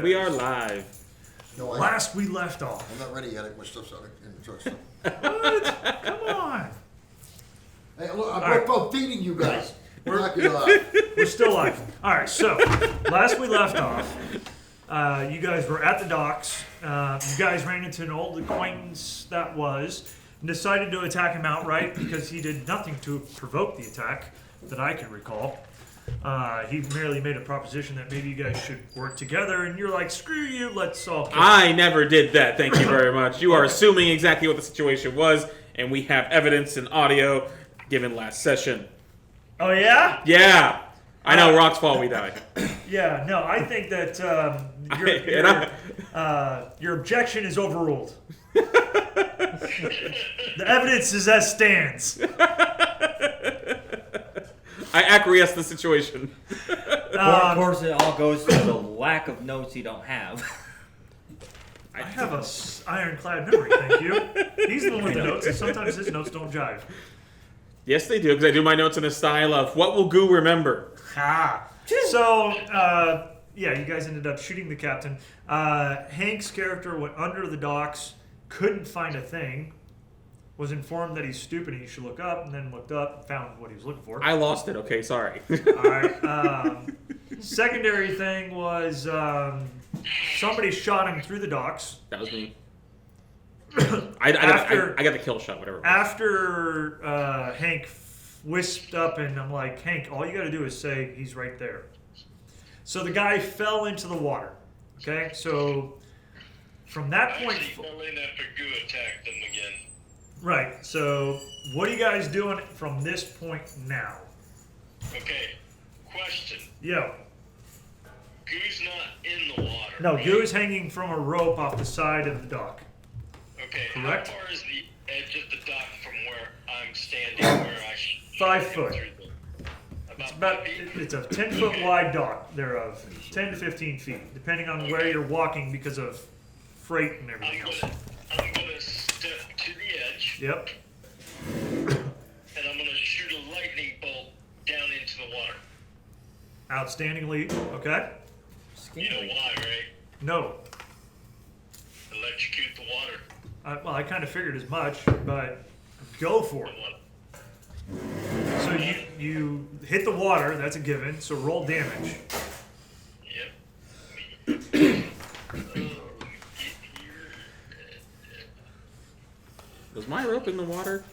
we are live. No, Last we left off. I'm not ready yet. My stuff's out in the truck. So. What? Come on. Hey, look, I'm feeding you guys. We're not We're still live. All right, so last we left off, you guys were at the docks. You guys ran into an old acquaintance and decided to attack him outright because he did nothing to provoke the attack that I can recall. He merely made a proposition that maybe you guys should work together, and you're like, screw you, let's all kill. I never did that, thank you very much. You are assuming exactly what the situation was, and we have evidence and audio given last session. Oh, yeah? Yeah. I know, rocks fall, we die. Yeah, no, I think that your objection is overruled. The evidence is as stands. I acquiesce the situation. Of course, it all goes to the lack of notes you don't have. I have a ironclad memory, thank you. He's the one with the notes, and sometimes his notes don't jive. Yes, they do, because I do my notes in a style of, what will Goo remember? Ha! So, yeah, you guys ended up shooting the captain. Hank's character went under the docks, couldn't find a thing, was informed that he's stupid and he should look up, and then looked up and found what he was looking for. I lost it, okay, sorry. Alright, secondary thing was somebody shot him through the docks. That was me. I got the kill shot, whatever it was. After Hank whisked up, and I'm like, Hank, all you gotta do is say he's right there. So the guy fell into the water. Okay, so from that point, he fell in after Goo attacked him again. Right. So what are you guys doing from this point now? Okay. Question. Yo. Goo's not in the water. No, right? Goo is hanging from a rope off the side of the dock. Okay. Correct. How far is the edge of the dock from where I'm standing? Where I 5 foot. About 5 feet. It's a 10-foot wide dock thereof, 10 to 15 feet, depending on where you're walking because of freight and everything else. I'm gonna step to the edge. Yep. And I'm gonna shoot a lightning bolt down into the water. Outstanding lead. Okay. You know why, right? No. Electrocute the water. Well, I kind of figured as much, but go for it. So you hit the water. That's a given. So roll damage. Yep. Was my rope in the water?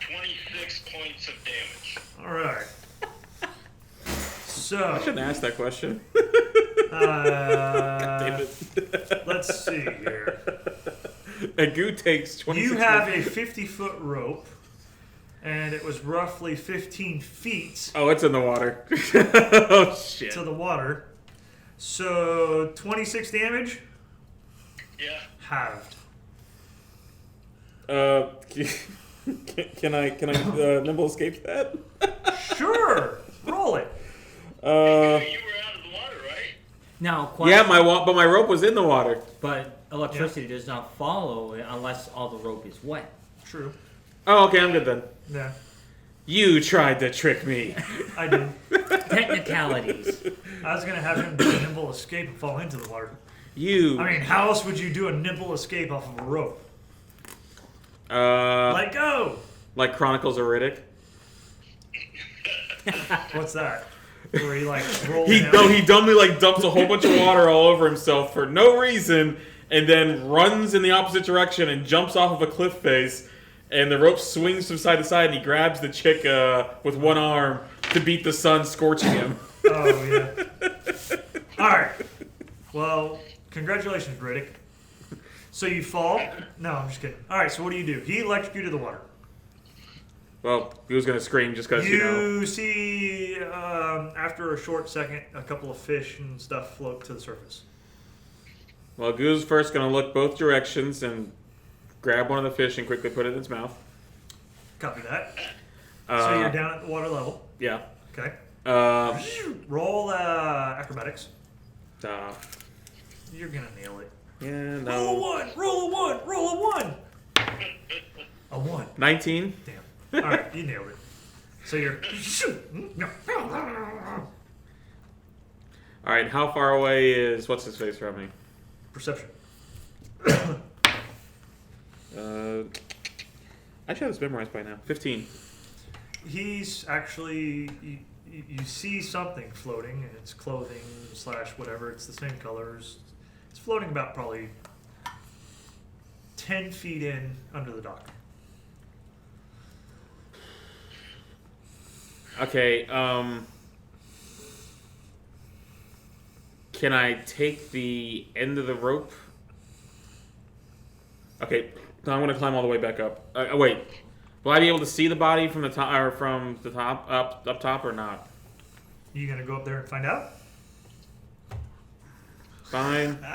26 points of damage. All right. So I shouldn't ask that question. let's see here. A Goo takes 26. You have a 50-foot rope, and it was roughly 15 feet Oh, it's in the water. Oh, shit. to the water. So 26 damage, Yeah. halved. Can I nimble escape that? Sure, roll it. You were out of the water, right? Now, Yeah, question, but my rope was in the water. but electricity does not follow it unless all the rope is wet. True. Oh, okay, I'm good then. Yeah, You tried to trick me. I did. Technicalities. I was gonna have him do a nimble escape and fall into the water. You. I mean, how else would you do a nimble escape off of a rope? Like Let go. Chronicles of Riddick. What's that? Where he like rolls He down? dumbly dumps a whole bunch of water all over himself for no reason, and then runs in the opposite direction and jumps off of a cliff face, and the rope swings from side to side, and he grabs the chick with one arm to beat the sun, scorching him. Oh yeah. All right. Well, congratulations, Riddick. So you fall? No, I'm just kidding. All right. So what do? He electrocuted the water. Well, he was gonna scream just because, You see, after a short second, a couple of fish and stuff float to the surface. Well, Goo's first gonna look both directions and grab one of the fish and quickly put it in its mouth. Copy that. So you're down at the water level. Yeah. Okay. Uh, Roll acrobatics. uh, You're gonna nail it. yeah, Roll a no. one. Roll a one. Roll a one. A one. 19. Damn. All right, you nailed it. So you're All right, how far away is what's his face from me? Perception. I should have this memorized by now. 15. He's actually you see something floating, and it's clothing / whatever. It's the same colors. It's floating about probably 10 feet in under the dock. Okay. Can I take the end of the rope? Okay, so I'm gonna climb all the way back up. Wait, will I be able to see the body from the top, or from the top up top, or not? You gonna go up there and find out? Fine.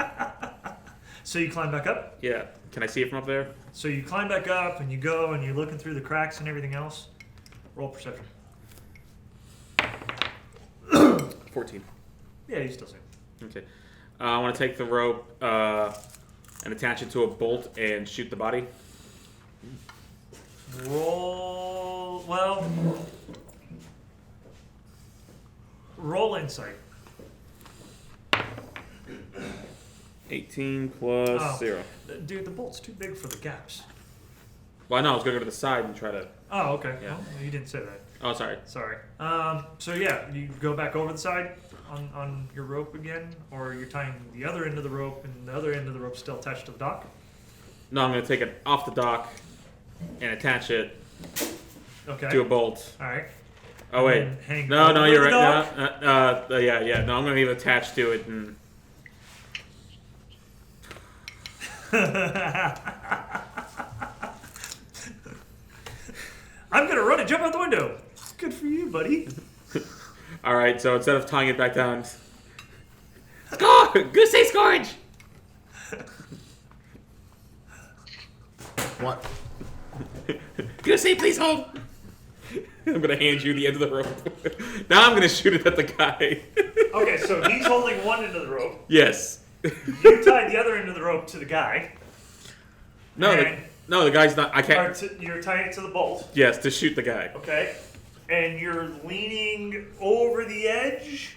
So you climb back up. Yeah. Can I see it from up there? So you climb back up and you go and you're looking through the cracks and everything else. Roll perception. 14. Yeah, you still see. Okay. I want to take the rope and attach it to a bolt and shoot the body. Roll. Well. Roll insight. 18 plus 0. Dude, the bolt's too big for the gaps. Well, no, I was going to go to the side and try to... Oh, okay. Yeah. Well, you didn't say that. Oh, sorry. Sorry. So yeah, you go back over the side on your rope again, or you're tying the other end of the rope, and the other end of the rope's still attached to the dock. No, I'm going to take it off the dock and attach it Okay. to a bolt. All right. Oh, wait. And hang No, over you're the right. dock? Yeah. No, I'm going to leave it attached to it and... I'm gonna run and jump out the window. Good for you, buddy. All right, so instead of tying it back down... Score! Goosey Scourge! What? Goosey, please hold! I'm going to hand you the end of the rope. Now I'm going to shoot it at the guy. Okay, so he's holding one end of the rope. Yes. You tied the other end of the rope to the guy. No, And- the guy's not... I Or can't... you're tying it to the bolt. Yes, to shoot the guy. Okay. And you're leaning over the edge,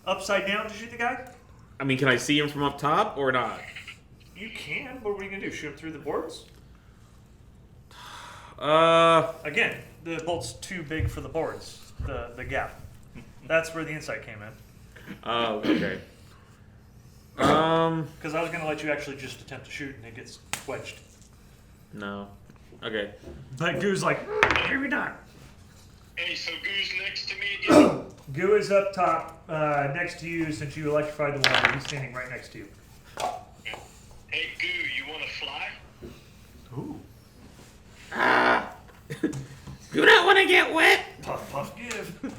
upside down to shoot the guy? I mean, can I see him from up top or not? You can. What are we going to do? Shoot him through the boards? Again, the bolt's too big for the boards, the gap. That's where the insight came in. Oh, okay. Because I was going to let you actually just attempt to shoot and it gets wedged. No. Okay. But Goo's like, maybe not. Hey, so Goo's next to me again? Goo is up top next to you since you electrified the water. He's standing right next to you. Hey, Goo, you want to fly? Ooh. Do not want to get wet. Puff, puff, give. Well,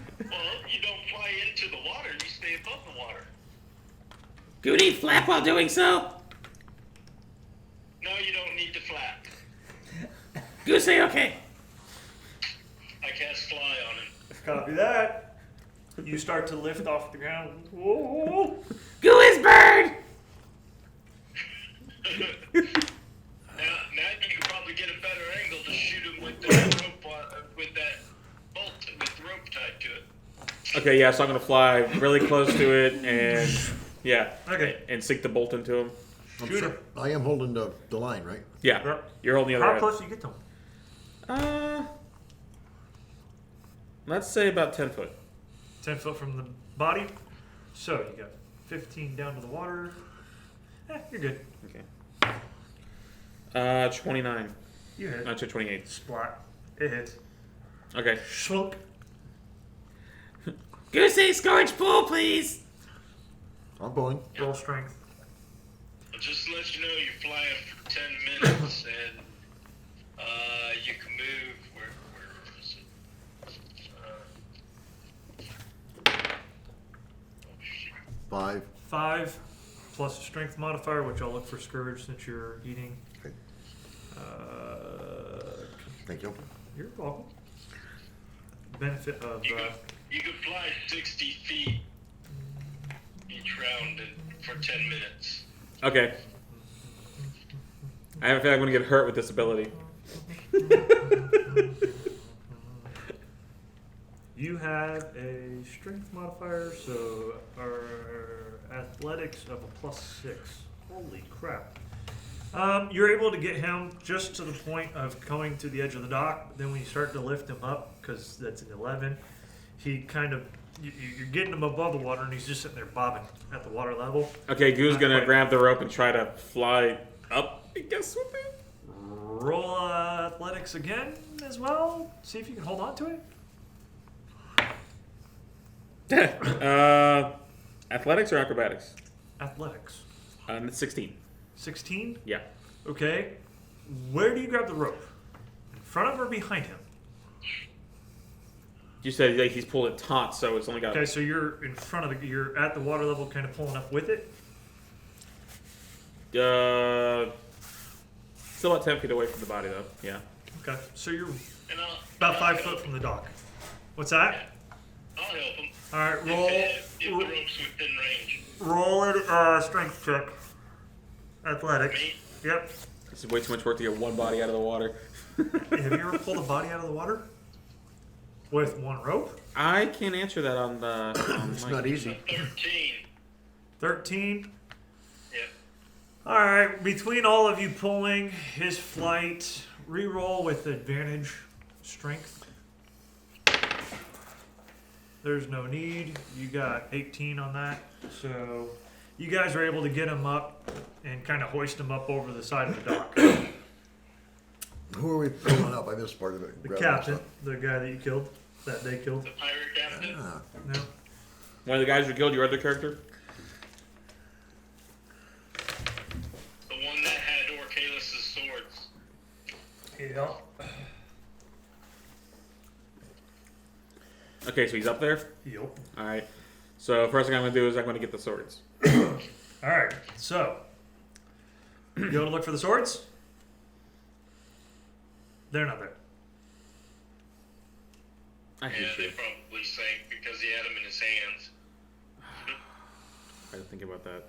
you don't fly into the water, you stay above the water. Do you need flap while doing so? No, you don't need to flap. Goosey, okay. I cast fly on him. Copy that. You start to lift off the ground. Whoa. Goo is bird. Now you can probably get a better angle to shoot him with that rope, with that bolt with the rope tied to it. Okay, yeah, so I'm going to fly really close to it and, yeah. Okay. And sink the bolt into him. Shoot him. I am holding the line, right? Yeah. Yep. You're holding the other How end. close do you get to him? Let's say about 10 foot. 10 foot from the body. So you got 15 down to the water. You're good. Okay. 29. You hit. Not 28. Splat. It hits. Okay. Shunk. Goosey, Scourge pool, please. I'm pulling. Roll strength. I'll just let you know you're flying for 10 minutes and you can move. Where is it? Oh, shit. 5. 5 plus a strength modifier, which I'll look for Scourge since you're eating. Okay. Thank you. You're welcome. Benefit of. You can fly 60 feet each round for 10 minutes. Okay. I have a feeling I'm going to get hurt with this ability. You have a strength modifier, so our athletics of a +6. Holy crap. You're able to get him just to the point of coming to the edge of the dock, but then when you start to lift him up, because that's an 11, he kind of, you're getting him above the water and he's just sitting there bobbing at the water level. Okay, Goo's Not gonna quite. grab the rope and try to fly up, I guess, with it. Roll athletics again as well. See if you can hold on to it. Athletics or acrobatics? Athletics. 16. 16? Yeah. Okay. Where do you grab the rope? In front of or behind him? You said like, he's pulled it taut, so it's only got. Okay, so you're in front of the, you're at the water level kind of pulling up with it. Still about 10 feet away from the body, though. Yeah. Okay, so you're And about 5 foot from the dock. What's that? I'll help him. All right, roll. If the rope's within range. Roll a strength check. Athletics. Me? Yep. This is way too much work to get one body out of the water. Have you ever pulled a body out of the water with one rope? I can't answer that on the. It's not easy. 13. 13. Yep. All right, between all of you pulling his flight, re-roll with advantage strength. There's no need. You got 18 on that. So you guys are able to get him up and kind of hoist him up over the side of the dock. Who are we pulling up? I missed part of it. The Grabbing captain, stuff. the guy that you killed, that they killed. The pirate captain? Ah, No. One of the guys who killed your other character? The one that had Orcalis' swords. Yeah. Okay, so he's up there? Yep. Alright. So, first thing I'm going to do is I'm going to get the swords. All right. So you go to look for the swords. They're not there. I Yeah, hate they you. probably sank because he had them in his hands. I didn't think about that.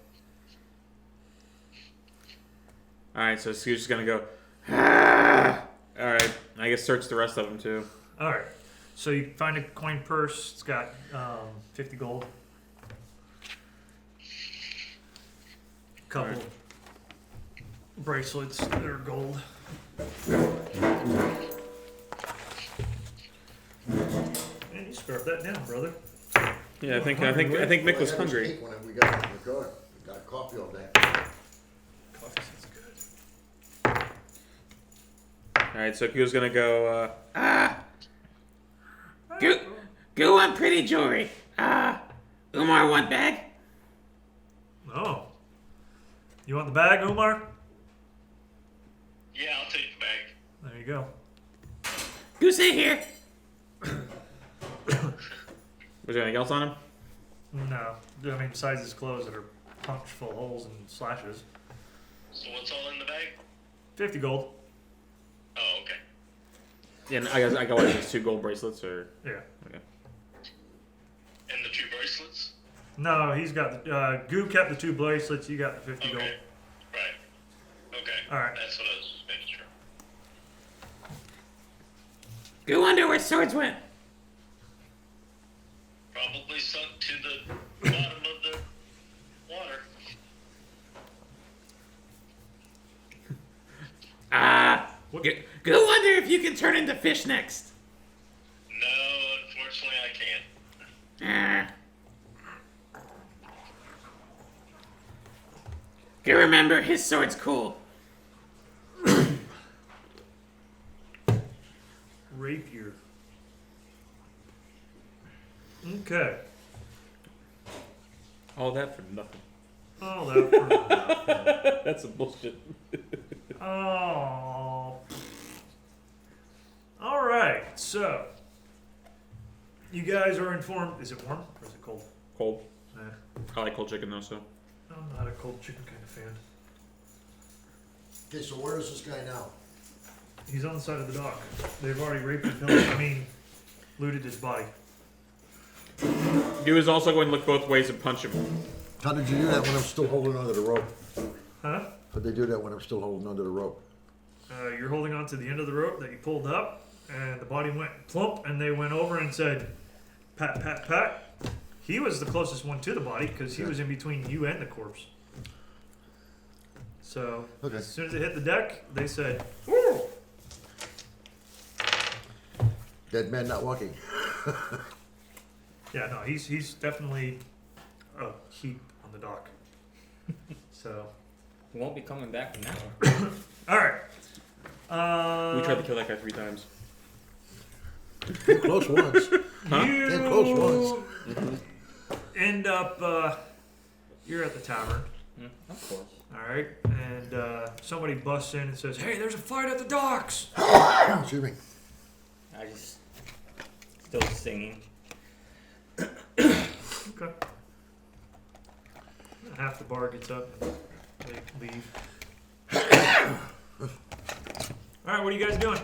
Alright, so Scoot's just going to go. Ah! Alright, I guess search the rest of them too. All right. So you find a coin purse. It's got 50 gold. Couple Alright. bracelets that are gold. Man, you scarfed that down, brother. Yeah, I think Mick was hungry. When we got in the car, we got coffee all day. Coffee sounds good. Alright, so Q's gonna go, Go on pretty jewelry. Umar want bag? Oh. You want the bag, Umar? Yeah, I'll take the bag. There you go. Go sit here. Was there anything else on him? No. I mean, besides his clothes that are punched full of holes and slashes. So what's all in the bag? 50 gold. Oh, okay. Yeah, and I got what, just 2 gold bracelets or. Yeah. Okay. And the 2 bracelets? No, he's got the. Goo kept the 2 bracelets. You got the 50 gold. Okay. Right. Okay. All right. That's what I was just making sure. Go wonder where swords went. Probably sunk to the bottom of the water. Go wonder if you can turn into fish next. No, unfortunately I can't. You remember his sword's cool. Rapier. Okay. All that for nothing. Oh, that for nothing. That's some bullshit. Oh. All right. So, you guys are informed. Is it warm or is it cold? Cold. Nah, I like cold chicken though, so. I'm not a cold chicken kind of fan. Okay, so where is this guy now? He's on the side of the dock. They've already raped and pillaged. I mean, looted his body. You was also going to look both ways and punch him. How did you do that when I'm still holding onto the rope? Huh? How'd they do that when I'm still holding onto the rope? You're holding on to the end of the rope that you pulled up, and the body went plump, and they went over and said, Pat. He was the closest one to the body because he was in between you and the corpse. So Okay. as soon as it hit the deck, they said, "Ooh." Dead man not walking. Yeah, no, he's definitely a heap on the dock. So, We won't be coming back from that one. all right. We tried to kill that guy 3 times. Came close once. You Came close once. end up. You're at the tavern. Of course. All right, and somebody busts in and says, "Hey, there's a fight at the docks." Excuse me. I just still singing. Okay. Half the bar gets up and they leave. All right, what are you guys doing?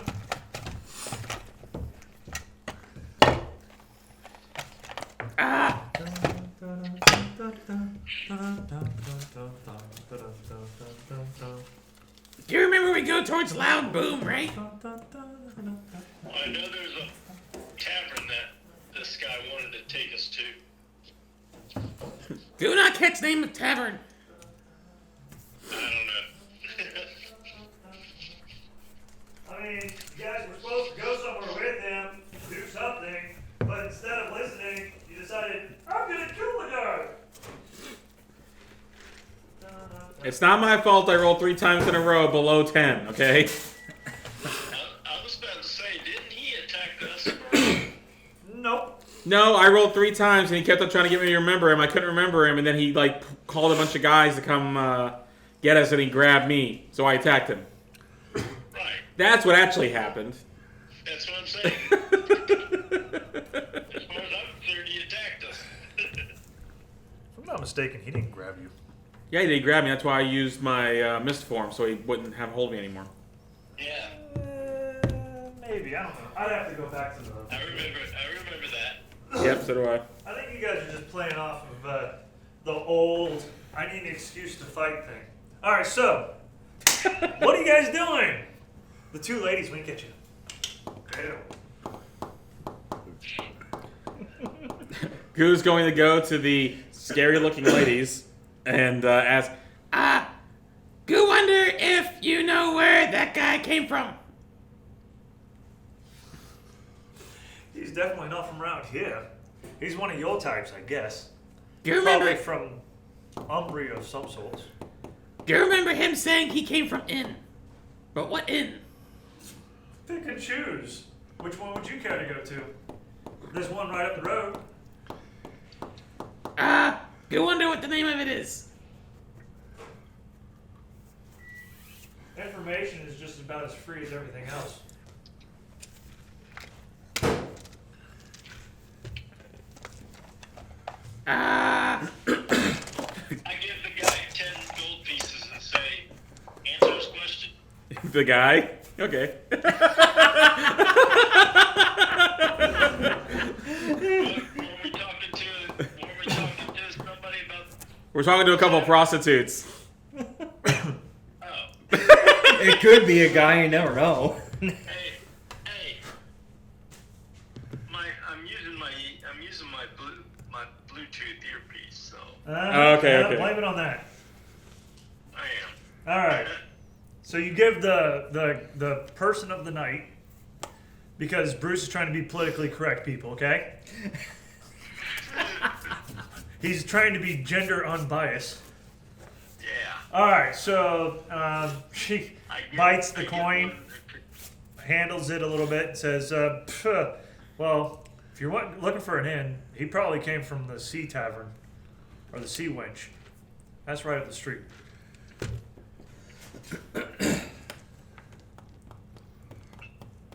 Do you remember we go towards Loud Boom, right? Well, I know there's a tavern that this guy wanted to take us to. Do not catch name of tavern. I don't know. I mean, you guys were supposed to go somewhere with him, do something, but instead of listening, you decided, I'm gonna kill the guy! It's not my fault I rolled 3 times in a row below 10, okay? I was about to say, didn't he attack us? Nope. No, I rolled 3 times and he kept on trying to get me to remember him. I couldn't remember him, and then he like called a bunch of guys to come get us, and he grabbed me, so I attacked him. Right. That's what actually happened. That's what I'm saying. As far as I'm concerned, he attacked us. If I'm not mistaken, he didn't grab you. Yeah, he did grab me. That's why I used my mist form, so he wouldn't have hold me anymore. Yeah. Maybe, I don't know. I'd have to go back to the... I remember that. Yep, so do I. I think you guys are just playing off of the old, I need an excuse to fight thing. Alright, so, what are you guys doing? The 2 ladies wink at you. Ew. Goo's going to go to the scary-looking ladies and ask, Goo wonder if you know where that guy came from. He's definitely not from around here. He's one of your types, I guess. Do you Probably remember? from Umbria of some sorts. Do you remember him saying he came from inn? But what inn? Pick and choose. Which one would you care to go to? There's one right up the road. Goo wonder what the name of it is. Information is just about as free as everything else. I give the guy 10 gold pieces and say, answer his question. The guy? Okay. Were we talking to somebody about? We're talking to a couple of prostitutes. Oh, It could be a guy, you never know. hey, I'm using my Bluetooth earpiece, so Okay. Blame it on that. I am. All right. So you give the person of the night, because Bruce is trying to be politically correct, people. Okay. He's trying to be gender unbiased. Yeah. All right. So she bites the coin, handles it a little bit, and says, "Well, if you're looking for an inn, he probably came from the Sea Tavern or the Sea Winch. That's right up the street."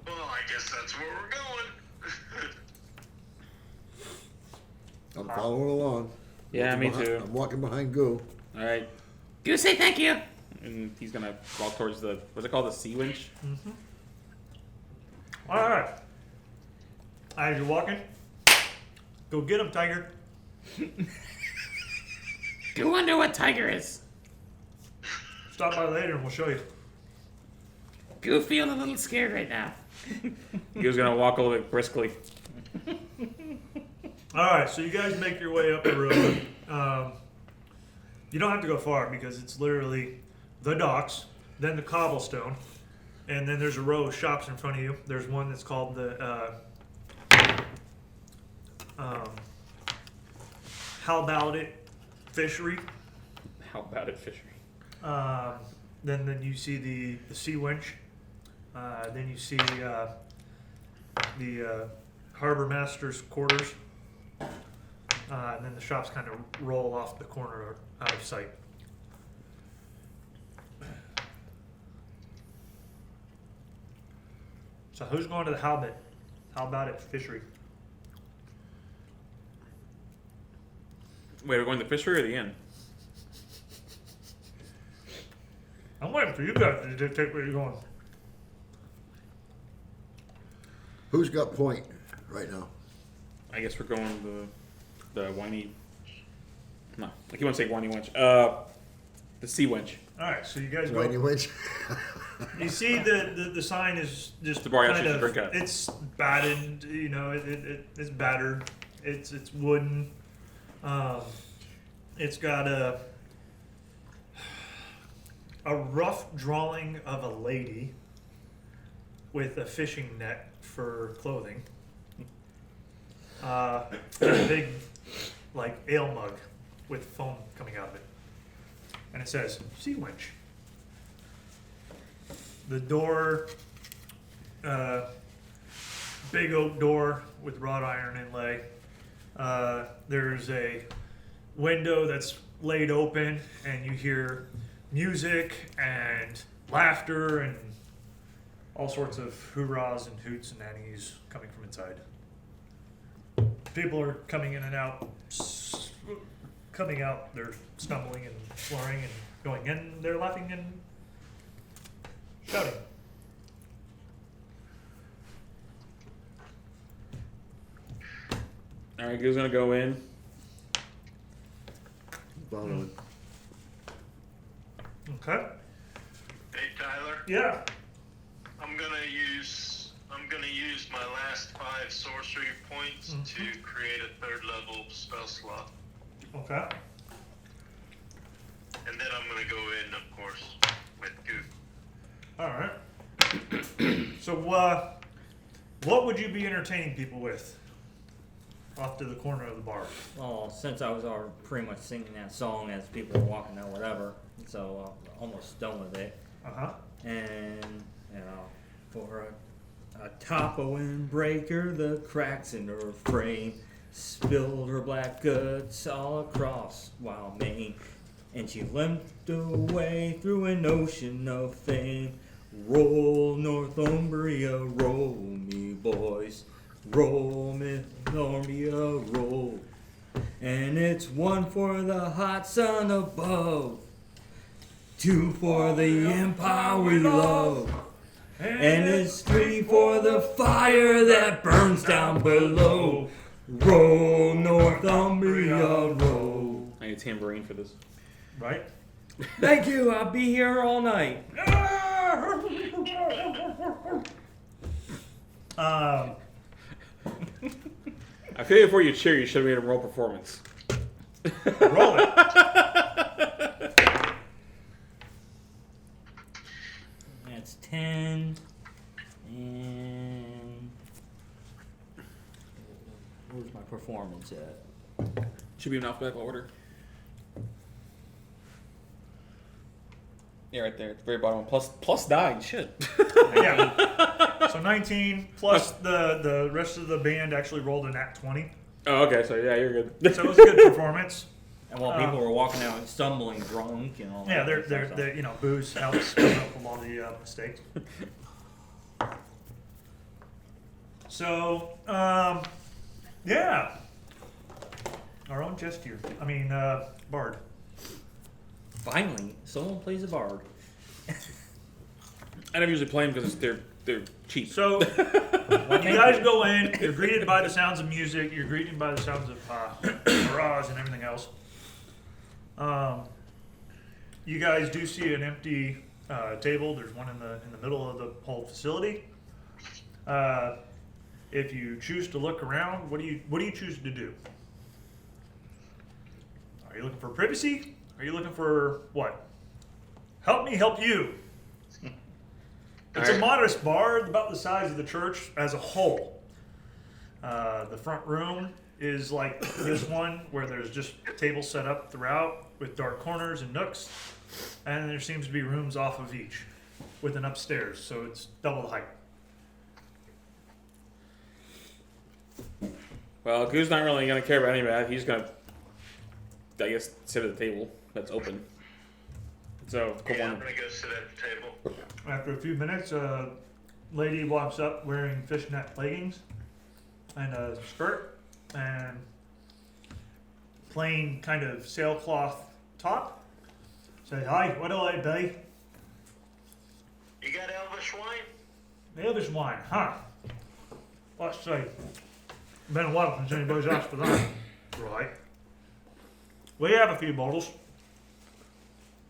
Well, I guess that's where we're going. I'm following along. Yeah, me Behind- too. I'm walking behind Goo. All right. Goo, say thank you. And he's gonna walk towards the, what's it called, the sea winch? All right. As you're walking, go get him, Tiger. Goo wonder what tiger is. Stop by later and we'll show you. Goo feel a little scared right now. Goo's gonna walk a little bit briskly. All right, so you guys make your way up the road. You don't have to go far because it's literally the docks, then the cobblestone, and then there's a row of shops in front of you. There's one that's called the How About It Fishery. How about it, fishery? Then you see the sea winch. Then you see the harbor master's quarters. And then the shops kind of roll off the corner out of sight. So who's going to the How About It Fishery? Wait, we're going to the fishery or the inn? I'm waiting for you guys to dictate where you're going. Who's got point right now? I guess we're going to the whiny. No, I keep on saying whiny wench. The sea wench. All right, so you guys go. Whitey Witch? You see the sign is just The bar you kind should of, drink at. it's battered, it's battered. It's wooden. It's got a rough drawing of a lady with a fishing net for clothing. A big like ale mug with foam coming out of it. And it says Sea Winch. The door, big oak door with wrought iron inlay. There's a window that's laid open, and you hear music and laughter and all sorts of hoorahs and hoots and nannies coming from inside. People are coming in and out, coming out, they're stumbling and slurring and going in, they're laughing and shouting. All right, who's gonna go in? Following. Okay. Hey Tyler, Yeah. I'm gonna use my last 5 sorcery points to create a 3rd level spell slot, Okay. and then I'm gonna go in, of course, with Goof. All right. So, what would you be entertaining people with? Off to the corner of the bar. Well, since I was already pretty much singing that song as people were walking out, whatever, so almost done with it. Uh huh. And, you know, for a top of windbreaker, the cracks in her frame spilled her black guts all across wild Maine. And she limped away through an ocean of fame. Roll, Northumbria, roll me, boys. Roll, Northumbria, roll. And it's 1 for the hot sun above, 2 for the empire we love, and it's 3 for the fire that burns down below. Roll, Northumbria, roll. I need a tambourine for this. Right? Thank you, I'll be here all night. I feel before you cheer, you should have made a roll performance. Roll it. That's 10. And where's my performance at? Should be in alphabetical order. Yeah, right there at the very bottom. Plus 9. Shit. Yeah. So 19 plus the rest of the band actually rolled a nat 20. Oh, okay. So yeah, you're good. So it was a good performance. And while people were walking out stumbling drunk and all Yeah, that. they're booze helps cover up from all the mistakes. So, yeah. Our own gesture. Bard. Finally, someone plays a bard. I never usually play them because they're cheap. So, when you guys go in, you're greeted by the sounds of music, you're greeted by the sounds of hurrahs and everything else. You guys do see an empty table. There's one in the middle of the whole facility. If you choose to look around, what do you choose to do? Are you looking for privacy? Are you looking for what? Help me help you. It's a Alright. modest bar, about the size of the church as a whole. The front room is like this one, where there's just tables set up throughout with dark corners and nooks, and there seems to be rooms off of each, with an upstairs, so it's double the height. Well, Goo's not really gonna care about any of that. He's gonna, I guess, sit at the table that's open. So, come Yeah, I'm on. gonna go sit at the table. After a few minutes, a lady walks up wearing fishnet leggings and a skirt and plain kind of sailcloth top. Say, hi, what do I be? You got Elvish wine? The Elvish wine, huh? Let's see. Been a while since anybody's asked for that. Right. We have a few bottles.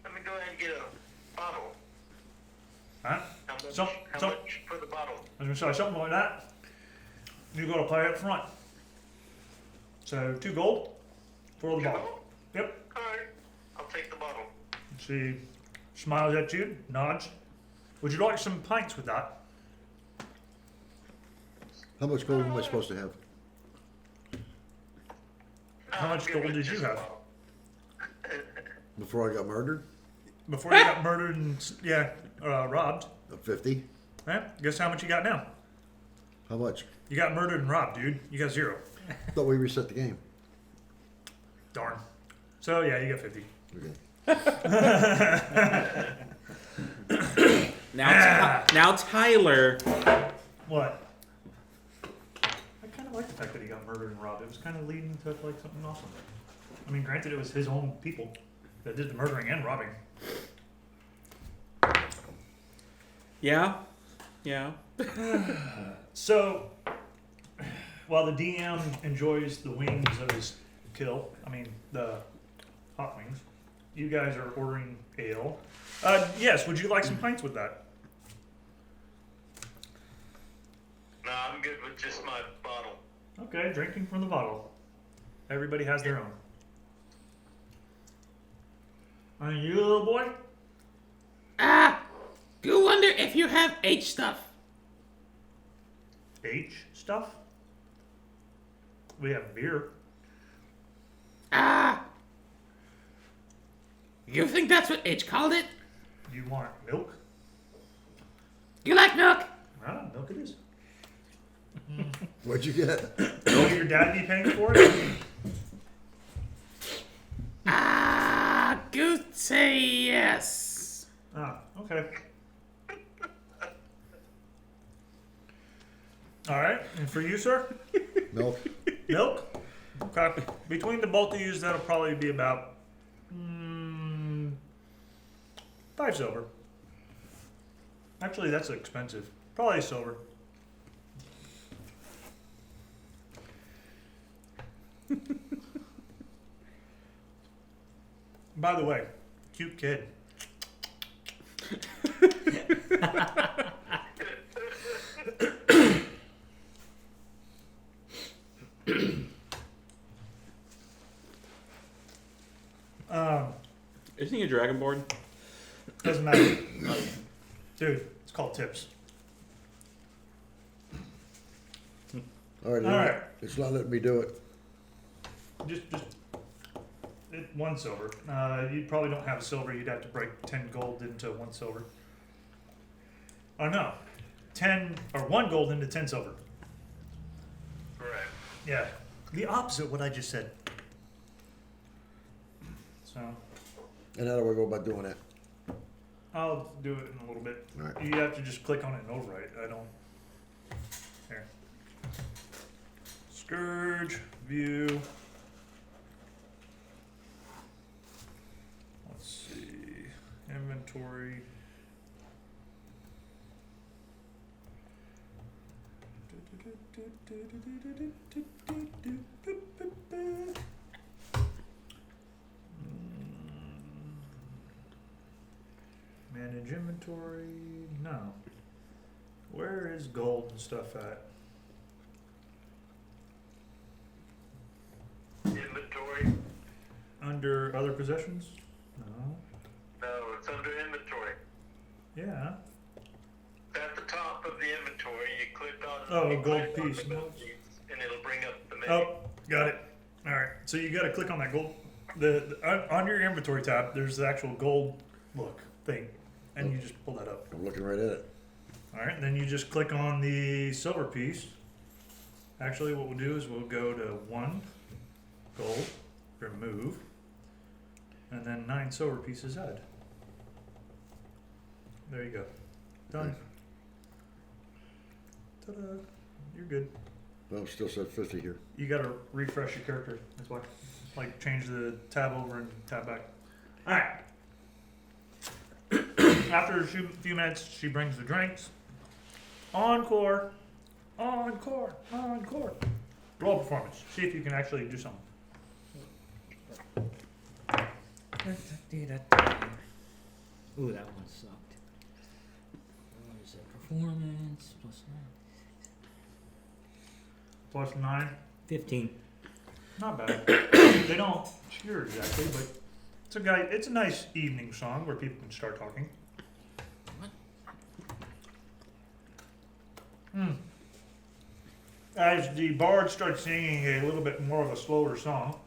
Let me go ahead and get a bottle. Huh? How much, So- how so- much for the bottle? I was gonna say something like that. You gotta pay up front. So 2 gold for the bottle. Gold? Yep. Alright, I'll take the bottle. She smiles at you, nods. Would you like some pints with that? How much gold am I supposed to have? How much I'll give gold it did you just a have? bottle. Before I got murdered? Before you got murdered and robbed. 50? Eh? Guess how much you got now? How much? You got murdered and robbed, dude. You got 0. Thought we reset the game. Darn. So yeah, you got 50. Okay. Now Tyler. What? I kind of like the fact that he got murdered and robbed. It was kind of leading to like something awesome. I mean, granted, it was his own people that did the murdering and robbing. Yeah. Yeah. So, while the DM enjoys the wings of his kill, the hot wings, you guys are ordering ale. Yes, would you like some pints with that? No, I'm good with just my bottle. Okay, drinking from the bottle. Everybody has their own. And you, little boy? Do wonder if you have H stuff. H stuff? We have beer. You think that's what H called it? You want milk? You like milk? Ah, milk it is. What'd you get? Will your dad be paying for it? Goose say yes. Ah, okay. All right, and for you, sir? Milk? Milk? Okay. Between the both of you, that'll probably be about 5 silver. Actually, that's expensive. Probably silver. By the way, cute kid. Isn't he a dragonborn? Doesn't matter. Dude, it's called tips. All right. All right. It's not letting me do it. Just 1 silver. You probably don't have a silver. You'd have to break 10 gold into 1 silver. Oh no, 1 gold into 10 silver. Right. Yeah, the opposite of what I just said. So And how do I go about doing that? I'll do it in a little bit. All right. You have to just click on it and overwrite. I don't. Here. Scourge view. Let's see. Inventory. Manage inventory. No. Where is gold and stuff at? under other possessions? No. No, it's under inventory. Yeah. At the top of the inventory, you click on. Oh, you gold click on piece. the gold piece, and it'll bring up the menu. Oh, got it. All right. So you got to click on that gold. On your inventory tab, there's the actual gold look thing, and you just pull that up. I'm looking right at it. All right. Then you just click on the silver piece. Actually, what we'll do is we'll go to 1 gold, remove, and then 9 silver pieces added. There you go. Done. Ta-da. You're good. Well, it still says 50 here. You gotta refresh your character. That's why. Like change the tab over and tab back. Alright. After a few minutes, she brings the drinks. Encore. Encore. Encore. Roll performance. See if you can actually do something. Ooh, that one sucked. What is it? Performance plus 9. Plus 9. 15. Not bad. They don't cheer exactly, but it's a nice evening song where people can start talking. As the bard starts singing a little bit more of a slower song,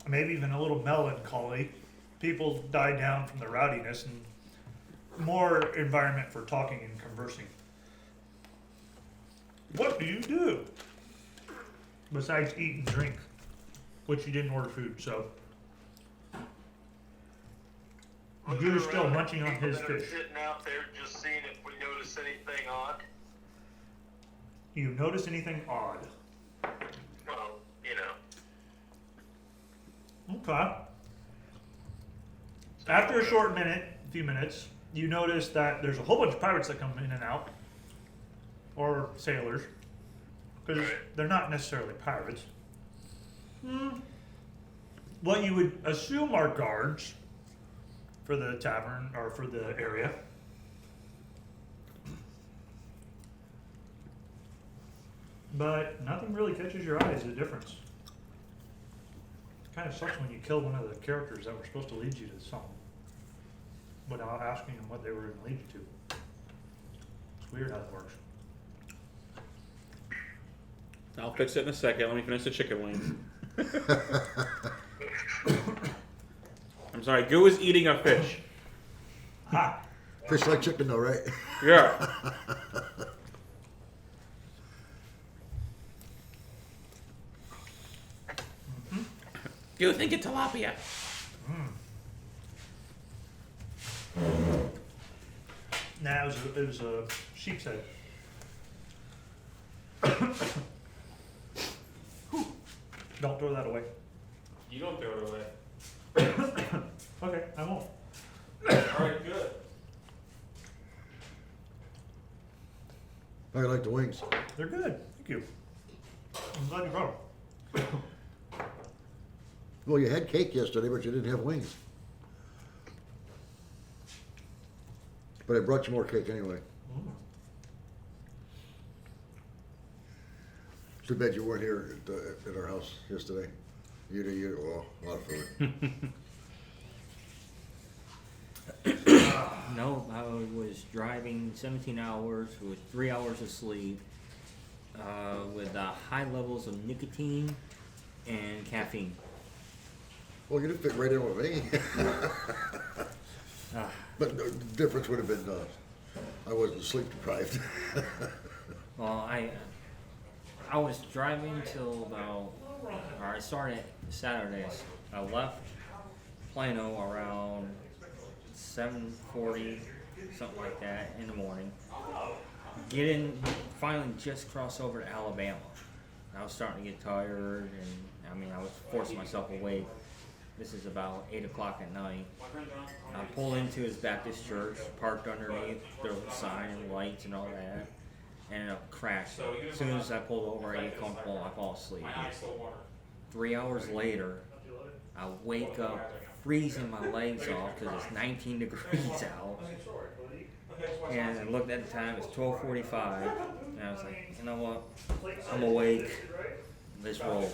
maybe even a little melancholy, people die down from the rowdiness and more environment for talking and conversing. What do you do? Besides eat and drink, which you didn't order food, so. Goo's still munching on his People that are fish. Sitting out there just seeing if we notice anything odd. You notice anything odd? Well, you know. Okay. After a few minutes, you notice that there's a whole bunch of pirates that come in and out, or sailors, because they're not necessarily pirates. What you would assume are guards for the tavern or for the area. But nothing really catches your eye as a difference. Kind of sucks when you kill one of the characters that were supposed to lead you to something without asking them what they were going to lead you to. It's weird how that works. I'll fix it in a second. Let me finish the chicken wings. I'm sorry, Goo is eating a fish. Ha! Fish like chicken though, right? Yeah. You think it's tilapia? Nah, it was a sheep's head. Whew. Don't throw that away. You don't throw it away. Okay, I won't. Alright, good. I like the wings. They're good. Thank you. I'm glad you brought them. Well, you had cake yesterday, but you didn't have wings. But I brought you more cake anyway. Too bad you weren't here at our house yesterday. Well, a lot of food. No, I was driving 17 hours with 3 hours of sleep, with high levels of nicotine and caffeine. Well, you didn't fit right in with me. But the difference would have been I wasn't sleep deprived. Well, I was driving till about, or I started Saturdays. I left Plano around 7:40, something like that, in the morning. Finally just cross over to Alabama. I was starting to get tired, and I was forcing myself awake. This is about 8 o'clock at night. I pulled into his Baptist church, parked underneath the sign and lights and all that. Ended up crashing. As soon as I pulled over, I get comfortable, I fall asleep. 3 hours later, I wake up freezing my legs off because it's 19 degrees out. And I looked at the time, it's 12:45. And I was like, you know what? I'm awake. Let's roll.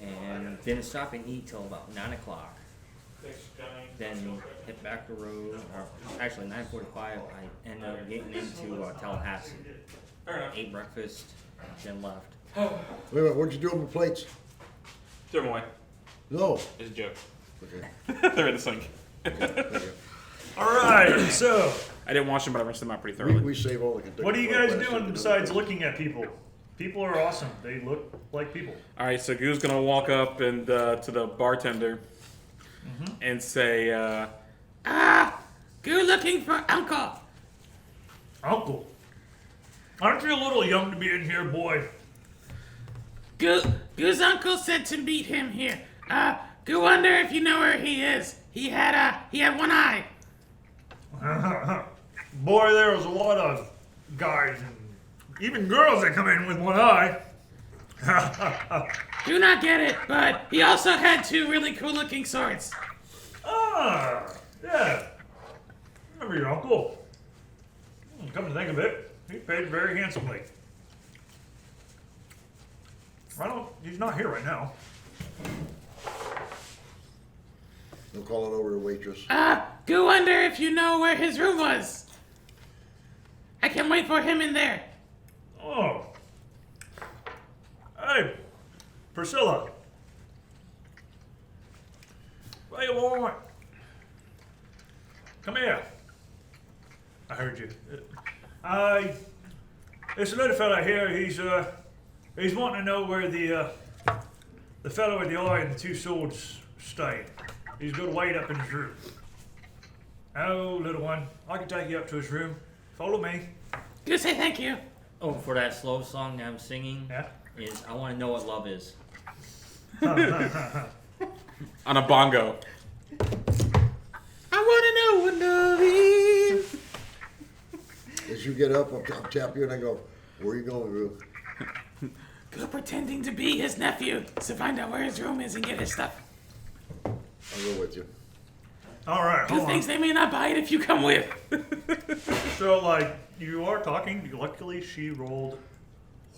and didn't stop and eat till about 9 o'clock. Then hit back the road. Or actually, 9:45. I ended up getting into Tallahassee. Ate breakfast, then left. Wait a minute, what'd you do with the plates? Throw them away. No. It's a joke. Okay. They're in the sink. Thank you. All right, so I didn't wash them, but I rinsed them out pretty We, thoroughly. we save all the Kentucky what are you Fried guys West doing and besides looking at people? People are awesome. They look like people. All right, so Goo's gonna walk up and to the bartender and say, Go looking for Uncle. Uncle, aren't you a little young to be in here, boy? Goose uncle said to meet him here. Go wonder if you know where he is. He had one eye. Boy, there was a lot of guys and even girls that come in with one eye. Do not get it, but he also had 2 really cool looking swords. Ah, yeah. Remember your uncle. Come to think of it, he paid very handsomely. He's not here right now. They'll call it over to the waitress. Go wonder if you know where his room was. I can wait for him in there. Oh. Hey, Priscilla. What do you want? Come here. I heard you. There's another fella here. He's wanting to know where the fellow with the eye and the 2 swords stay. He's going to wait up in his room. Oh, little one, I can take you up to his room. Follow me. Go say thank you. Oh, for that slow song that I'm singing, Yeah. is I Want to Know What Love Is. on a bongo. I want to know what love is. As you get up, I'll tap you and I go, where are you going, Rue? Go pretending to be his nephew to find out where his room is and get his stuff. I'll go with you. All right, Who hold on. thinks they may not buy it if you come with? So, like, you are talking. Luckily, she rolled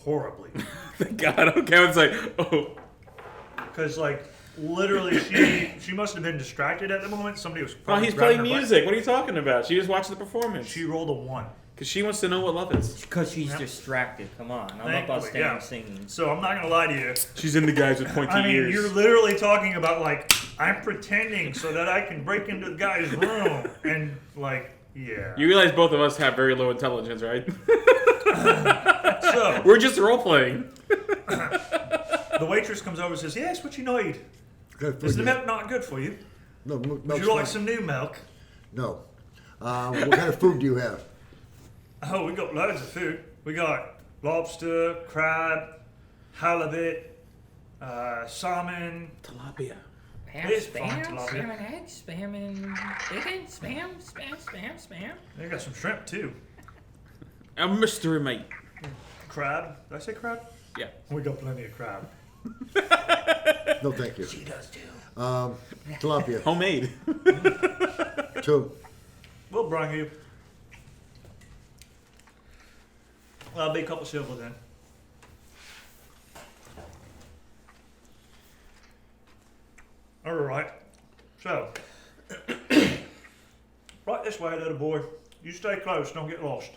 horribly. Thank God. Okay, I was like, oh. Because, like, literally, she must have been distracted at the moment. Somebody was Oh, probably he's grabbing playing her butt. music. What are you talking about? She just watched the performance. She rolled a 1. Because she wants to know what love is. Because she's Yep. distracted. Come on. I'm Thankfully, up on stage yeah. singing. So, I'm not going to lie to you. She's into guys with pointy I mean, ears. you're literally talking about, like, I'm pretending so that I can break into the guy's room. And, like, yeah. You realize both of us have very low intelligence, right? So, We're just role playing. the waitress comes over and says, yes, what you need? Good food Is the you- milk not good for you? No, Would milk's you like fine. some new milk? No. What kind of food do you have? Oh, we got loads of food. We got lobster, crab, halibut, salmon. Tilapia. Ham, It's fun to spam, love spam it. and eggs, spam and bacon, spam. We got some shrimp too. A mystery mate. Crab. Did I say crab? Yeah. We got plenty of crab. No, thank you. She does too. Tilapia. Homemade. 2. We'll bring you. I'll be a couple silver then. All right. So, right this way, little boy. You stay close. Don't get lost.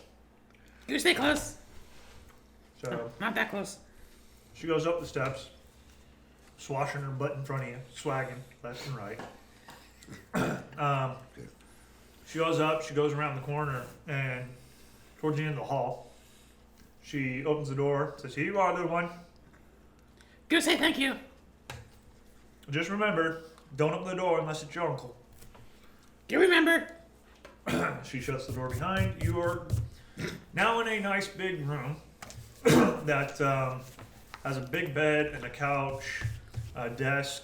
You stay close. So Not that close. she goes up the steps, swashing her butt in front of you, swagging left and right. She goes up. She goes around the corner, and towards the end of the hall, she opens the door. Says, "Here you are, little one. Go say thank you. Just remember, don't open the door unless it's your uncle." You remember? She shuts the door behind. You are now in a nice big room that has a big bed and a couch, a desk,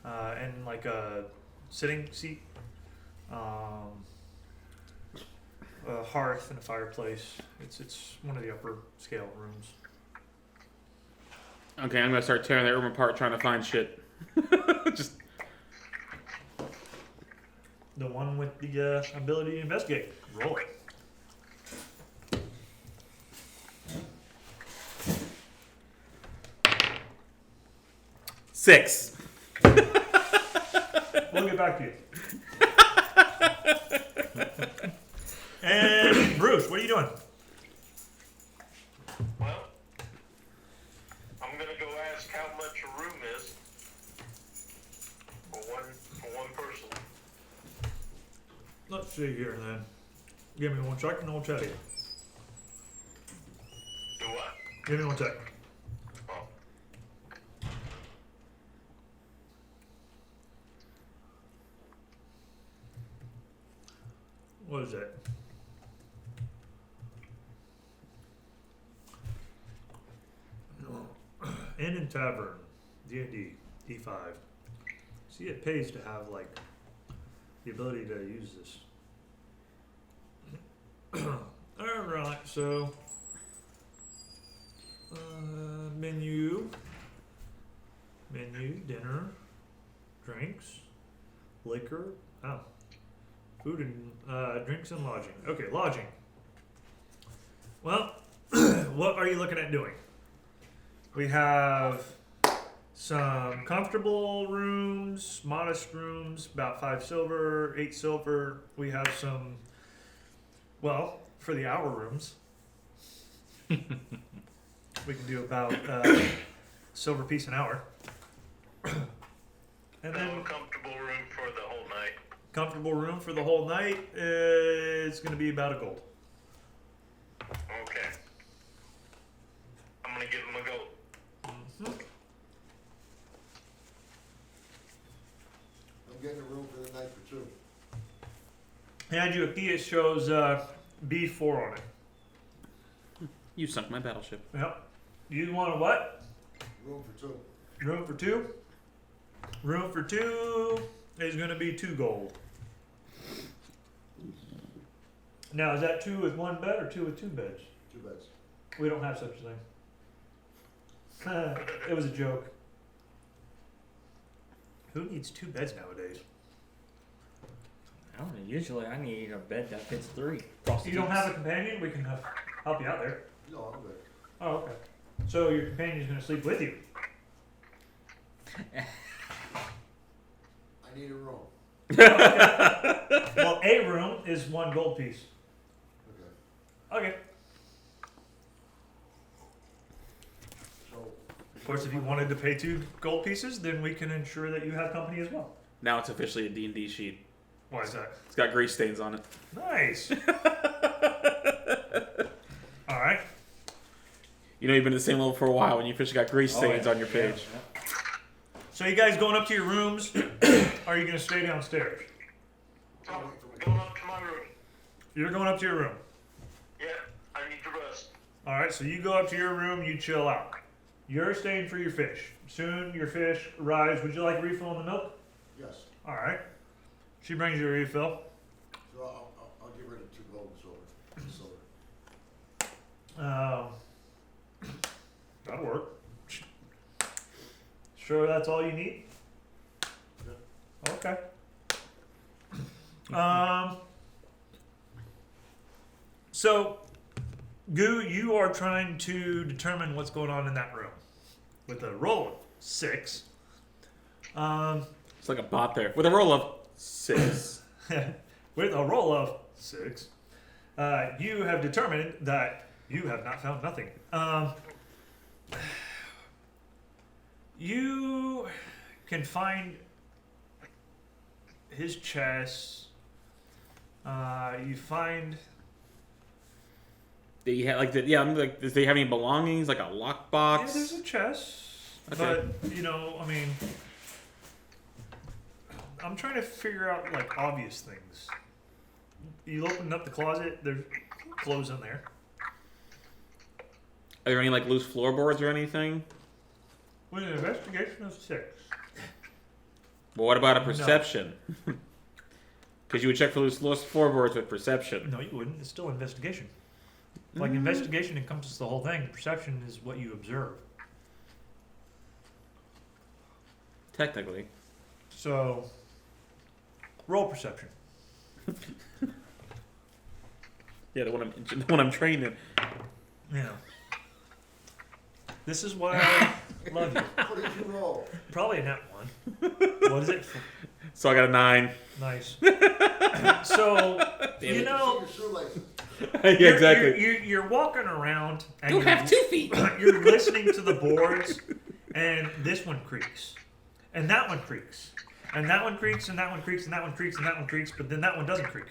and like a sitting seat, a hearth and a fireplace. It's one of the upper scale rooms. Okay, I'm gonna start tearing that room apart trying to find shit. Just The one with the ability to investigate. Roll it. 6. We'll get back to you. And Bruce, what are you doing? Well, I'm gonna go ask how much a room is for one person. Let's see here then. Give me 1 second and I'll tell you. Do what? Give me 1 second. Oh, What is that? Inn and Tavern, D&D, D5. See, it pays to have like the ability to use this. All right, so menu, dinner, drinks, liquor. Oh, food and drinks and lodging. Okay, lodging. Well, what are you looking at doing? We have some comfortable rooms, modest rooms, about 5 silver, 8 silver. We have some, well, for the hour rooms, we can do about silver piece an hour. And so then a comfortable room for the whole night. comfortable room for the whole night is going to be about a gold. Okay. I'm gonna give him a go. I'm getting a room for the night for 2. Hand you a key. It shows B4 on it. You sunk my battleship. Yep. You want a what? Room for 2. Room for 2? Room for 2 is going to be 2 gold. Now, is that 2 with 1 bed or 2 with 2 beds? 2 beds. We don't have such a thing. It was a joke. Who needs 2 beds nowadays? I don't know, usually I need a bed that fits 3. You don't have a companion? We can help you out there. No, I'm good. Oh, okay. So your companion's going to sleep with you. I need a room. Well, a room is 1 gold piece. Okay. Okay. So, Of course, if you wanted to pay 2 gold pieces, then we can ensure that you have company as well. Now it's officially a D&D sheet. Why is that? It's got grease stains on it. Nice. All right. You know you've been at the same level for a while when you officially got grease stains on your page. Yeah. So you guys going up to your rooms? Or are you going to stay downstairs? I'm going up to my room. You're going up to your room. Yeah, I need to rest. All right. So you go up to your room. You chill out. You're staying for your fish. Soon your fish arrives. Would you like a refill on the milk? yes. All right. She brings you a refill. So I'll get rid of 2 gold and silver. That'll work. Sure, that's all you need. Okay. So, Goo, you are trying to determine what's going on in that room with a roll of 6. It's like a bot there. With a roll of 6. With a roll of 6, you have determined that you have not found nothing. You can find his chest. You find Do you have I'm like, does they have any belongings like a lockbox? yeah, there's a chest, Okay. but you know, I mean, I'm trying to figure out like obvious things. You open up the closet. There's clothes in there. Are there any like loose floorboards or anything? With an investigation of 6. Well, what about a perception? Because you would check for loose floorboards with perception. No, you wouldn't. It's still investigation. Like investigation encompasses the whole thing. Perception is what you observe. Technically. So, roll perception. Yeah, the one I'm trained in. Yeah. This is why Love you. What did you roll? Probably a nat one. What is it? So I got a 9. Nice. So, you know, Your shoelaces. Yeah, you're, exactly. you're walking around and You you're, have 2 feet. you're listening to the boards, and this one creaks, and that one creaks, and that one creaks, and that one creaks, and that one creaks, and that one creaks, but then that one doesn't creak.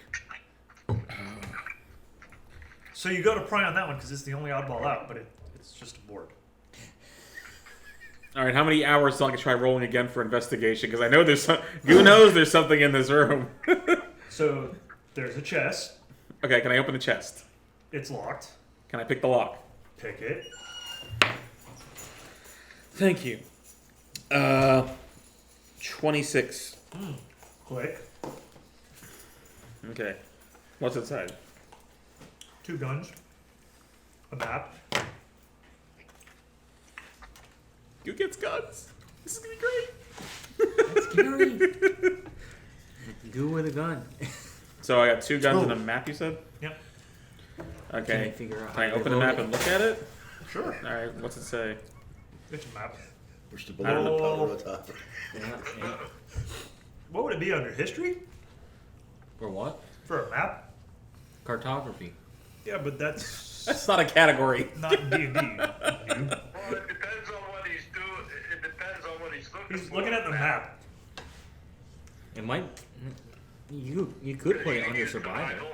So you go to pry on that one because it's the only oddball out, but it's just a board. All right, how many hours till I can try rolling again for investigation? Because I know there's some. Who knows? There's something in this room. So there's a chest. Okay, can I open the chest? It's locked. Can I pick the lock? Pick it. Thank you. 26. Click. Okay. What's inside? 2 guns. A map. Who gets guns? This is gonna be great. That's scary. Go with a gun. So I got 2 guns and a map. You said? Yep. Okay. Can I figure out Can I how to open the load map it? and look at it? Sure. All right. What's it say? It's a map. Push the I don't balloon know. powder on top. Yeah. What would it be under history? For what? For a map? Cartography. Yeah, but that's That's not a category. not D&D. Well, it depends on what he's doing. It depends on what he's looking for. He's looking at the map. It might. You could put it under survival.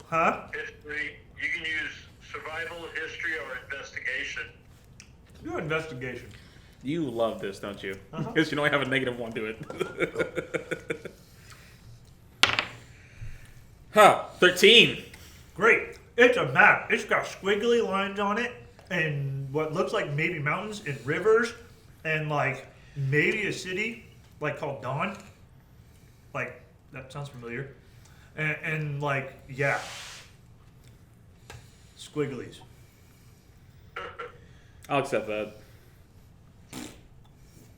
Huh? History. You can use survival, history, or investigation. Do investigation. You love this, don't you? Uh-huh. Because you know I have a -1 to it. Huh. 13. Great. It's a map. It's got squiggly lines on it and what looks like maybe mountains and rivers and like maybe a city like called Dawn. Like, that sounds familiar. And like, yeah. Squigglies. I'll accept that.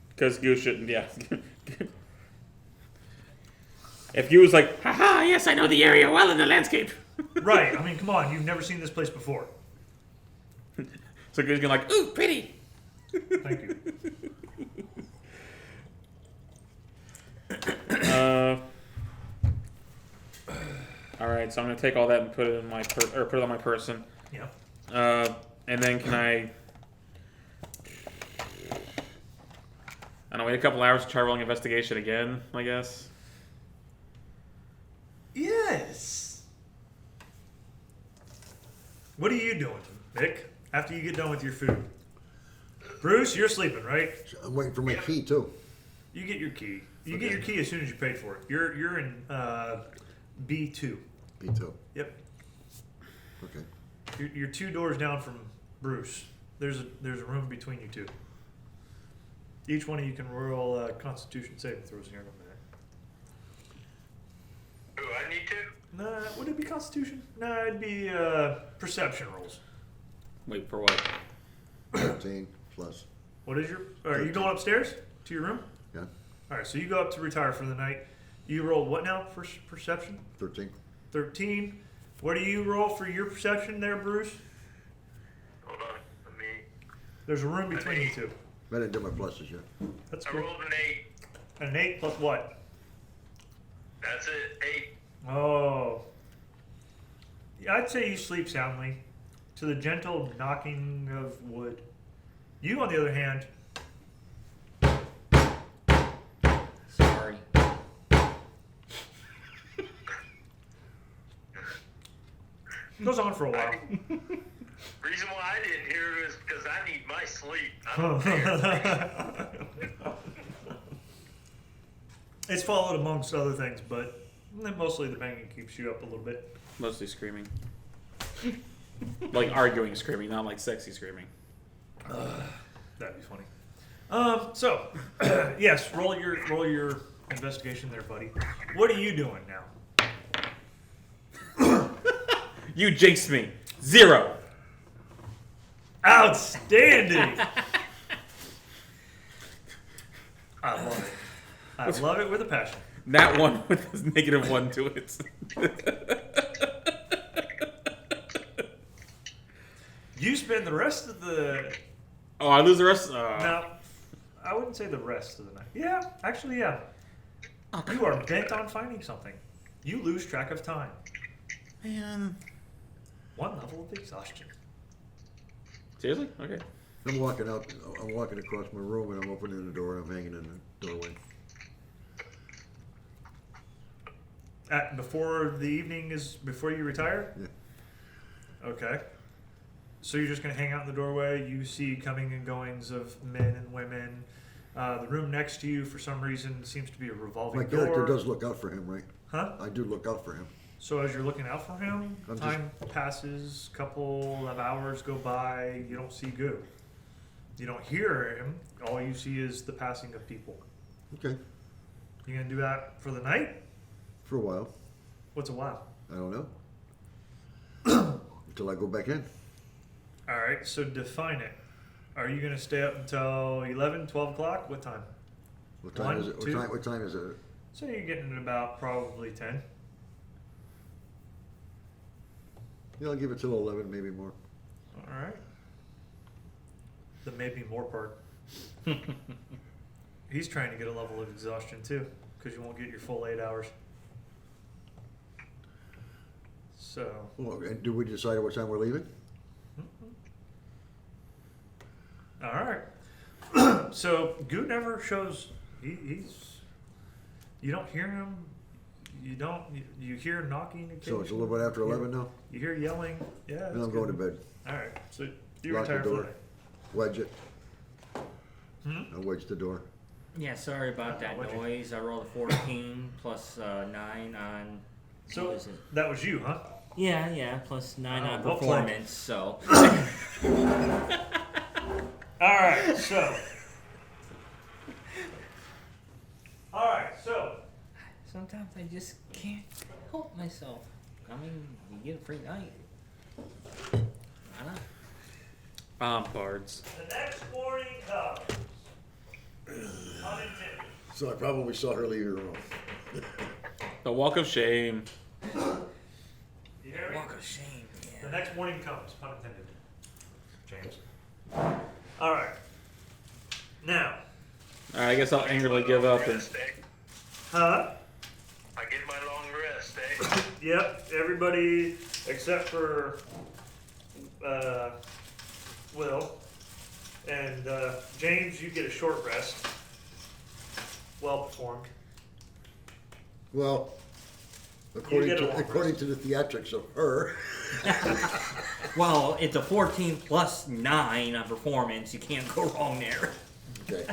Because Goose shouldn't, yeah. If you was like, Haha, yes, I know the area well in the landscape. Right. I mean, come on. You've never seen this place before. so Goose can like, Ooh, pretty. Thank you. all right, so I'm gonna take all that and put it in my put it on my person. Yeah. And then can I don't know, wait a couple hours to try rolling investigation again, I guess. Yes. What are you doing, Vic, after you get done with your food? Bruce, you're sleeping, right? I'm waiting for my key too. You get your key. You get your key as soon as you pay for it. You're in B2. B2. Yep. Okay. You're 2 doors down from Bruce. There's a room between you two. Each one of you can roll Constitution saving throws here in a minute. Ooh, I need to? Nah, would it be Constitution? Nah, it'd be perception rolls. Wait, for what? 13 plus. What is your? Are you going upstairs to your room? Yeah. All right, so you go up to retire for the night. You roll what now for perception? 13. 13. What do you roll for your perception there, Bruce? Hold on. Let me. There's a room between you two. I didn't do my pluses yet. That's I cool. rolled an 8. An 8 plus what? That's it. 8. Oh. Yeah, I'd say you sleep soundly to the gentle knocking of wood. You, on the other hand, Sorry. goes on for a while. Reason why I didn't hear it is because I need my sleep. I don't It's followed amongst other things, but mostly the banging keeps you up a little bit. Mostly screaming. Like arguing screaming, not like sexy screaming. That'd be funny. So, yes, roll your investigation there, buddy. What are you doing now? You jinxed me. 0. Outstanding! I love it. I love it with a passion. That one with this -1 to it. You spend the rest of the Oh, I lose the rest? no, I wouldn't say the rest of the night. Yeah, actually, yeah. You are bent on finding something. You lose track of time. Man. 1 level of exhaustion. Seriously? Okay. I'm walking out. I'm walking across my room, and I'm opening the door. And I'm hanging in the doorway. Before the evening is before you retire? Yeah. Okay. So you're just gonna hang out in the doorway. You see coming and goings of men and women. The room next to you, for some reason, seems to be a revolving My door. character does look out for him, right? Huh? I do look out for him. So as you're looking out for him, I'm time passes. Couple of hours go by. You don't see Goo. You don't hear him. All you see is the passing of people. Okay. You gonna do that for the night? For a while. What's a while? I don't know. Until I go back in. All right. So define it. Are you gonna stay up until 11, 12 o'clock? What time? What time 1, is it? 2? What time is it? So you're getting at about probably 10. Yeah, I'll give it till 11, maybe more. All right. The maybe more part. He's trying to get a level of exhaustion too, because you won't get your full 8 hours. So. Well, and do we decide what time we're leaving? All right. So Goo never shows. He's. You don't hear him. You don't. You hear knocking So it's a little bit after 11 now? You hear yelling. Yeah. And that's I'm going to good. bed. All right. So you Lock the retire for the door. night. Wedge it. Hmm? I wedge the door. Yeah, sorry about that What'd you- noise. I rolled a 14 plus 9 on. So what is it? that was you, huh? Yeah, plus 9 on what performance. So. All right. So. All right. So. Sometimes I just can't help myself. I mean, you get a free night. Why not? Bards. The next morning comes. Unintended. So I probably saw her leave your room. The walk of shame. You hear me? Walk of shame. The Yeah. next morning comes, pun intended. James. All right. Now, Alright, I guess I'll angrily give up and. Rest, eh? huh? I get my long rest, eh? Yep. Everybody except for Will and James, you get a short rest. Well performed. Well, get a long according to the theatrics of her. Well, it's a 14 plus 9 on performance. You can't go wrong there. Okay.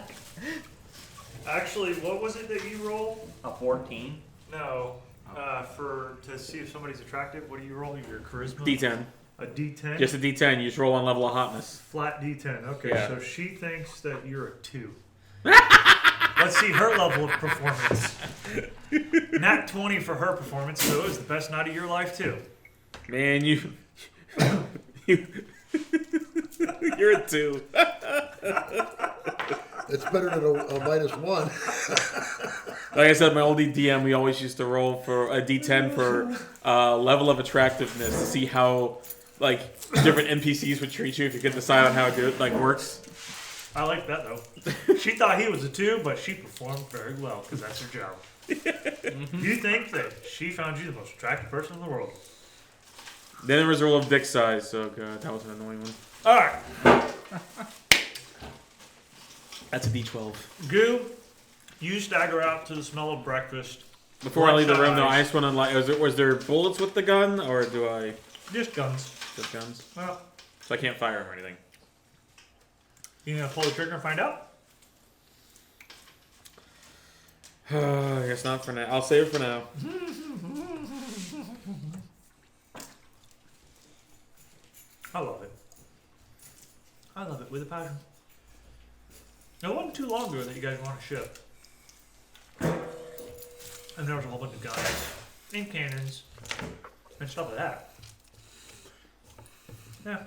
Actually, what was it that you rolled? A 14? No. To see if somebody's attractive, what do you roll? Your charisma? D10. A D10? Just a D10. You just roll one level of hotness. Flat D10. Okay, Yeah. so she thinks that you're a 2. Let's see her level of performance. Nat 20 for her performance, so it was the best night of your life, too. Man, you're a 2. It's better than a -1. Like I said, my old DM, we always used to roll for a D10 for level of attractiveness to see how like different NPCs would treat you if you could decide on how it works. I like that, though. She thought he was a 2, but she performed very well, because that's her job. You think that she found you the most attractive person in the world. Then there was a roll of dick size, so God, that was an annoying one. All right. That's a D12. Goo, you stagger out to the smell of breakfast. Before I leave the room, though, I Eyes. just want to like, was there bullets with the gun, or do I Just guns. just guns? Well, So I can't fire them or anything. you gonna pull the trigger and find out? I guess not for now. I'll save it for now. I love it. I love it with a passion. It wasn't too long ago that you guys were on a ship. And there was a whole bunch of guns and cannons and stuff like that. Yeah.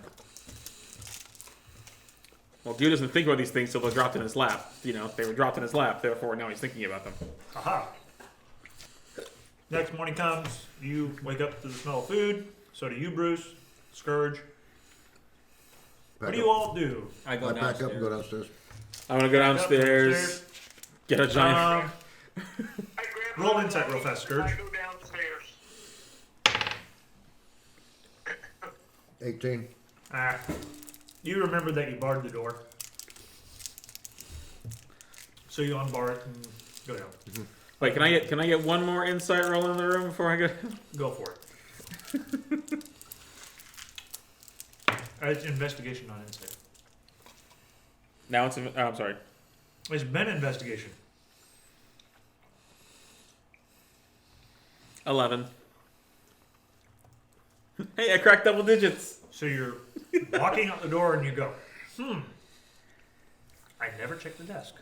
Well, Gil doesn't think about these things till they're dropped in his lap. You know, they were dropped in his lap, therefore now he's thinking about them. Aha. Next morning comes, you wake up to the smell of food. So do you, Bruce. Scourge. What do you all do? I go I pack up downstairs. and go downstairs. I'm gonna go Back up, downstairs, get a giant. Um, I grab Roll my insight real fast, Scourge. I go downstairs. 18. You remember that you barred the door. So you unbar it and go down. Wait, can I get one more insight roll in the room before I go? Go for it. It's investigation, not insight. Now it's. Oh, I'm sorry. It's been investigation. 11. Hey, I cracked double digits. So you're walking out the door and you go, I never checked the desk.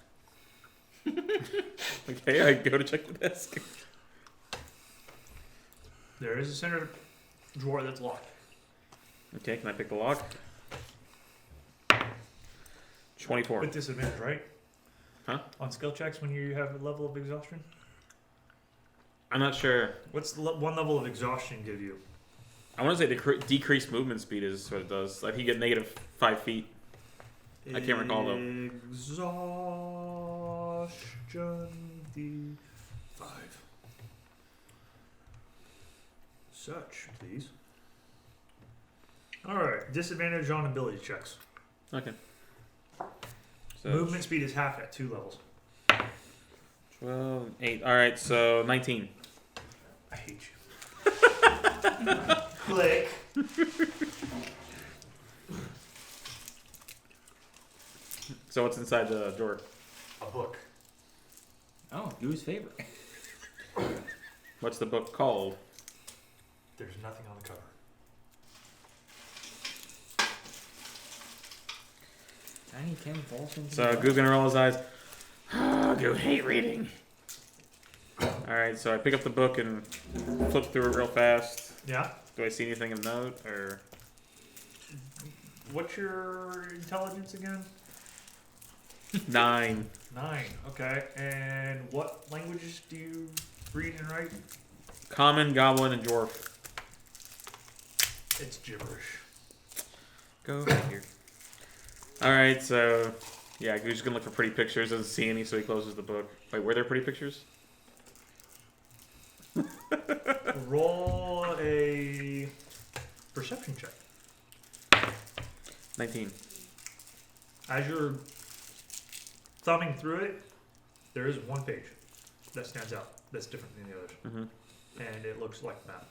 Okay, I go to check the desk. There is a center drawer that's locked. Okay, can I pick the lock? 24. With disadvantage, right? Huh? On skill checks when you have a level of exhaustion? I'm not sure. What's the one level of exhaustion give you? I want to say decreased movement speed is what it does. Like you get negative 5 feet. I can't recall, though. Exhaustion D5. Such, please. Alright, disadvantage on ability checks. Okay. So Movement speed is half at 2 levels. 12, 8. All right, so 19. I hate you. Click. So what's inside the drawer? A book. Oh, Goo's favorite. What's the book called? There's nothing on the cover. Tiny Tim falls into So the Goo's gonna roll his eyes. Oh, go hate reading. All right, so I pick up the book and flip through it real fast. Yeah. Do I see anything of note or? What's your intelligence again? 9. 9. Okay. And what languages do you read and write? Common, Goblin, and Dwarf. It's gibberish. Go back here. All right, so yeah, Goo's gonna look for pretty pictures. Doesn't see any, so he closes the book. Wait, were there pretty pictures? Roll a perception check. 19. As you're thumbing through it, there is one page that stands out that's different than the others. Mm-hmm. And it looks like a map.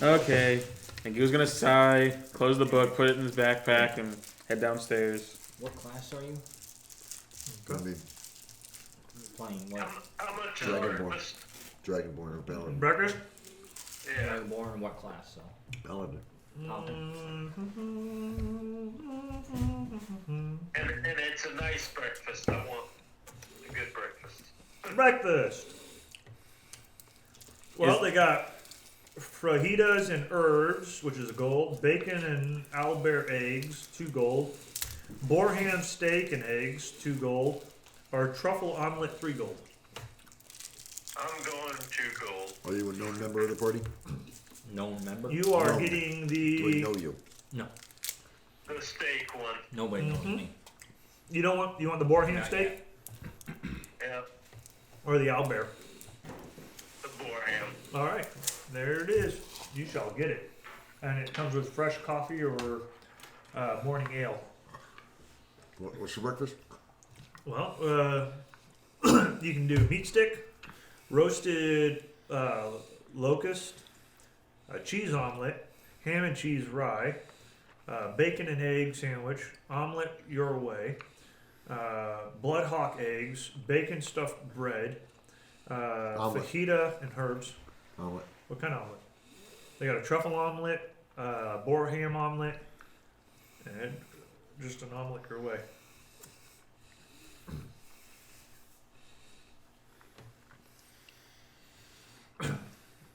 Okay. And Goo's gonna sigh, close the book, put it in his backpack, and head downstairs. What class are you? I mean, Playing what? How much is Dragonborn. breakfast? Dragonborn or Paladin. Breakfast? Yeah. Dragonborn, what class? So. Paladin. And it's a nice breakfast. I want a good breakfast. Breakfast. Well, they got fajitas and herbs, which is a gold. Bacon and owlbear eggs, 2 gold. Boar ham steak and eggs, 2 gold. Or truffle omelet, 3 gold. I'm going 2 gold. Are you a known member of the party? Known member? You are No. getting Do we the. know you? No. The steak one. Nobody knows me. You don't want. You want the boar ham Not steak Yeah. or the owlbear? The boar ham. All right, there it is. You shall get it, and it comes with fresh coffee or morning ale. What's your breakfast? Well, you can do meat stick, roasted locust, a cheese omelet, ham and cheese rye, bacon and egg sandwich, omelet your way, blood hawk eggs, bacon stuffed bread, Omelet. fajita and herbs. Omelet. What kind of omelet? They got a truffle omelet, boar ham omelet, and just an omelet your way.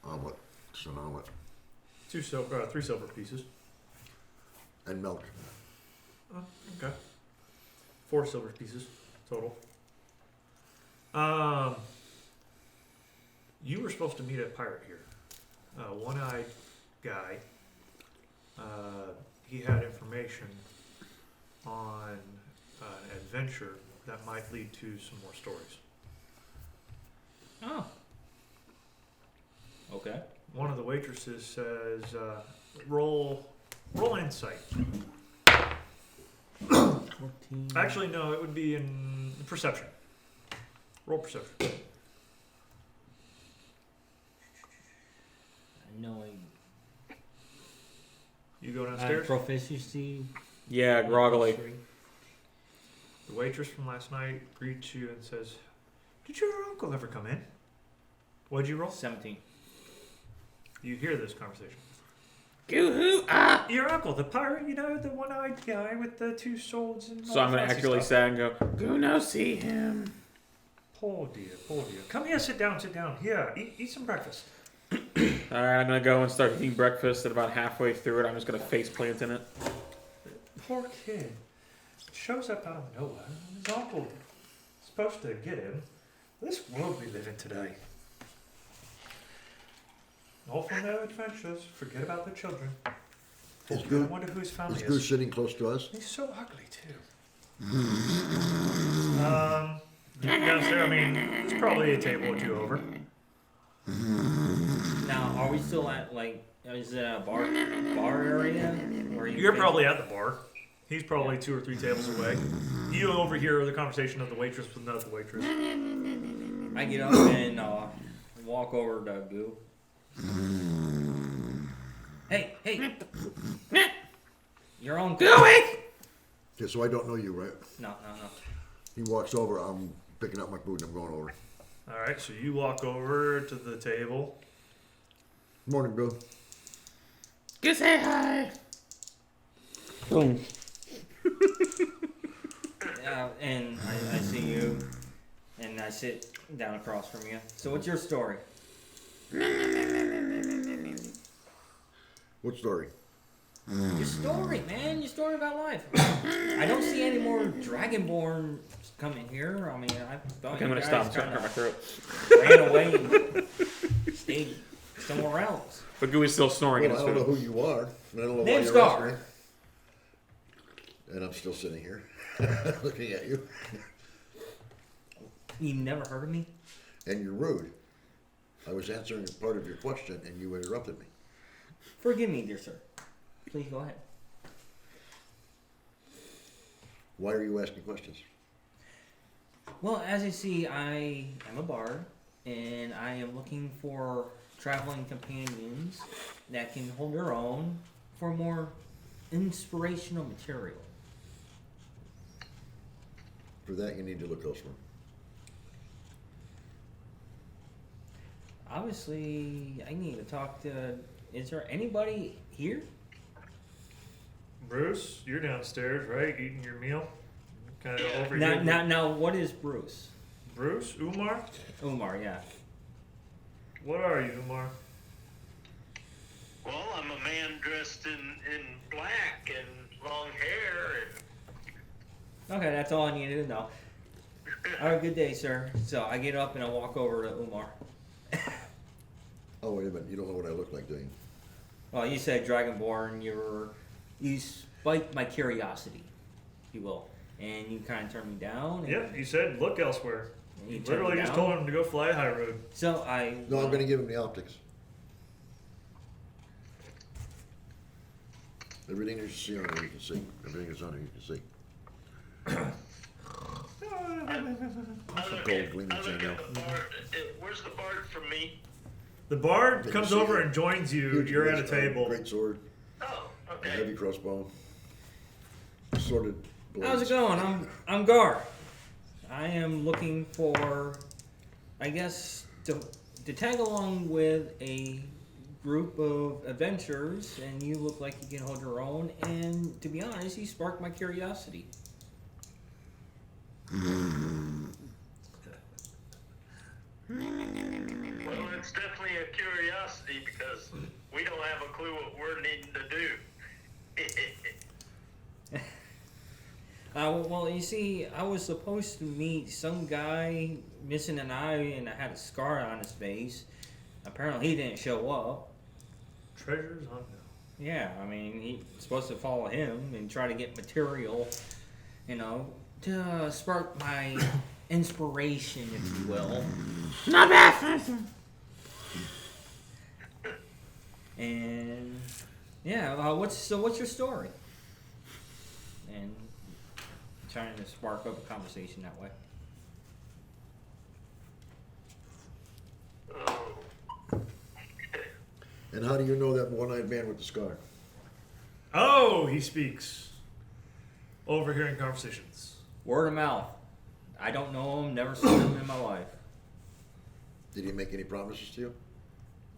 Omelet. Just an omelet. 3 silver pieces. And milk. Oh, okay. 4 silver pieces total. You were supposed to meet a pirate here. one-eyed guy. He had information on an adventure that might lead to some more stories. Oh. Okay. One of the waitresses says, roll insight. 14. Actually, no, it would be in perception. Roll perception. I know You go I downstairs. proficiency. Yeah, groggily. The waitress from last night greets you and says, "Did your uncle ever come in?" What'd you roll? 17. You hear this conversation. Goo-hoo, Your uncle, the pirate, the one-eyed guy with the two swords and all So I'm gonna fancy accurately stuff. say and go, Goo no see him. Poor dear. Come here, sit down. Here, eat some breakfast. alright, I'm gonna go and start eating breakfast, and about halfway through it, I'm just gonna face plant in it. Poor kid. Shows up out of nowhere. His uncle is supposed to get him. This world we live in today. All from their adventures. Forget about the children. Is I Goose, wonder whose family is is. Goose sitting close to us? He's so ugly too. Downstairs, it's probably a table or two over. Now, are we still at is it a bar area? Or You're probably at the bar. He's probably 2 or 3 tables away. You overhear the conversation of the waitress with another waitress. I get up and walk over to Goo. Hey! Your uncle. Go away. Okay, so I don't know you, right? No. He walks over, I'm picking up my food and I'm going over. Alright, so you walk over to the table. Morning, Bill. Go say hi. Boom. And I see you, and I sit down across from you. So what's your story? What story? Your story, man. Your story about life. I don't see any more Dragonborn coming here. I thought Okay, I'm gonna you stop guys and start my kinda throat. ran away and stayed somewhere else. But Gooey's still snoring in Well, I his don't know food. who you are. I don't know why Name's you're Gar. asking me. And I'm still sitting here, looking at you. You never heard of me? And you're rude. I was answering a part of your question and you interrupted me. Forgive me, dear sir. Please go ahead. Why are you asking questions? Well, as you see, I am a bard, and I am looking for traveling companions that can hold their own for more inspirational material. For that, you need to look elsewhere. Obviously, I need to talk to. Is there anybody here? Bruce, you're downstairs, right? Eating your meal? Kind of over Now, here. now, what is Bruce? Bruce? Umar? Umar, yeah. What are you, Umar? Well, I'm a man dressed in black and long hair Okay, that's all I needed to know. Have a good day, sir. So I get up and I walk over to Umar. Oh, wait a minute. You don't know what I look like, do you? Well, you said Dragonborn. You spiked my curiosity, if you will, and you kind of turned me down. And Yep, you said look elsewhere. and you You turned me literally just down. told him to go fly high road. So I. No, I'm going to give him the optics. Everything you see on there, you can see. Everything that's on there, you can see. and gold gleaming I look thing at the bard. Where's the bard from me? The bard Can you comes see over it? and joins you. Huge You're at a great sword, table. Great sword, Oh, a okay. heavy crossbow, sorted blades. How's it going? I'm Gar. I am looking for, I guess, to tag along with a group of adventurers, and you look like you can hold your own. And to be honest, you sparked my curiosity. Well, it's definitely a curiosity because we don't have a clue what we're needing to do. Well, you see, I was supposed to meet some guy missing an eye and had a scar on his face. Apparently, he didn't show up. Treasures unknown. Yeah, I mean, he's supposed to follow him and try to get material, to spark my inspiration, if you will. Not bad. And yeah, what's your story? And trying to spark up a conversation that way. Oh. And how do you know that one-eyed man with the scar? Oh, he speaks. Overhearing conversations. Word of mouth. I don't know him. Never seen him in my life. Did he make any promises to you?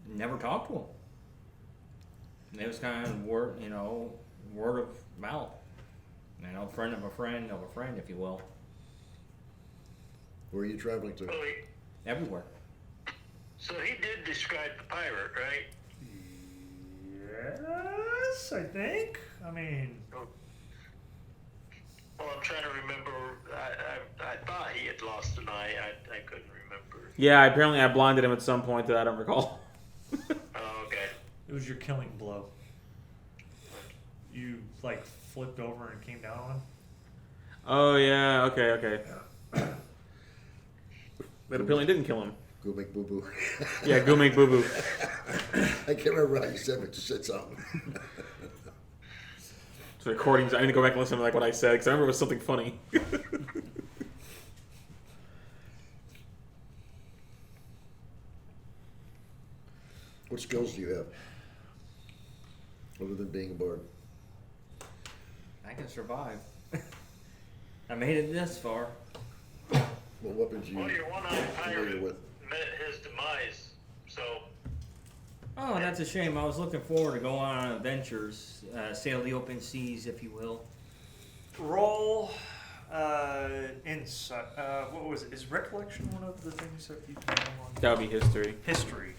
Never talked to him. It was kind of word of mouth. Friend of a friend of a friend, if you will. Where are you traveling to? Oh, Everywhere. so he did describe the pirate, right? Yes, I think. I mean, Well, I'm trying to remember. I thought he had lost an eye. I couldn't remember. Yeah, apparently I blinded him at some point that I don't recall. Oh, okay. it was your killing blow. You like flipped over and came down on him. Oh yeah, okay. But apparently didn't kill him. Go make boo-boo. Yeah, go make boo boo. I can't remember how you said it, but you said something. So recordings. I need to go back and listen to what I said because I remember it was something funny. What skills do you have? Other than being a bard? I can survive. I made it this far. What weapons are Well, you your one-eyed familiar pirate with? met his demise. So Oh, that's a shame. I was looking forward to going on adventures, sail the open seas, if you will. Roll insight. What was it? Is recollection one of the things that you can on? That would be history. History.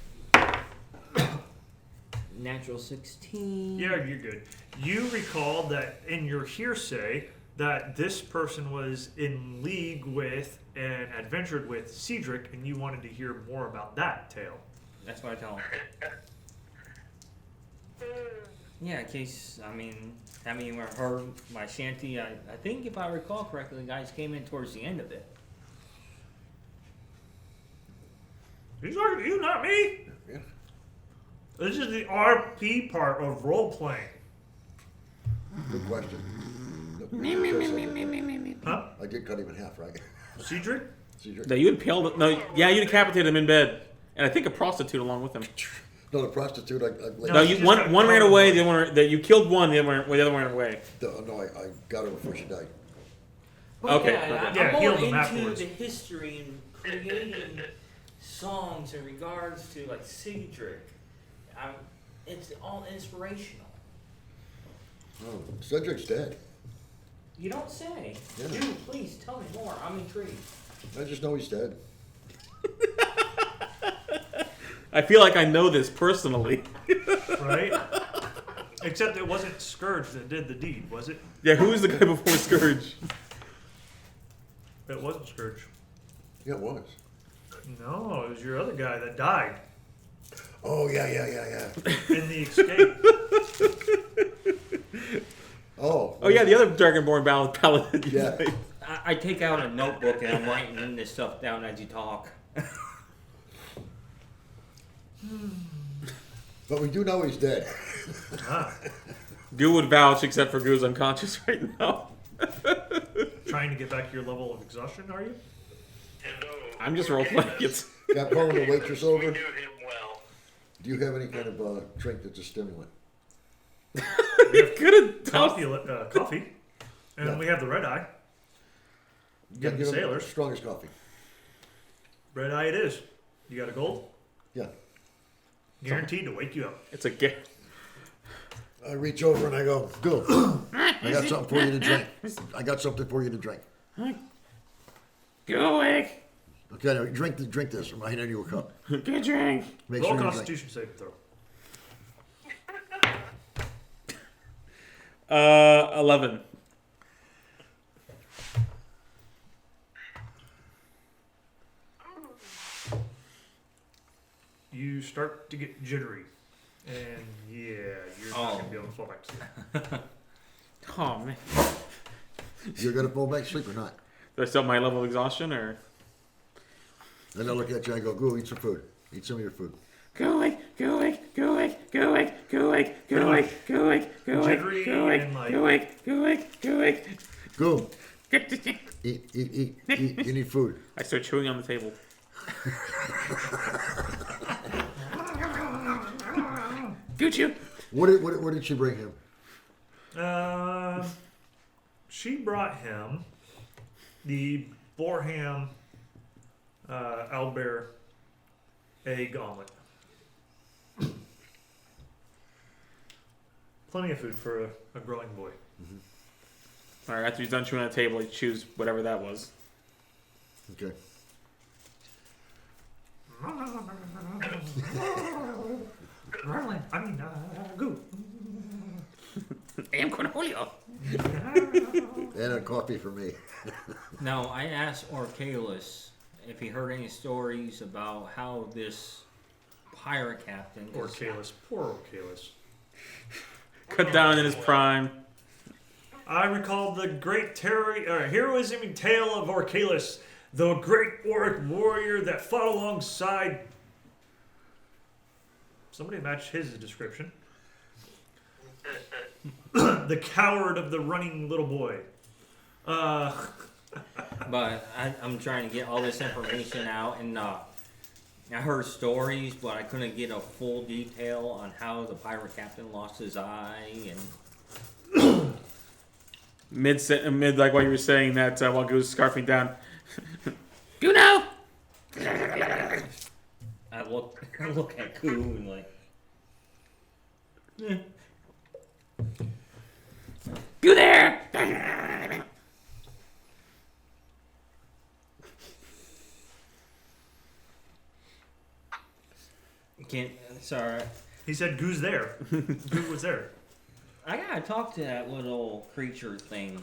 Natural 16. Yeah, you're good. You recall that in your hearsay that this person was in league with and adventured with Cedric, and you wanted to hear more about that tale. That's what I tell him. Yeah, in case, having you heard my shanty, I think if I recall correctly, the guys came in towards the end of it. He's talking to you, not me. Yeah. This is the RP part of role playing. Good question. Huh? I did cut him in half, right? Cedric? Cedric? No, you impaled. No, yeah, you decapitated him in bed, and I think a prostitute along with him. No, the prostitute. I No, she you just one got ran covered. away. The other one that you killed one. The other one ran away. No, I got her before she died. But Okay, yeah, okay. I'm Yeah, more healed them into afterwards. the history and creating songs in regards to like Cedric. It's all inspirational. Oh, Cedric's dead. You don't say. Yeah. Dude, please tell me more. I'm intrigued. I just know he's dead. I feel like I know this personally. Right? Except it wasn't Scourge that did the deed, was it? Yeah, who was the guy before Scourge? It wasn't Scourge. Yeah, it was. No, it was your other guy that died Oh, yeah. in the escape. Oh. Oh yeah, the other Dragonborn paladin. Yeah. I take out a notebook and I'm writing this stuff down as you talk. But we do know he's dead. Ah, Goo would vouch, except for Goo's unconscious right now. trying to get back to your level of exhaustion, are you? And I'm just role playing it. Got calling the waitress we over. knew him well. Do you have any kind of drink that's a stimulant? Could have Coffee. And Yeah. we have the red eye. Give the him sailors. strongest coffee. Red eye it is. You got a gold? Yeah. Guaranteed to wake you up. It's a gift. I reach over and I go, go. I got something for you to drink. I got something for you to drink. Go away. Okay, now drink this. I'm handing you a cup. Good drink. Make Roll sure you drink. Constitution saving throw. 11. You start to get jittery. And yeah, you're not going to be able to fall back to sleep. Oh man. You're gonna fall back to sleep or not? Do I still have my level of exhaustion or? Then I look at you and I go, go eat some food. Eat some of your food. Go away, go away, go away, go away, go away, go away, go away, go away, Jittery go away, and, like- go away, go away, go away. Go. Eat. You need food. I start chewing on the table. Gucci. What did she bring him? She brought him the Borham Owlbear egg omelet. Plenty of food for a growing boy. All right. After he's done chewing on the table, he chews whatever that was. Okay. Goo. I am Cornholio. And a coffee for me. Now, I asked Orcalis if he heard any stories about how this pirate captain... Orcalis. Poor Orcalis. Cut down in his prime. I recall the great heroism and tale of Orcalis, the great orc warrior that fought alongside... Somebody match his description. The coward of the running little boy. But I'm trying to get all this information out, and I heard stories, but I couldn't get a full detail on how the pirate captain lost his eye, and Mid, like while you were saying that, while Goose scarfing down. Guno. I look at Koo and like, Go there. can't. Sorry, He said, "Goo's there." Goo was there. I gotta talk to that little creature thing.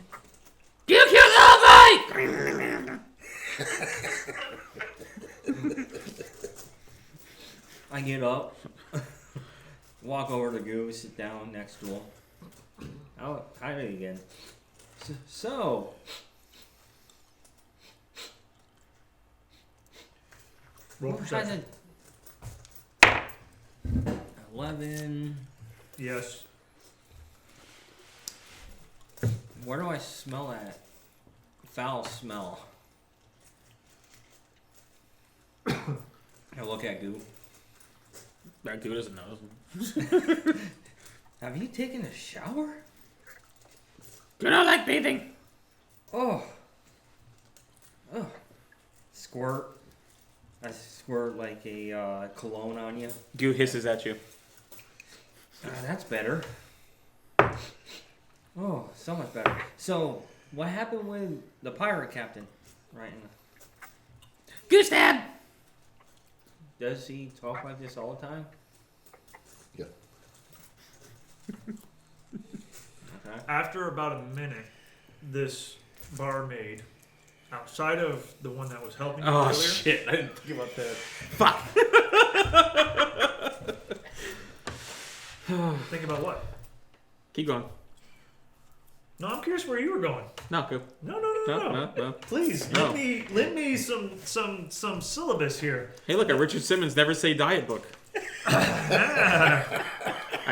You killed the boy. I get up, walk over to Goo, sit down next to him. Oh, hi again. So, Roll what perception. kind of 11? Yes. Where do I smell that foul smell? I look at Goo. That Goo doesn't know. Have you taken a shower? Guno like bathing. Oh. Squirt. I squirt like a cologne on you. Goo hisses at you. That's better. Oh, so much better. So, what happened with the pirate captain? Right. Goose stab. Does he talk like this all the time? Yeah. Okay. After about a minute, this barmaid, outside of the one that was helping you Oh earlier, shit! I didn't think about that. Fuck. think about what? Keep going. No, I'm curious where you were going. No, Goo. No. No. Please, No. lend me some syllabus here. Hey, look, a Richard Simmons Never Say Diet book. I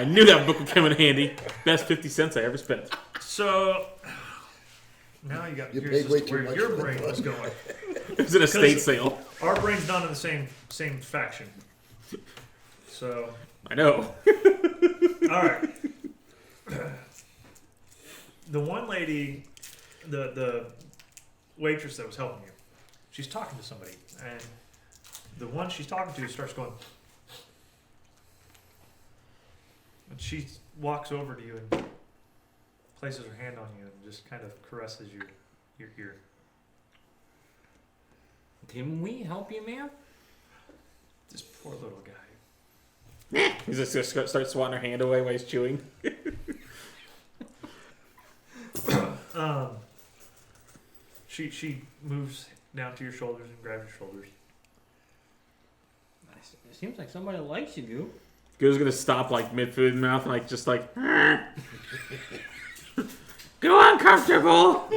knew that book would come in handy. Best 50 cents I ever spent. So now you got me You curious paid way as to too where much your for that brain book. was going. It was an estate sale. Our brain's not in the same faction. So, I know. all right. The one lady, the waitress that was helping you, she's talking to somebody, and the one she's talking to starts going, and she walks over to you and places her hand on you and just kind of caresses your ear. Can we help you, ma'am? This poor little guy. He's just gonna start swatting her hand away while he's chewing. She moves down to your shoulders and grabs your shoulders. It seems like somebody likes you, Goo. Goo's gonna stop like mid food mouth and like just like. Go uncomfortable.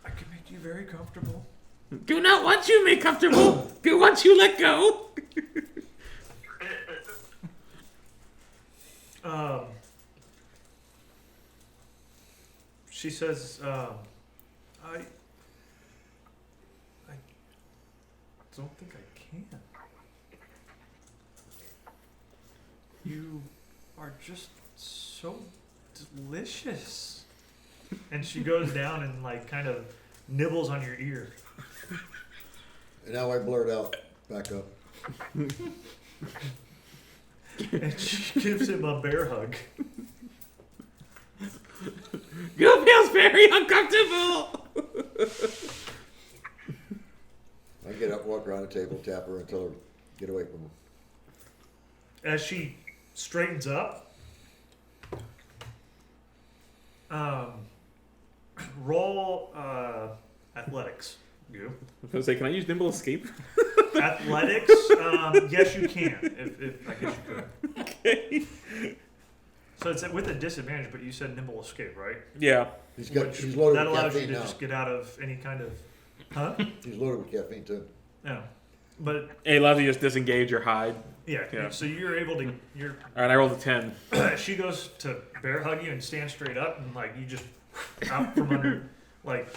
I can make you very comfortable. Goo not wants you made comfortable. Goo wants you let go. She says, I don't think I can. You are just so delicious. And she goes down and like kind of nibbles on your ear. And now I blurt out, back up. And she gives him a bear hug. Goo feels very uncomfortable. I get up, walk around the table, tap her, and tell her, get away from him. As she straightens up, roll athletics. You. I was gonna say, can I use nimble escape? Athletics? Yes, you can. If I guess you could. Okay. So it's with a disadvantage, but you said nimble escape, right? Yeah. He's Which- loaded that with allows you caffeine to now. just get out of any kind of. Huh? He's loaded with caffeine too. Yeah. But It allows you to just disengage or hide. yeah, so you're able to. You're. All right, I rolled a 10. She goes to bear hug you and stand straight up, and like you just out from under, like.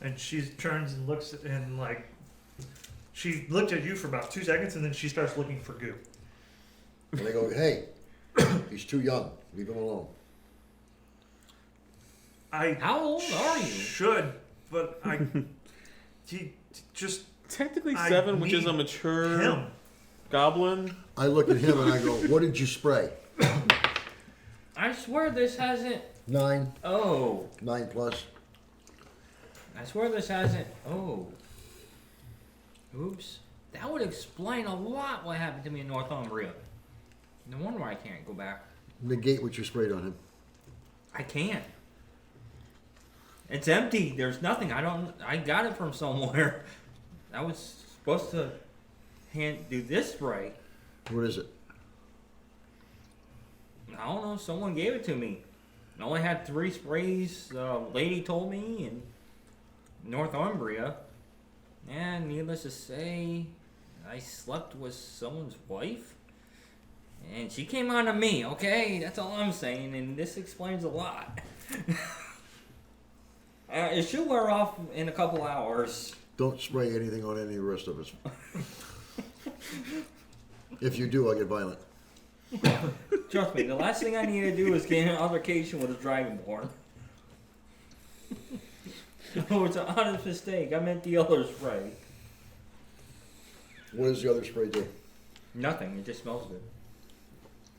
And she turns and looks and like. She looked at you for about 2 seconds, and then she starts looking for Goo. And they go, hey, he's too young. Leave him alone. How old are you? Should, but he just Technically I 7, which is a need mature him. goblin. I look at him and I go, what did you spray? I swear this hasn't. 9, Oh. 9 plus. I swear this hasn't. Oh. Oops. That would explain a lot what happened to me in Northumbria. No wonder I can't go back. Negate what you sprayed on him. I can't. It's empty. There's nothing. I got it from somewhere. I was supposed to do this spray. What is it? I don't know. Someone gave it to me. I only had 3 sprays. Lady told me in Northumbria. And needless to say, I slept with someone's wife. And she came on to me, okay? That's all I'm saying, and this explains a lot. It should wear off in a couple hours. Don't spray anything on any of the rest of us. If you do, I'll get violent. Trust me, the last thing I need to do is get in an altercation with a dragonborn. Oh, it's an honest mistake. I meant the other spray. What does the other spray do? Nothing. It just smells good.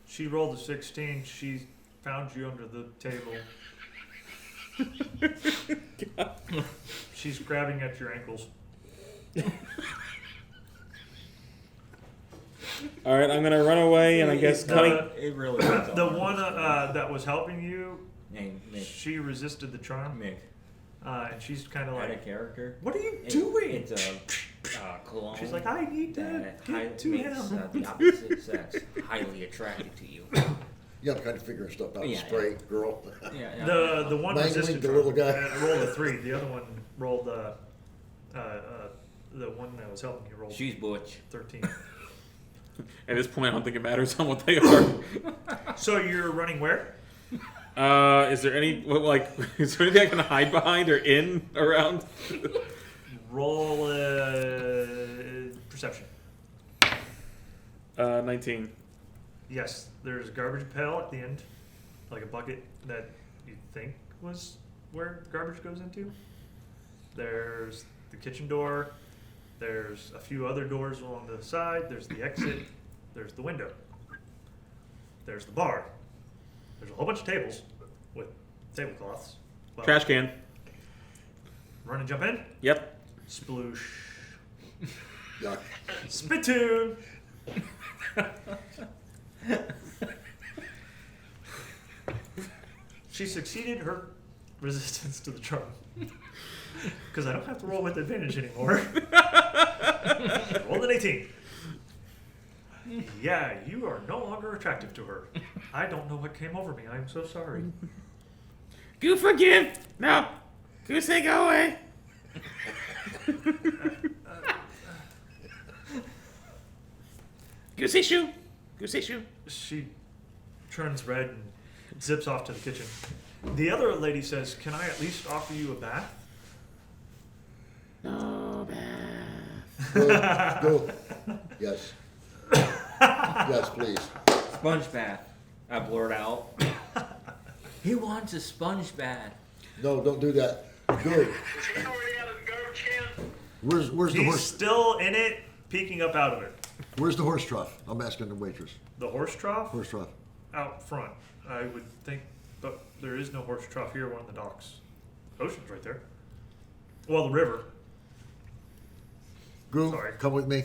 She rolled a 16. She found you under the table. She's grabbing at your ankles. All right, I'm gonna run away, and I guess cutting. It really is. The one that was helping you, Hey, Mick. she resisted the charm, Mick. and she's kind of Out of like, character. "What are you doing?" It's a cologne. She's like, "I need to that get to makes him." the opposite sex highly attracted to you. Yeah, I'm kind of figuring stuff out. Yeah, Spray, girl. Yeah. The one Mangling resisted the charm, little guy. rolled a 3. The other one rolled the one that was helping you rolled She's butch. 13. At this point, I don't think it matters on what they are. So you're running where? Is there any is there anything I can hide behind or in around? Roll perception. 19. Yes, there's a garbage pail at the end, like a bucket that you think was where garbage goes into. There's the kitchen door. There's a few other doors along the side. There's the exit. There's the window. There's the bar. There's a whole bunch of tables with tablecloths. Well, Trash can. Run and jump in. Yep. Sploosh. Yuck. Spittoon. She succeeded her resistance to the charm. Because I don't have to roll with advantage anymore. Rolled an 18. Yeah, you are no longer attractive to her. I don't know what came over me. I'm so sorry. Goo, forgive. No. Goo, say go away. Goo, say shoo. Goo, say shoo. She turns red and zips off to the kitchen. The other lady says, "Can I at least offer you a bath?" No bath. Go. Yes. Yes, please. Sponge bath. I blurt out. He wants a sponge bath. No, don't do that. Go. Is he already out of the garbage can? Where's the He's horse? still in it, peeking up out of it. Where's the horse trough? I'm asking the waitress. The horse trough Horse trough. out front, I would think, but there is no horse trough here. One of the docks. Ocean's right there. Well, the river. Goo, Sorry. come with me.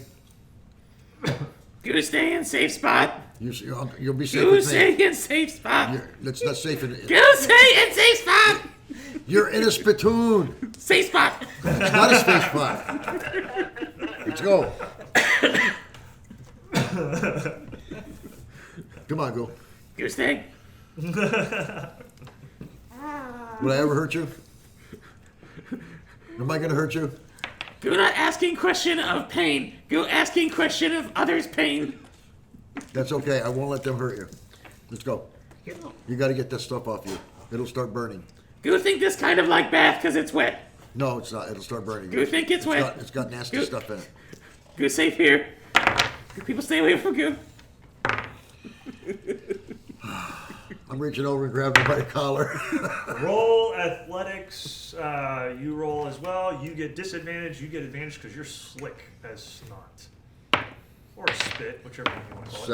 Goo, stay in safe spot. You'll be safe Goo, with me. stay in safe spot. That's not safe in. Goo, stay in safe spot. You're in a spittoon. Safe spot. It's not a space spot. Let's go. Come on, go. Goo, stay. Would I ever hurt you? Am I gonna hurt you? Goo, not asking question of pain. Goo, asking question of others' pain. That's okay. I won't let them hurt you. Let's go. You got to get that stuff off you. It'll start burning. Goo, think this kind of like bath because it's wet. No, it's not. It'll start burning. Goo, think it's wet. It's got nasty Goo- stuff in it. Goo, safe here. Goo, people stay away from Goo. I'm reaching over and grabbing her by the collar. Roll athletics. You roll as well. You get disadvantage. You get advantage because you're slick as snot. Or spit, whichever one you want to call it.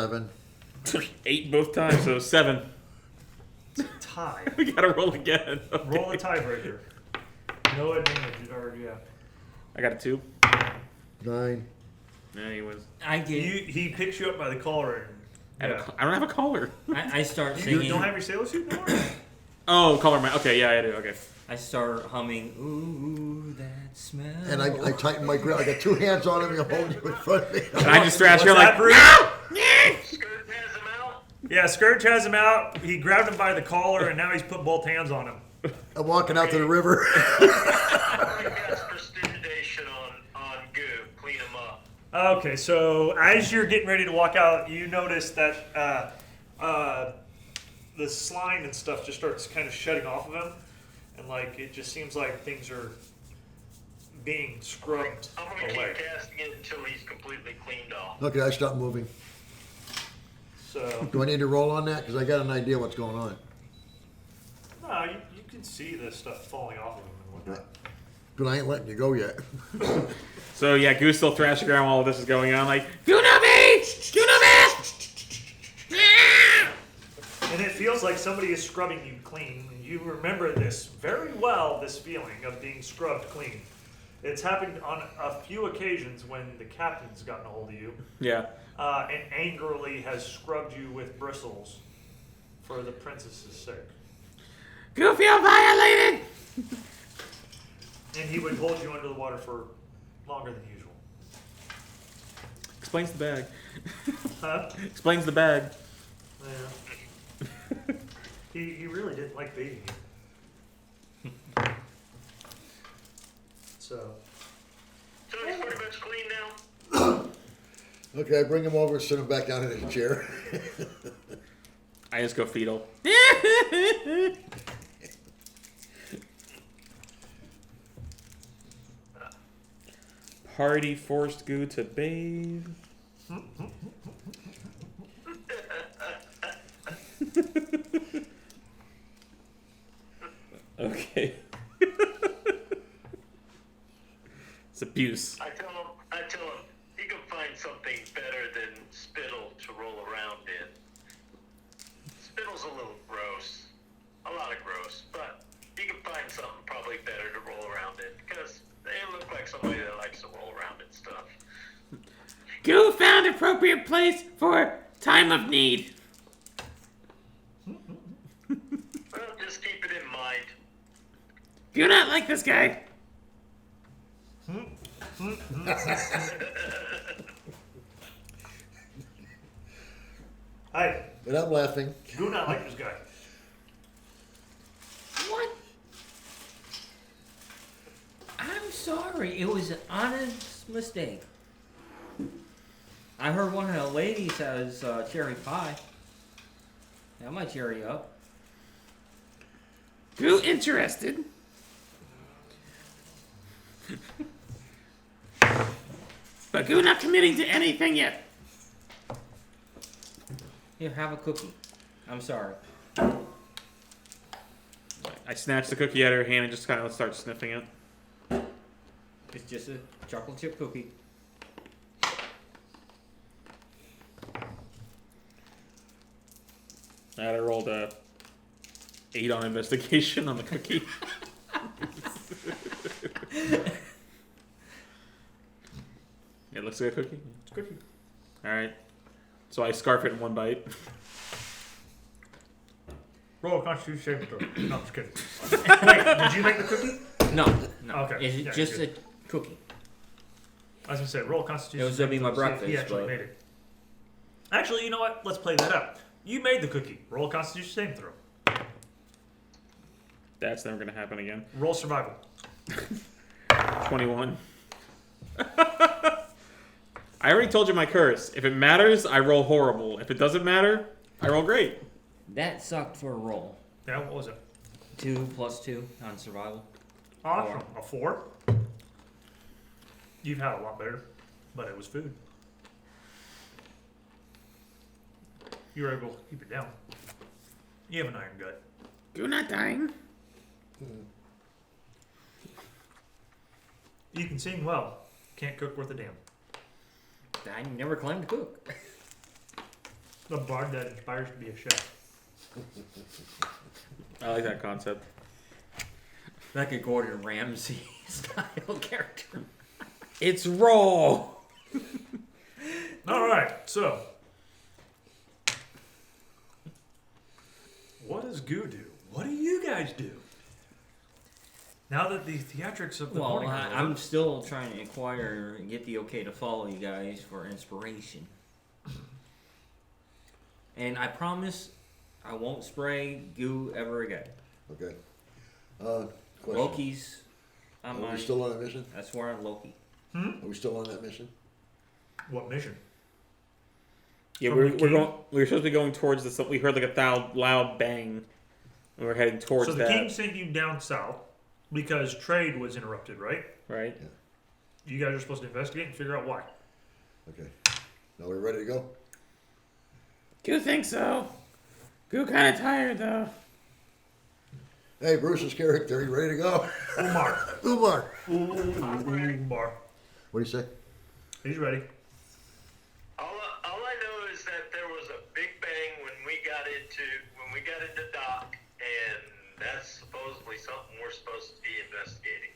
7. 8 both times, so 7. Tie. We gotta roll again. Okay. Roll a tiebreaker. No advantage. It already, yeah. I got a 2. 9. No, he was. I get. He picks you up by the collar and I don't have a collar. I start You singing. don't have your sailor suit anymore? Oh, collar man. Okay, yeah, I do. Okay. I start humming. Ooh, that smell. And I tighten my grip. I got 2 hands on him and I'm holding you in front of me. And I just thrash here What's like, that, Bruce? Skirt has him out. Yeah, Scourge has him out. He grabbed him by the collar and now he's put both hands on him. I'm walking out to the river. That's prestidigitation on Goo. Clean him up. Okay, so as you're getting ready to walk out, you notice that the slime and stuff just starts kind of shutting off of him. And like it just seems like things are being scrubbed I'm gonna away. keep casting it until he's completely cleaned off. Okay, I stopped moving. So Do I need to roll on that? Because I got an idea what's going on. no, you can see the stuff falling off of him and whatnot. But I ain't letting you go yet. so yeah, Goose still thrashing around while all this is going on. Like, Goo, no me. Goo, no me. And it feels like somebody is scrubbing you clean. You remember this very well, this feeling of being scrubbed clean. It's happened on a few occasions when the captain's gotten a hold of you yeah. and angrily has scrubbed you with bristles for the princess's sake. Goo, feel violated. And he would hold you under the water for longer than usual. Explains the bag. Huh? Explains the bag. Yeah. He really didn't like bathing you. So, So he's pretty much clean now. Okay, I bring him over and sit him back down in his chair. I just go fetal. Party forced Goo to bathe. Okay. It's abuse. I tell him he can find something better than spittle to roll around in. Spittle's a little gross, a lot of gross, but he can find something probably better to roll around in because they look like somebody that likes to roll around in stuff. Goo found appropriate place for time of need. Well, just keep it in mind. Goo not like this guy. But I'm laughing. Do not like this guy. What? I'm sorry. It was an honest mistake. I heard one of the ladies has cherry pie. That might cheer you up. Who interested? But who not committing to anything yet? Here, have a cookie. I'm sorry. I snatch the cookie out of her hand and just kind of start sniffing it. It's just a chocolate chip cookie. I rolled a 8 on investigation on the cookie. It looks like a cookie. It's a cookie. All right. So I scarf it in one bite. Roll a Constitution saving throw. No, I'm just kidding. Wait, did you make the cookie? No, no. Okay. It's Yeah, just you're a cookie. I was gonna say, roll a Constitution. It was gonna be saving my throw to see if He breakfast, actually but- made it. Actually, you know what? Let's play that up. You made the cookie. Roll a Constitution saving throw. That's never going to happen again. Roll survival. 21. I already told you my curse. If it matters, I roll horrible. If it doesn't matter, I roll great. That sucked for a roll. Yeah, what was it? 2 plus 2 on survival. Awesome. A 4. You've had a lot better, but it was food. You were able to keep it down. You have an iron gut. Who not dying? You can sing well. Can't cook worth a damn. I never claimed to cook. The bard that inspires to be a chef. I like that concept. Like a Gordon Ramsay style character. It's raw. All right, so what does Goo do? What do you guys do? Now that the theatrics of the Well, morning are over, I'm still trying to inquire and get the okay to follow you guys for inspiration. And I promise I won't spray goo ever again. Okay. Question. Loki's on Are my. we still on that mission? I swear on Loki. Are we still on that mission? what mission? Yeah, From we're the king? going. We were supposed to be going towards this. We heard like a loud bang, and we're heading towards So the that. king sent you down south because trade was interrupted, right? Right. You guys are supposed to investigate and figure out why. Okay. Now we're ready to go? Goo thinks so. Goo kind of tired though. Hey, Bruce's character, you ready to go? Umar. Umar. Umar. What do you say? He's ready. All I know is that there was a big bang when we got into dock, and that's supposedly something we're supposed to be investigating.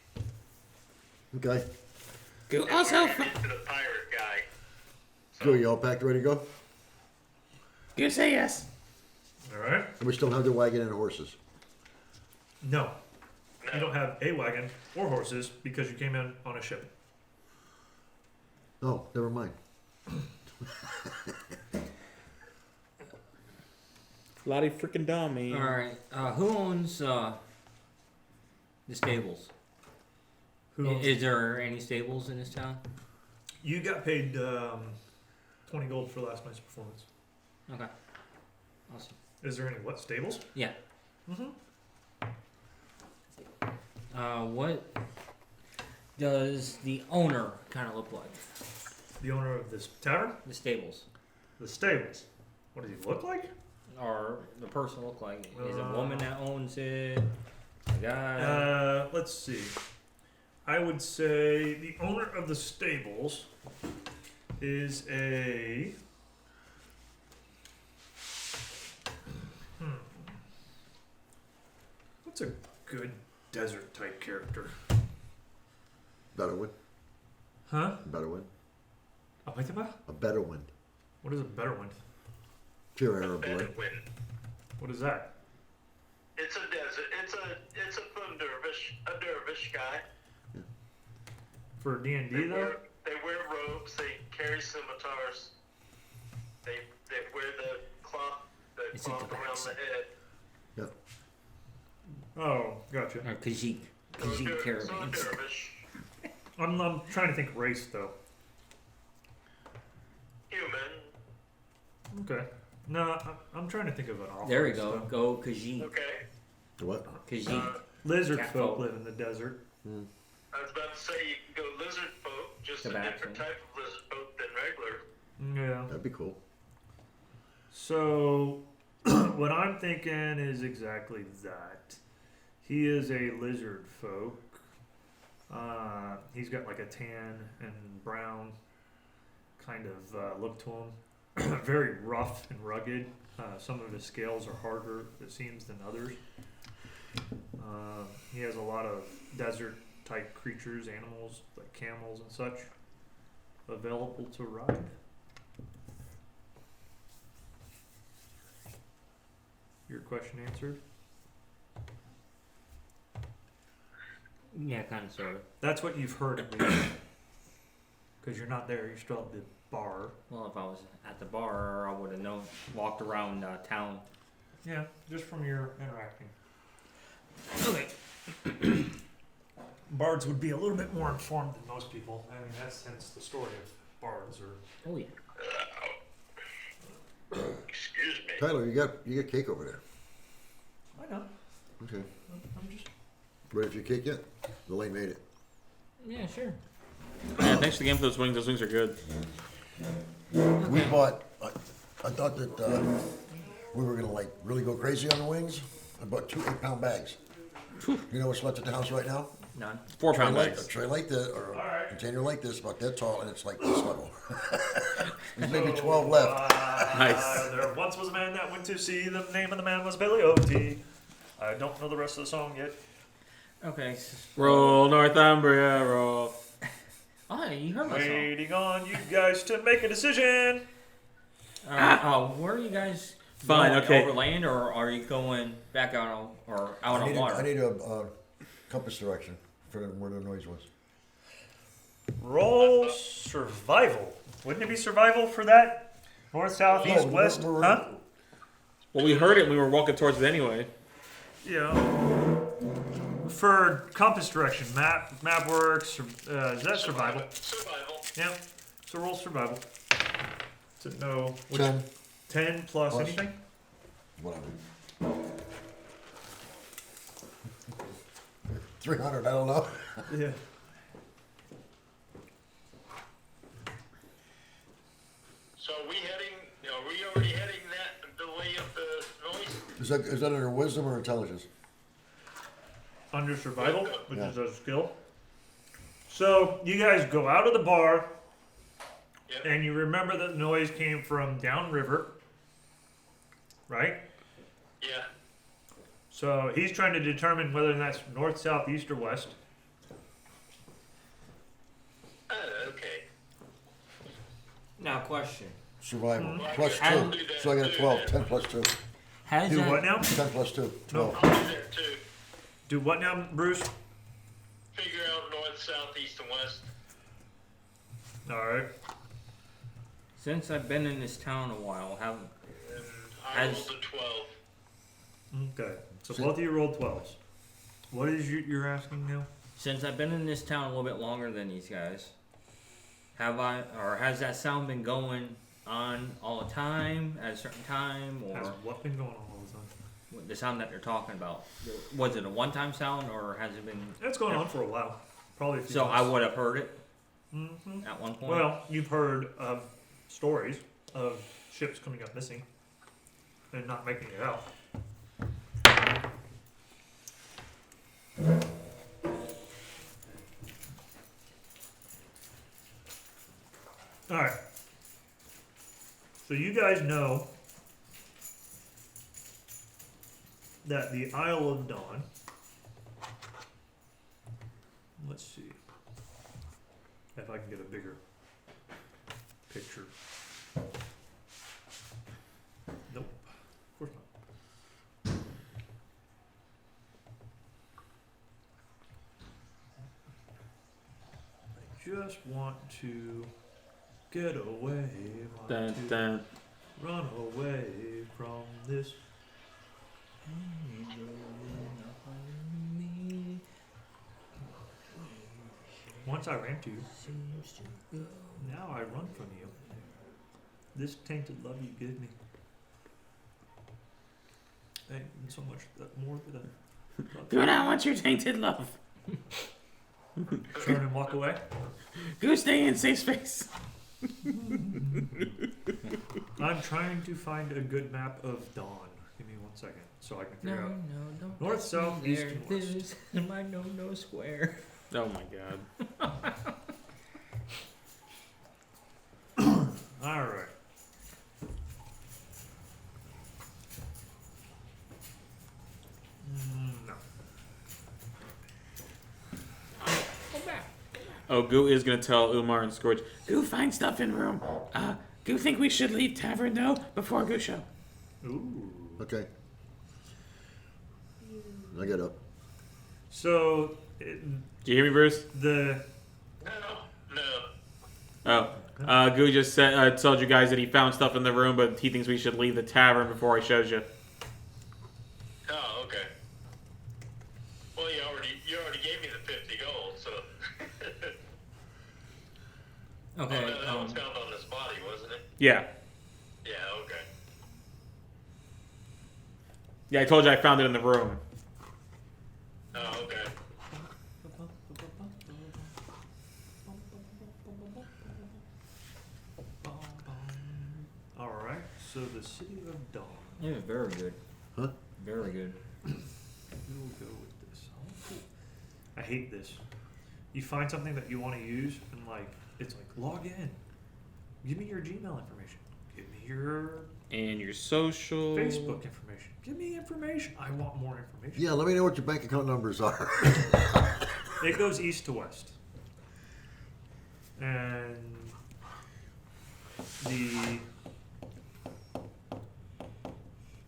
Okay. Goo And also. we're headed to the pirate guy. So you all packed, ready to go? Goo say yes. All right. And we still have the wagon and horses. No, No. you don't have a wagon or horses because you came in on a ship. Oh, never mind. Lottie freaking dummy. All right. Who owns the stables? Who owns Is there any stables in this town? You got paid 20 gold for last night's performance. Okay. Awesome. Is there any what stables? Yeah. Mm-hmm. What does the owner kind of look like? The owner of this tavern, The stables. the stables. What does he look like? Or the person look like? Is it a woman that owns it? A guy? Let's see. I would say the owner of the stables is a. What's a good desert type character? Bedouin. Huh? Bedouin. A Maitama? A Bedouin. What is a better one? Pure Arab boy. Bedouin. What is that? It's a desert. It's a dervish guy. For D&D though? They wear robes. They carry scimitars. They wear the cloth It's a pop around the head. Yep. Oh, gotcha. Or Khajiit. So a Khajiit caravans. dervish. I'm trying to think race though. Human. Okay. No, I'm trying to think of an off. There we race, go. though. Go Khajiit. Okay. The what? Khajiit. Lizard Cat folk folk. live in the desert. I was about to say you can go lizard folk, just a Tobacco. different type of lizard folk than regular. Yeah. That'd be cool. So, what I'm thinking is exactly that. He is a lizard folk. He's got like a tan and brown kind of look to him. Very rough and rugged. Some of his scales are harder, it seems, than others. He has a lot of desert type creatures, animals like camels and such, available to ride. Your question answered? Yeah, kind of, sort of. That's what you've heard at least. Because you're not there, you're still at the bar. Well, if I was at the bar, I would have known, walked around town. Yeah, just from your interacting. Okay. Bards would be a little bit more informed than most people. I mean, that's hence the story of bards. Or Oh yeah. Excuse me. Tyler, you got cake over there. I know. Okay. I'm just. Ready for your cake yet? The lane made it. Yeah, sure. Yeah, thanks again for those wings. Those wings are good. We bought. I thought that we were gonna like really go crazy on the wings. I bought 2 8-pound bags. You know what's left at the house right now? None. 4-pound A bags. tray like this, or Alright. a container like this, about that tall, and it's like this level. There's maybe 12 left. Nice. There once was a man that went to sea. The name of the man was Billy O.T. I don't know the rest of the song yet. Okay. Roll Northumbria, roll. Oh, you heard my song. Waiting on you guys to make a decision. Where are you guys? Fine, going? okay. Over land, or are you going back out on or out on water? I need a compass direction for where the noise was. Roll survival. Wouldn't it be survival for that? North, south, No, east, we're- west? we're- Huh? Well, we heard it and we were walking towards it anyway. Yeah. For compass direction, map works. Is that survival? Survival. Yeah. So roll survival. To know which 10, 10 plus Plus. anything. whatever. 300, I don't know. Yeah. So are we already heading the way of the noise? Is that under wisdom or intelligence? Under survival, which Yeah. is a skill. So you guys go out of the bar, Yep. and you remember that the noise came from downriver, right? Yeah. So he's trying to determine whether that's north, south, east, or west. Okay. Now, question: Survival. Plus I'll 2. do that So I got too, 12. then. 10 plus 2. Has Do that, what now? 10 plus 2. 12. I'll do that too. Do what now, Bruce? Figure out north, south, east, and west. All right. Since I've been in this town a while, have And I Has- rolled a 12. Okay. So both of you rolled 12s. What is you're asking now? since I've been in this town a little bit longer than these guys, has that sound been going on all the time at a certain time, or Has what been going on all the time? the sound that they're talking about? Was it a one-time sound, or has it been? It's going on for a while. Probably a few So I months. would have heard it Mhm. at one point. Well, you've heard of stories of ships coming up missing and not making it out. All right. So you guys know that the Isle of Dawn. Let's see if I can get a bigger picture. Nope, of course not. I just want to get away. Dun, dun. Run away from this. Once I ran to you, now I run from you. This tainted love you give me ain't so much that more than a Do not want your tainted love. turn and walk away. Go stay in safe space. I'm trying to find a good map of dawn. Give me 1 second so I can No, figure out. don't. North, touch me south, east, there. and west. This is my no square. Oh my god. All right. No. Oh, Goo is gonna tell Umar and Scourge. Go find stuff in room. Go think we should leave tavern though before go show. Ooh. Okay. I get up. So Do you hear me, Bruce? the No. Oh. Goo just said, told you guys that he found stuff in the room, but he thinks we should leave the tavern before he shows you. Oh, okay. Well, you already gave me the 50 gold, so. Okay. Oh, no, that was found on his body, wasn't it? Yeah. Yeah. Okay. Yeah, I told you I found it in the room. Oh, okay. all right. So the city of dawn. Yeah, very good. Huh? Very good. We'll go with this. Oh, cool. I hate this. You find something that you want to use, and like it's like log in. Give me your Gmail information. Give me your And your social. Facebook information. Give me information. I want more information. Yeah, let me know what your bank account numbers are. It goes east to west. And the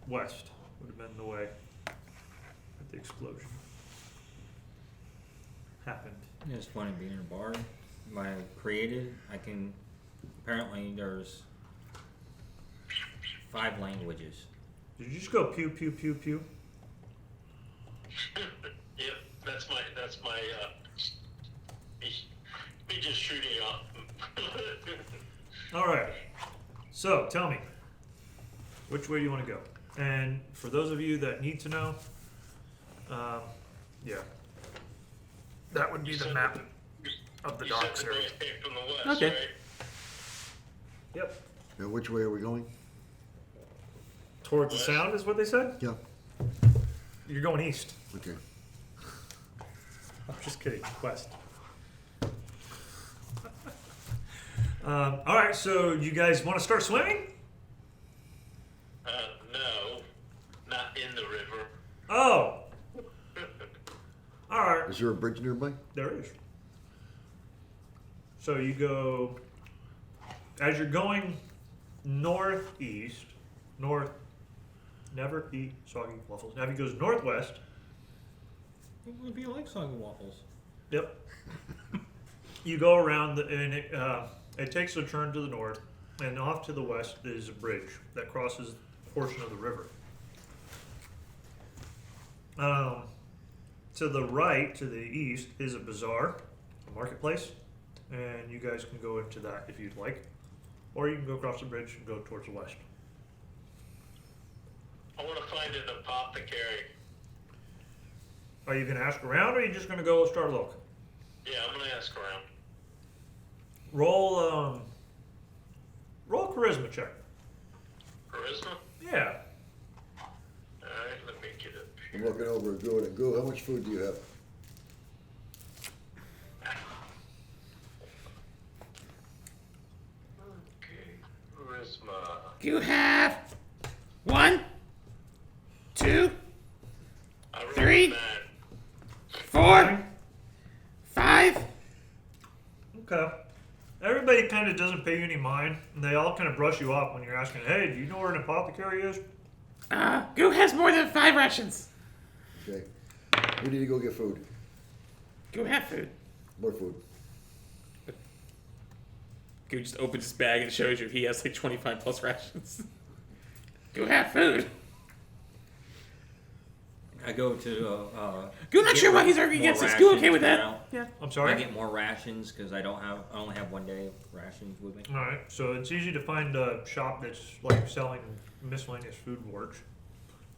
west would have been the way that the explosion happened. It's funny being in a bar. When I created, I can. Apparently, there's 5 languages. Did you just go pew pew pew pew? Yep. That's my. Me just shooting off. All right. So tell me, which way do you want to go? And for those of you that need to know, yeah, that would be the map of the You said docks the area. noise came from the west, Okay. right? Yep. Now, which way are we going? Towards the sound is what they said. Yeah. You're going east. Okay. I'm just kidding. West. All right. So you guys want to start swimming? No, not in the river. Oh. All right. Is there a bridge nearby? There is. So you go, as you're going northeast, never eat soggy waffles. Now if he goes northwest, If you like soggy waffles. yep, you go around, and it takes a turn to the north, and off to the west is a bridge that crosses a portion of the river. To the right, to the east, is a bazaar, a marketplace, and you guys can go into that if you'd like. Or you can go across the bridge and go towards the west. I want to find an apothecary. Are you going to ask around, or are you just going to go start a look? Yeah, I'm gonna ask around. Roll a charisma check. Charisma? Yeah. Alright, let me get it. I'm looking over at Goo and Goo. How much food do you have? Okay, charisma. You have 1, 2, I rolled 3. a 9. 4, 5. Okay. Everybody kind of doesn't pay you any mind, and they all kind of brush you off when you're asking, hey, do you know where an apothecary is? Goo has more than 5 rations. Okay. We need to go get food. Goo have food. More food. Goo just opens his bag and shows you he has like 25 plus rations. Go have food. I go to. Go, not get sure why he's arguing more against this. Go okay rations with that. around. Yeah. I'm I sorry. get more rations because I only have 1 day of rations with me. All right, so it's easy to find a shop that's like selling miscellaneous food works.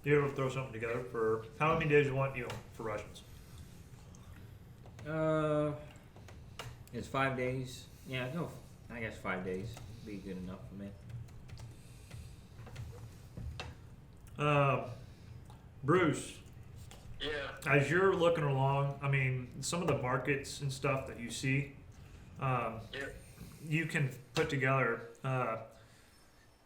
You able to throw something together for how many days you want for rations? It's 5 days. Yeah, no, I guess 5 days would be good enough for me. Bruce, Yeah. as you're looking along, I mean, some of the markets and stuff that you see, Yeah. you can put together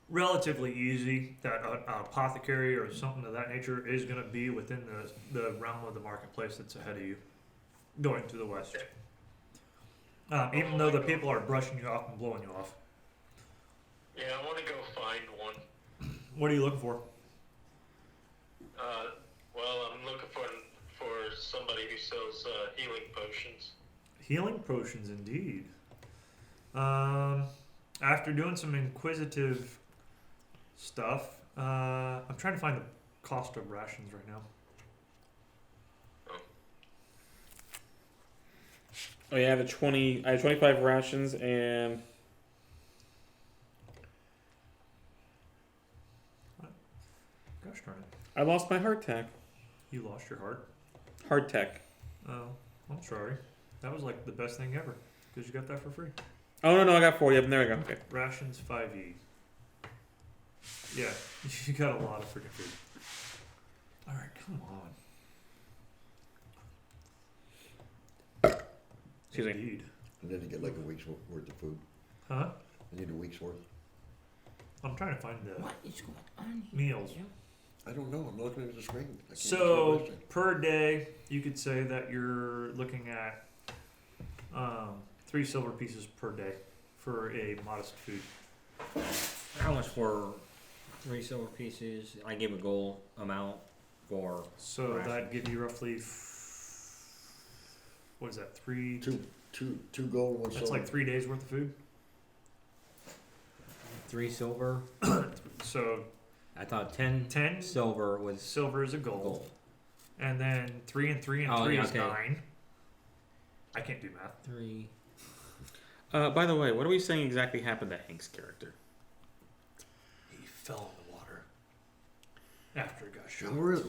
relatively easy that an apothecary or something of that nature is going to be within the realm of the marketplace that's ahead of you, going to the west. Even though the people are brushing you off and blowing you off. Yeah, I want to go find one. What are you looking for? Well, I'm looking for somebody who sells healing potions. Healing potions, indeed. After doing some inquisitive stuff, I'm trying to find the cost of rations right now. Oh yeah, I have 25 rations and Gosh darn it. I lost my hardtack. You lost your heart? Hardtack. Oh, I'm sorry. That was like the best thing ever, because you got that for free. Oh no, I got 4. Yep, there we go. Okay. Rations 5e. Yeah, you got a lot of freaking food. Alright, come on. Excuse me. Indeed. And then you get like a week's worth of food. Huh? I need a week's worth. I'm trying to find the What is going on here? meals. I don't know. I'm looking at the screen. I can't So see it. per day, you could say that you're looking at 3 silver pieces per day for a modest food. How much for 3 silver pieces? I give a gold amount for. So Rations. that'd give you roughly, what is that, 3? Two gold, one That's silver. like 3 days worth of food. 3 silver. So I thought 10 10 silver was silver is a gold. gold. And then 3 and 3 and Oh, 3 yeah, is okay. 9. I can't do math. 3. By the way, what are we saying exactly happened to Hank's character? He fell in the water after he got shot. Where's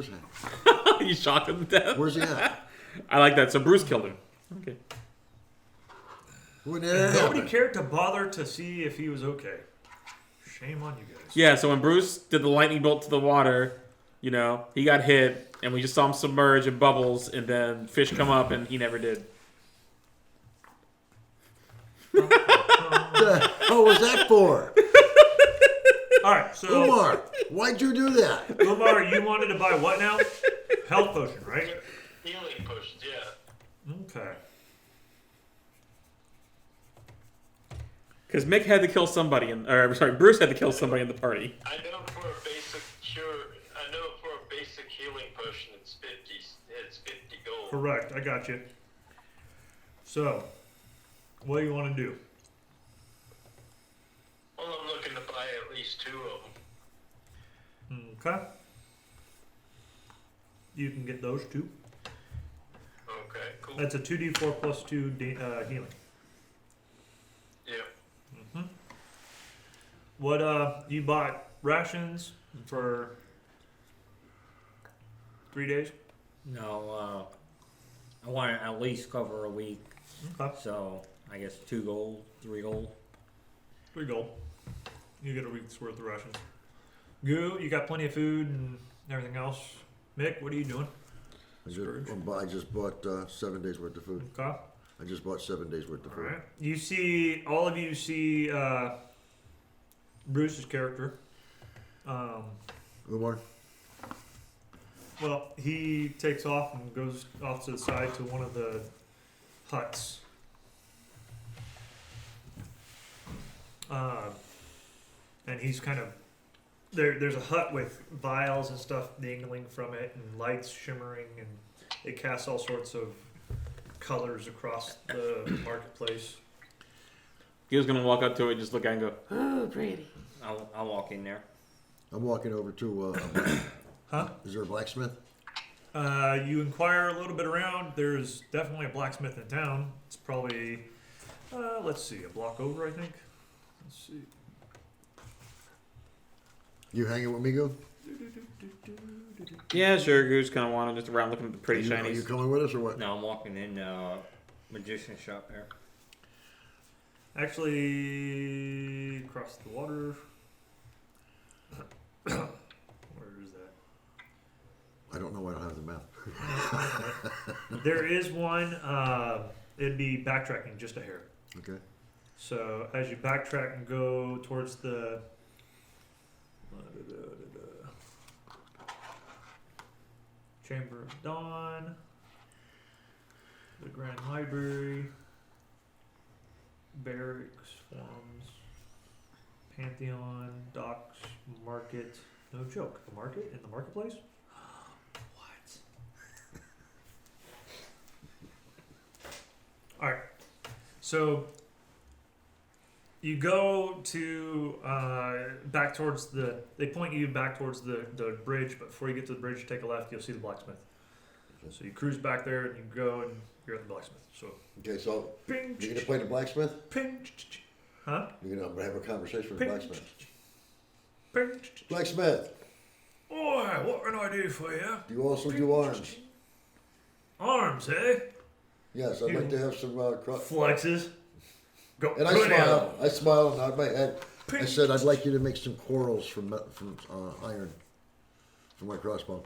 that? You shocked him to death. Where's he at? I like that. So Bruce killed him. Okay. When did that Nobody happen? cared to bother to see if he was okay. Shame on you guys. Yeah. So when Bruce did the lightning bolt to the water, you know, he got hit, and we just saw him submerge in bubbles, and then fish come up, and he never did. What the hell was that for? All right, so Umar, why'd you do that? Omar, you wanted to buy what now? Health potion, right? Healing potions, yeah. Okay. Because Mick had to kill somebody, Bruce had to kill somebody in the party. I know for a basic healing potion it's 50 gold. Correct. I got you. So, what do you want to do? Well, I'm looking to buy at least 2 of them. Okay. You can get those two. Okay, cool. That's a 2d4 plus 2 healing. Yeah. What, you bought rations for 3 days? No, I want to at least cover a week. Okay. So I guess 2 gold, 3 gold. 3 gold. You get a week's worth of rations. Goo, you got plenty of food and everything else. Mick, what are you doing? I just bought 7 days worth of food. Okay. I just bought 7 days worth of food. Alright. You see, all of you see Bruce's character. Umar? Well, he takes off and goes off to the side to one of the huts. And he's kind of there's a hut with vials and stuff dangling from it and lights shimmering, and it casts all sorts of colors across the marketplace. He was gonna walk up to it, just look at it, and go, Oh, pretty. I'll walk in there. I'm walking over to. Huh? Is there a blacksmith? You inquire a little bit around. There's definitely a blacksmith in town. It's probably, let's see, a block over, I think. Let's see. You hanging with me, Goo? Yeah, sure. Goose kind of wanted just around looking at the pretty Are shinies. you coming with us or what? No, I'm walking in magician shop there. Actually, across the water. Where is that? I don't know. I don't have the map. There is one. It'd be backtracking just a hair. Okay. So as you backtrack and go towards the Chamber of Dawn, the Grand Library, Barracks, Forums, Pantheon, Docks, Market. No joke. A market in the marketplace? What? Alright. So you go to back towards they point you back towards the bridge, but before you get to the bridge, take a left, you'll see the blacksmith. So you cruise back there and you go and you're at the blacksmith. So Okay, so ping, you're gonna play the blacksmith? ping, huh? You're gonna have a conversation with the Ping. blacksmith. Ping. Blacksmith, Oi, what can I do for you? do you also do arms? Arms, eh? Yes, I'd like to have some Flexes. Go. And I go down. smile. I smile and nod my head. I Ping. said, I'd like you to make some corals from iron for my crossbow.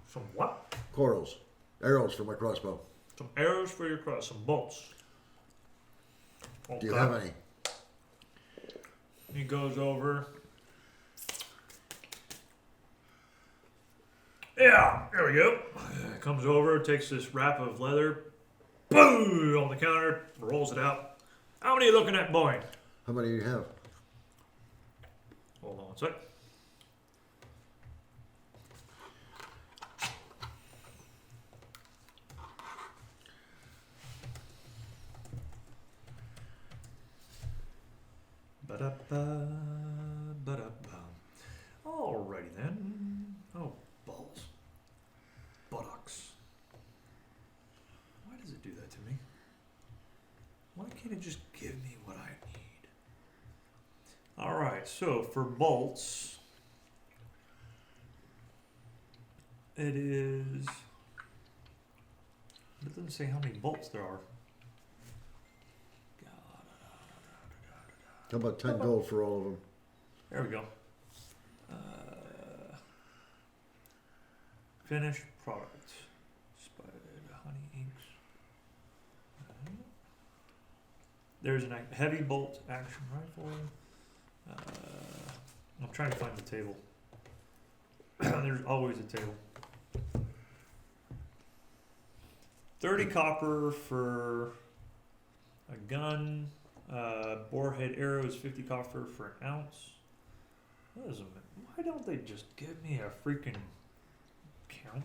Some what? Corals, arrows for my crossbow. Some arrows for your cross. Some bolts. Do you have any? He goes over. Yeah, there we go. Comes over, takes this wrap of leather, boom, on the counter, rolls it out. How many are you looking at buying? How many do you have? Hold on one sec. Ba-da-ba, ba-da-ba. Alrighty then. Oh, balls. Buttocks. Why does it do that to me? Why can't it just give me what I need? Alright, so for bolts, it is. It doesn't say how many bolts there are. How about 10 gold for all of them? There we go. Finished product. Spider honey inks. There's a heavy bolt action rifle. I'm trying to find the table. There's always a table. 30 copper for a gun. Boarhead arrows, 50 copper for an ounce. Why don't they just give me a freaking count?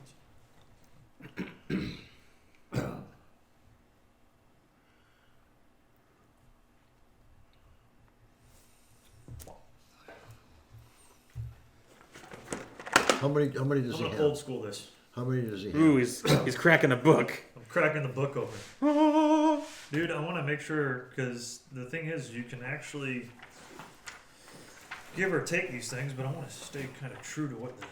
How many does I'm he gonna have? old school this. How many does he have? Ooh, he's cracking a book. I'm cracking the book open. Dude, I want to make sure, because the thing is, you can actually give or take these things, but I want to stay kind of true to what the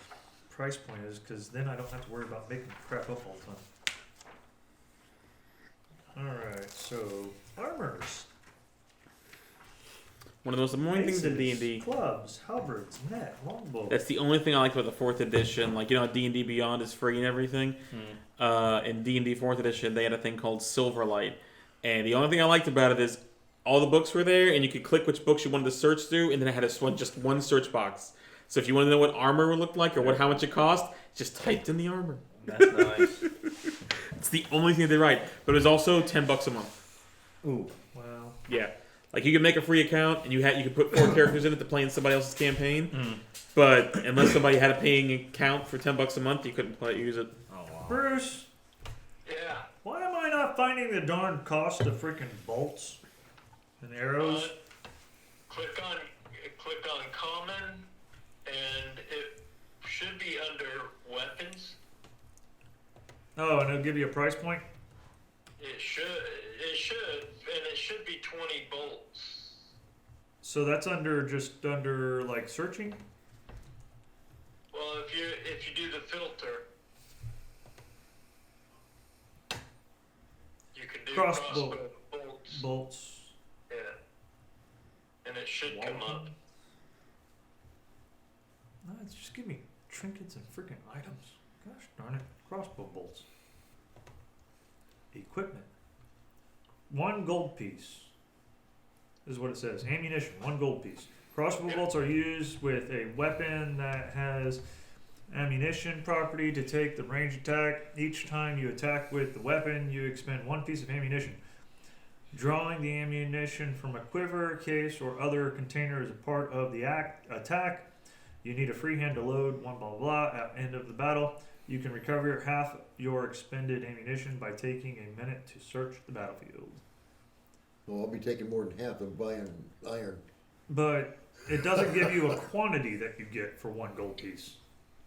price point is, because then I don't have to worry about making crap up all the time. Alright, so, armors. One of the most annoying things in Maces, D&D. clubs, halberds, net, longbow. That's the only thing I like about the 4th edition. Like, you know, D&D Beyond is free and everything. In D&D 4th edition, they had a thing called Silverlight. And the only thing I liked about it is all the books were there, and you could click which books you wanted to search through, and then it had just one search box. So if you wanted to know what armor looked like or how much it cost, just typed in the armor. That's nice. It's the only thing they write. But it was also $10 a month. Ooh. Wow. Yeah. Like, you could make a free account, and you could put 4 characters in it to play in somebody else's campaign. But unless somebody had a paying account for $10 a month, you couldn't use it. Oh, wow. Bruce, Yeah. why am I not finding the darn cost of freaking bolts and arrows? Click on common, and it should be under weapons. Oh, and it'll give you a price point? It should, and it should be 20 bolts. So that's just under like searching? Well, if you do the filter, you can do Crossbow bolts. bolts. Yeah. And it should come up. No, it's just give me trinkets and freaking items. Gosh darn it. Crossbow bolts. Equipment. 1 gold piece. Is what it says. Ammunition, 1 gold piece. Crossbow bolts are used with a weapon that has ammunition property to take the range attack. Each time you attack with the weapon, you expend 1 piece of ammunition. Drawing the ammunition from a quiver, case, or other container is a part of the attack. You need a free hand to load, blah blah blah. At end of the battle, you can recover half your expended ammunition by taking a minute to search the battlefield. Well, I'll be taking more than half of buying iron. But it doesn't give you a quantity that you get for 1 gold piece.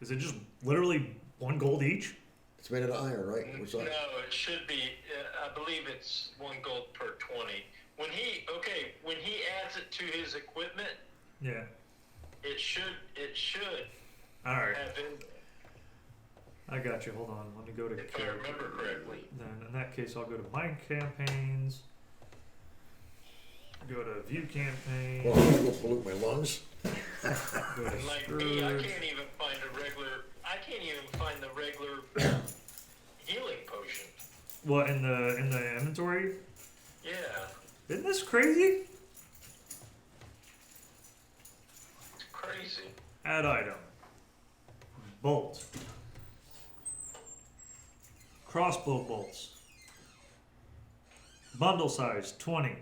Is it just literally 1 gold each? It's made out of iron, right? No, it should be. I believe it's 1 gold per 20. When he adds it to his equipment, Yeah. it should All right. have in. I got you. Hold on. Let me go to If I remember correctly. Then in that case, I'll go to mine campaigns. Go to view campaign. Well, I'm gonna go pollute my lungs. Go to Like me, I scourge. can't even find the regular healing potion. What in the inventory? Yeah. Isn't this crazy? It's crazy. Add item. Bolt. Crossbow bolts. Bundle size 20.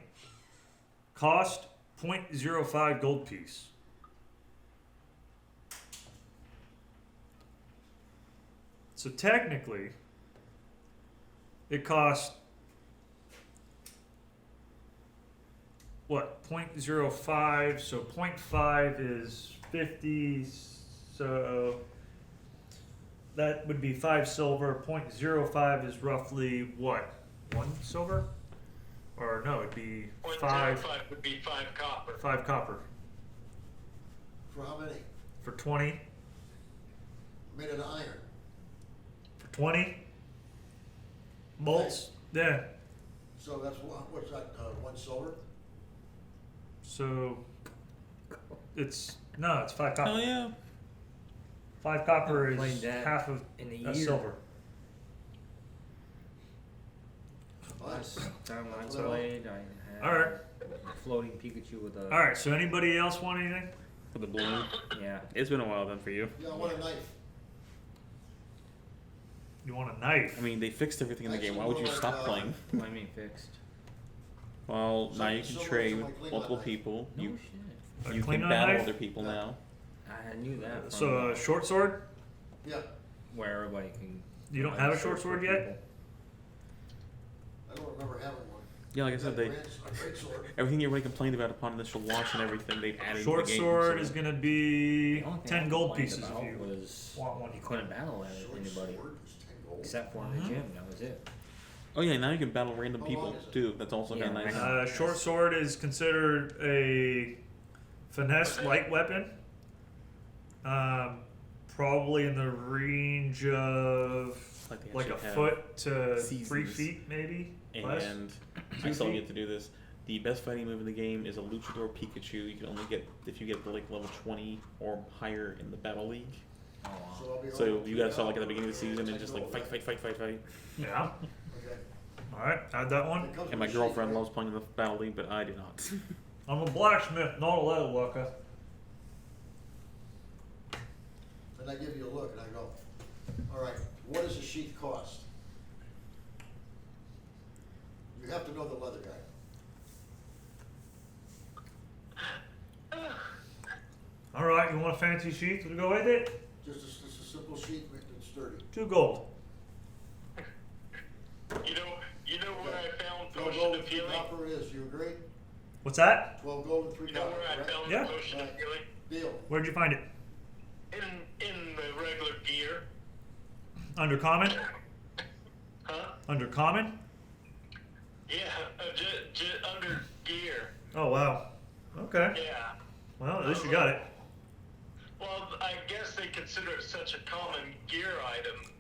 Cost 0.05 gold piece. So technically, it costs what, 0.05, so 0.5 is 50, so that would be 5 silver. 0.05 is roughly what, 1 silver? Or no, it'd be 5 0.05 would be 5 copper. 5 copper. For how many? For 20? Made out of iron. For 20? Bolts? Yeah. So that's what's that? 1 silver. So it's 5 copper. Oh yeah. 5 copper I've played is that half of in a a year. silver. Last time I So- played, I had All right. a floating Pikachu with a. All right. So anybody else want anything? For the balloon. Yeah. It's been a while then for you. Yeah, I want a knife. You want a knife? I mean, they fixed everything in the game. Why Actually, would you more stop like, playing? What do you mean fixed? Well, now you can Something trade similar with to my multiple Klingon people. No You shit. A you can Klingon battle knife? other people now. I knew that. From So a short sword? Yeah, where everybody can. You don't combine have a swords short sword with yet? people. I don't remember having one. Yeah, like I said, they A great sword. everything everybody complained about upon initial launch and everything they've added Short to the game. sword so- is gonna be The only thing 10 I gold complained pieces if about you was want one. you couldn't battle Short anybody sword was 10 gold. except for in the gym. That was it. Oh yeah, now you can battle random How people long is it? too. That's also Yeah, kind of nice. I know. Short sword is considered a finesse light weapon. Probably in the range of Like, they like a actually have foot to 3 seasons. feet, maybe. Less. And 2 I still feet. get to do this. The best fighting move in the game is a Luchador Pikachu. You can only get if you get like level 20 or higher in the Battle League. Oh, wow. So I'll be So rolling you gotta 3 start like at the out. beginning of the season and 10 just like gold. fight. Yeah. Okay. All right. Add that one. It comes And my with a girlfriend sheath, loves playing in the Battle League, but I do not. I'm a blacksmith, not a leather worker. right? And I give you a look and I go, all right, what does a sheath cost? You have to know the leather guy. All right. You want a fancy sheath to go with it? Just a simple sheath, make it sturdy. 2 gold. You know where I found 12 potion gold of and 3 healing? copper it is, you agree? What's that? 12 gold and 3 You know copper, where I right? found Yeah. the potion of healing? Deal. Where'd you find it? in the regular gear. Under common? Huh? Under common? Yeah, under gear. Oh, wow. Okay. Yeah. Well, at least you got it. Well, I guess they consider it such a common gear item.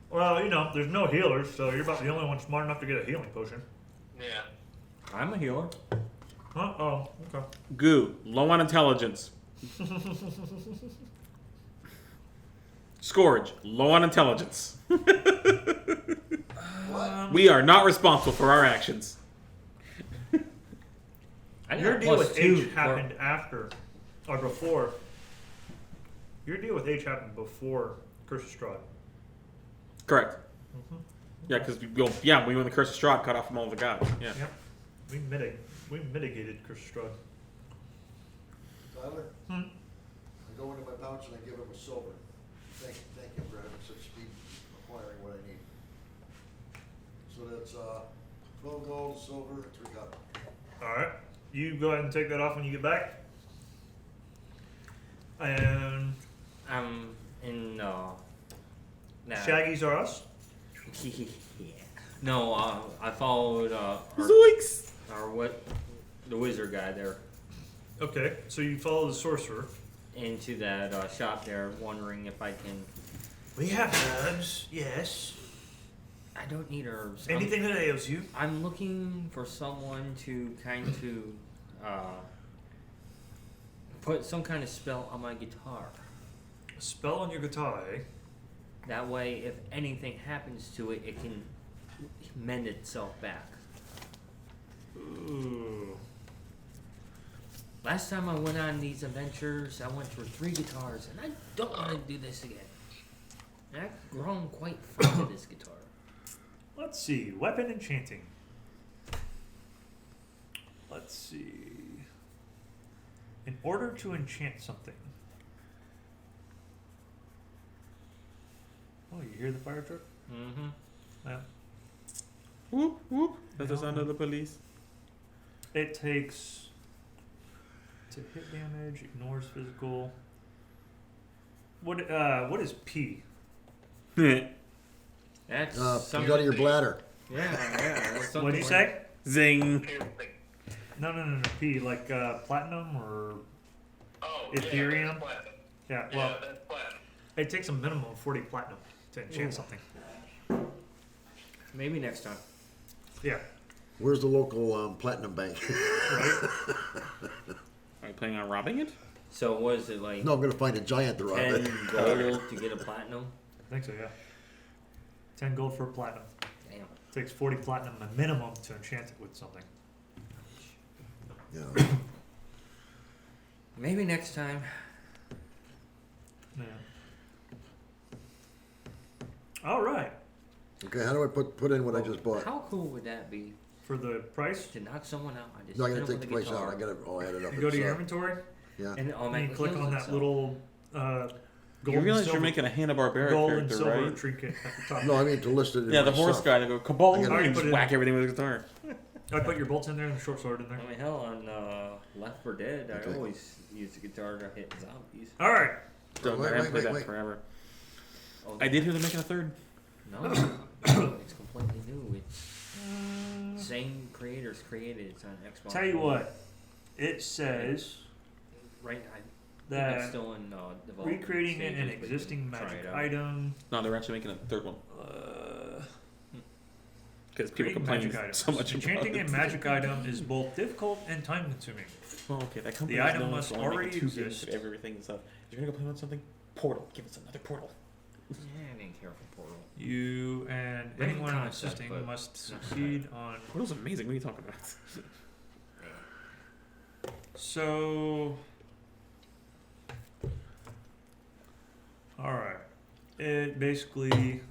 Well, you know, there's no healers, so you're about the only one smart enough to get a healing potion. Yeah. I'm a healer. Oh, okay. Goo, low on intelligence. Scourge, low on intelligence. We are not responsible for our actions. I got Your a deal plus with 2 H happened after, or before. Your deal with H happened before Curse of Strahd. Correct. Yeah, because we when the curse of Strahd cut off from all the gods. Yeah. Yep. We mitigated Curse of Strahd. Tyler? I go into my pouch and I give him a silver. Thank him for having such speed acquiring what I need. So that's 12 gold, silver, and 3 copper. Alright. You go ahead and take that off when you get back. And I'm in, nah. Shaggy's are us. Yeah. No, I followed, Zoinks! the wizard guy there Okay, so you follow the sorcerer. into that shop there, wondering if I can. We have herbs, yes. I don't need herbs. Anything that ails you. I'm looking for someone to put some kind of spell on my guitar. A spell on your guitar, eh? That way, if anything happens to it, it can mend itself back. Ooh. Last time I went on these adventures, I went through 3 guitars, and I don't want to do this again. And I've grown quite fond of this guitar. Let's see. Weapon enchanting. Let's see. In order to enchant something. Oh, you hear the fire truck? Mm-hmm. Yeah. Whoop, whoop. That's the sound of the police. It takes to hit damage, ignores physical. What is P? That's Comes out of your bladder. Yeah. That's What did you something say? Zing. No. P like platinum or Oh, Ethereum? Yeah, that's platinum. yeah. Yeah, Well, that's platinum. it takes a minimum of 40 platinum to enchant something. Maybe next time. Yeah. Where's the local platinum bank? Right. Are you planning on robbing it? So what is it like? No, I'm gonna find a giant to rob 10 it. gold to get a platinum? I think so. Yeah. 10 gold for platinum. Damn. Takes 40 platinum a minimum to enchant it with something. Yeah. Maybe next time. Yeah. All right. Okay, how do I put in what I just bought? How cool would that be For the price, to knock someone out? I just No, I hit gotta 'em take with the a price out. guitar, I gotta add it up. you go to It's, your inventory yeah. and and you it click heals on that itself. little gold You realize and silver, you're making a Hanna-Barbera gold and character, silver right? trinket at the top. No, I mean to list it. In Yeah, the my horse stuff. guy. They go kabal I and gotta put just it whack in. everything with a guitar. I put your bolts in there and the short sword in there. I mean, hell, on Left 4 Dead, Okay. I always use the guitar to hit zombies. All right. Don't Wait, I haven't played wait, that wait. forever. Oh, I did hear they're making a third. No, it's completely new. It's same creators created. It's on Xbox. Tell you One. what, it says Right, I think it's that still in development recreating an stages, but you existing can try magic it out. item. No, they're actually making a third one because people Creating complain magic items. so much about Enchanting it. a magic item is both difficult and time consuming. Well, okay, that company The is item known must for only making already 2 games exist. of everything and stuff. If you're gonna go play on something, Portal. Give us another Portal. Yeah, I didn't care for Portal. You and Great anyone concept, assisting but must it's not succeed on. Portal's amazing. What are you talking about? So, all right. It basically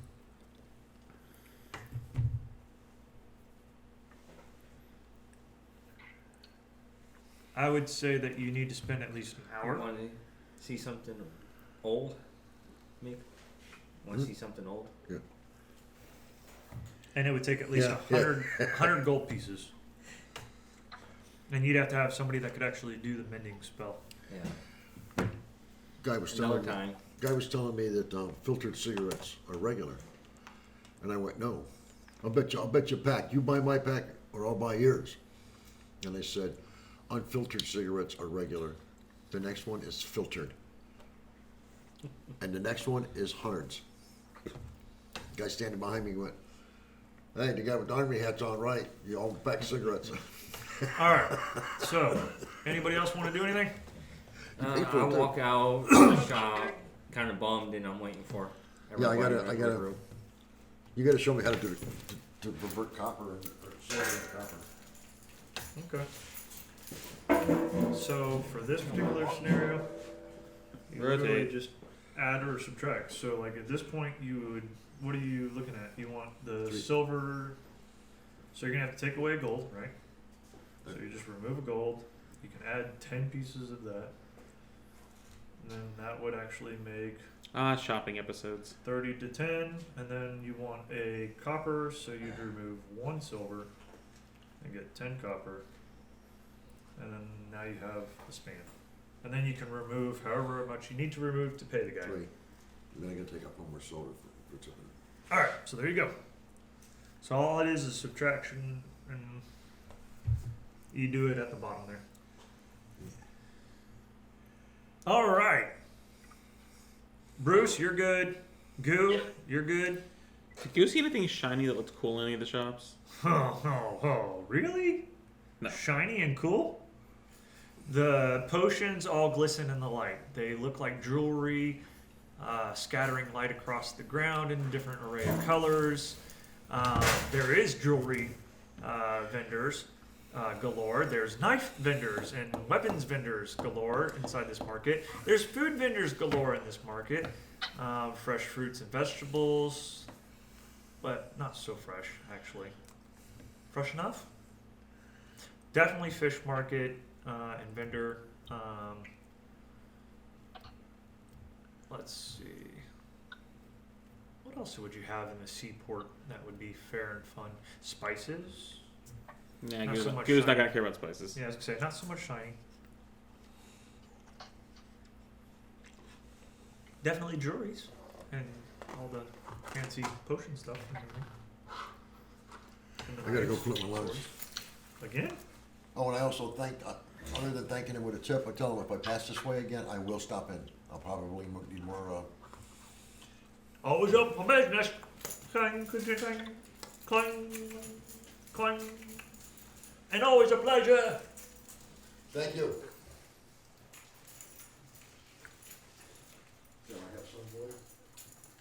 I would say that you need to spend at least an You hour. want to see something old? Mick? Want to see something old? And it would take at least Yeah, 100 gold pieces. And you'd have to have somebody that could actually do the mending spell. Yeah. Guy was another telling me. time. Guy was telling me that filtered cigarettes are regular, and I went, no. I'll bet you a pack. You buy my pack, or I'll buy yours. And they said, unfiltered cigarettes are regular. The next one is filtered, and the next one is hundreds. Guy standing behind me went, hey, the guy with the army hat's on, right? You all pack cigarettes. All right. So, anybody else want to do anything? pay for I it, too. walk out of the shop, kind of bummed, and I'm waiting for. Yeah, I everybody gotta. to go through. You gotta show me how to do to revert copper and or silver into copper. Okay. So for this particular scenario, you literally Rotate. just add or subtract. So like at this point, you would. What are you looking at? You want the 3. silver. So you're gonna have to take away gold, right? So you just remove a gold. You can add 10 pieces of that. And then that would actually make Shopping episodes. 30 to 10. And then you want a copper, so you'd remove 1 silver and get 10 copper. And then now you have a span. And then you can remove however much you need to remove to pay the guy. 3. And then I gotta take up one more silver for tipping. Alright, so there you go. So all it is subtraction, and you do it at the bottom there. Alright. Bruce, you're good. Goo, you're good. Did you see anything shiny that looked cool in any of the shops? Oh, really? No. Shiny and cool? The potions all glisten in the light. They look like jewelry, scattering light across the ground in a different array of colors. There is jewelry vendors galore. There's knife vendors and weapons vendors galore inside this market. There's food vendors galore in this market. Fresh fruits and vegetables, but not so fresh, actually. Fresh enough? Definitely fish market and vendor. Let's see. What else would you have in the seaport that would be fair and fun? Spices? Yeah, Not so much Goo's not shiny. gonna care about spices. Yeah, I was gonna say, not so much shiny. Definitely jewelries and all the fancy potion stuff. And the I gotta go knives, flip my lemons. swords. Again? Oh, and I also other than thanking him with a tip, I tell him if I pass this way again, I will stop in. I'll probably need more, Always open for business. Clang, clang, clang, clang, clang. And always a pleasure. thank you. Can I have some more?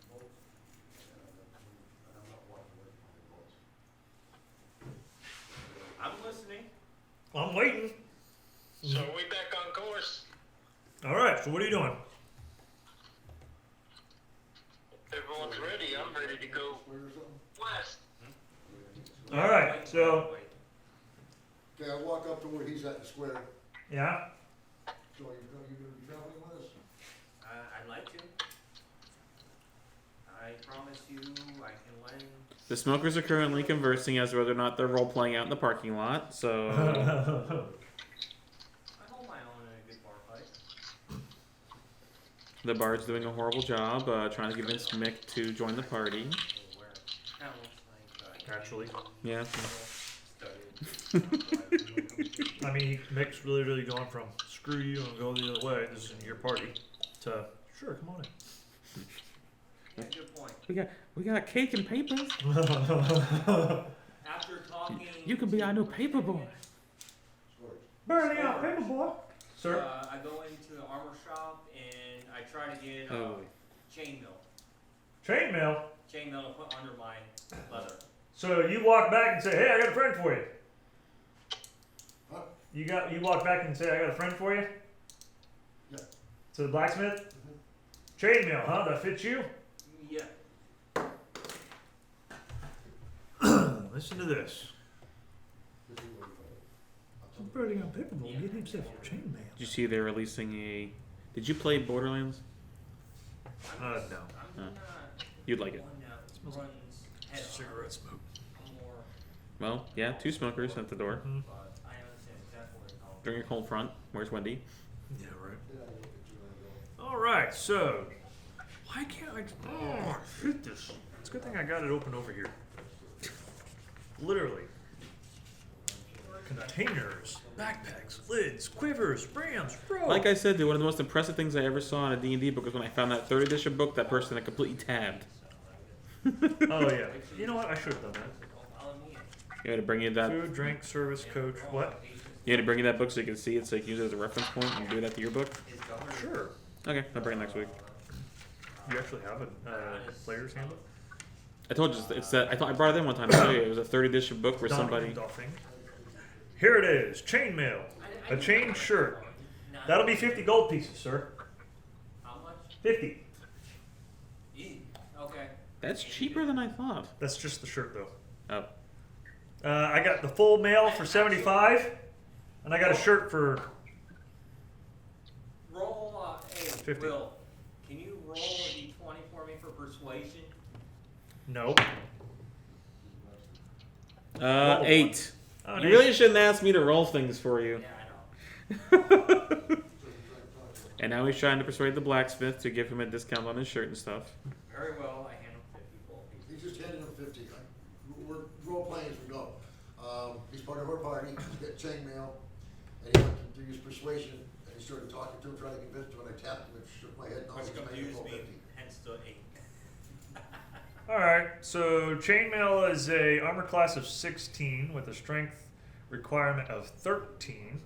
No? I'm not walking away from I'm listening. I'm waiting. So are we back on course? All right. So what are you doing? Everyone's ready. I'm ready to go the balls. west. All right. So Okay, I walk up to where he's at in the square. yeah. So you gonna be traveling with us? I'd like to. I promise you I can lend. The smokers are currently conversing as to whether or not they're role playing out in the parking lot. So I hold my own in a good bar fight. the bard's doing a horrible job trying to convince Mick to join the party. Where? That looks like Actually, Yeah. I mean, Mick's literally gone from screw you and go the other way. This is your party. To sure, come on in. Yeah, good point. We got cake and paper. After talking. You can be our new paper boy. Burning out paper boy. Sir. I go into the armor shop and I try to get Oh. chainmail. Chainmail. Chainmail to put under my leather. So you walk back and say, "Hey, I got a friend for you." Huh? You walk back and say, "I got a friend for you." Yeah. To the blacksmith. Chainmail, huh? That fits you. Yeah. Listen to this. Burning out paper boy. Get himself a chainmail. Did you see they're releasing a? Did you play Borderlands? No. I'm Huh. not You'd like it. one that runs head on. Cigarette smoke. I'm more, Well, yeah, 2 smokers at the door. Mhm. but I understand exactly what you're calling. During your cold front. Where's Wendy? Yeah, right. All right, so why can't I? Oh, shoot this! It's a good thing I got it open over here. Literally. Containers, backpacks, lids, quivers, rams, bro. Like I said, dude, one of the most impressive things I ever saw in a D&D book was when I found that 3rd edition book that person had completely tabbed. Oh yeah. You know what? I should have done that. You had to bring you that. Food, drink, service, coach. What? You had to bring you that book so you can see it, so you can use it as a reference point and do that to your book. Sure. Okay, I'll bring it next week. You actually have a player's handbook? I told you it's that. I brought it in one time. I told you it was a 3rd edition book where somebody. Doffing. Here it is. Chainmail. A chain shirt. That'll be 50 gold pieces, sir. How much? 50. Okay. That's cheaper than I thought. That's just the shirt, though. Oh. I got the full mail for 75, and I got a shirt for. Roll hey, 50. Will, can you roll a d20 for me for persuasion? No. 8. Oh, You really shouldn't ask me to roll things for you. Yeah, I know. And now he's trying to persuade the blacksmith to give him a discount on his shirt and stuff. Very well, I hand him 50 gold pieces. He just handed him 50. We're role playing as we go. He's part of our party. He's got chainmail, and he went to use persuasion, and he started talking to him, trying to convince him, and I tapped him and shook my head. No, Which he's making confused full me, 50. hence the 8. Alright, so chainmail is a armor class of 16 with a strength requirement of 13.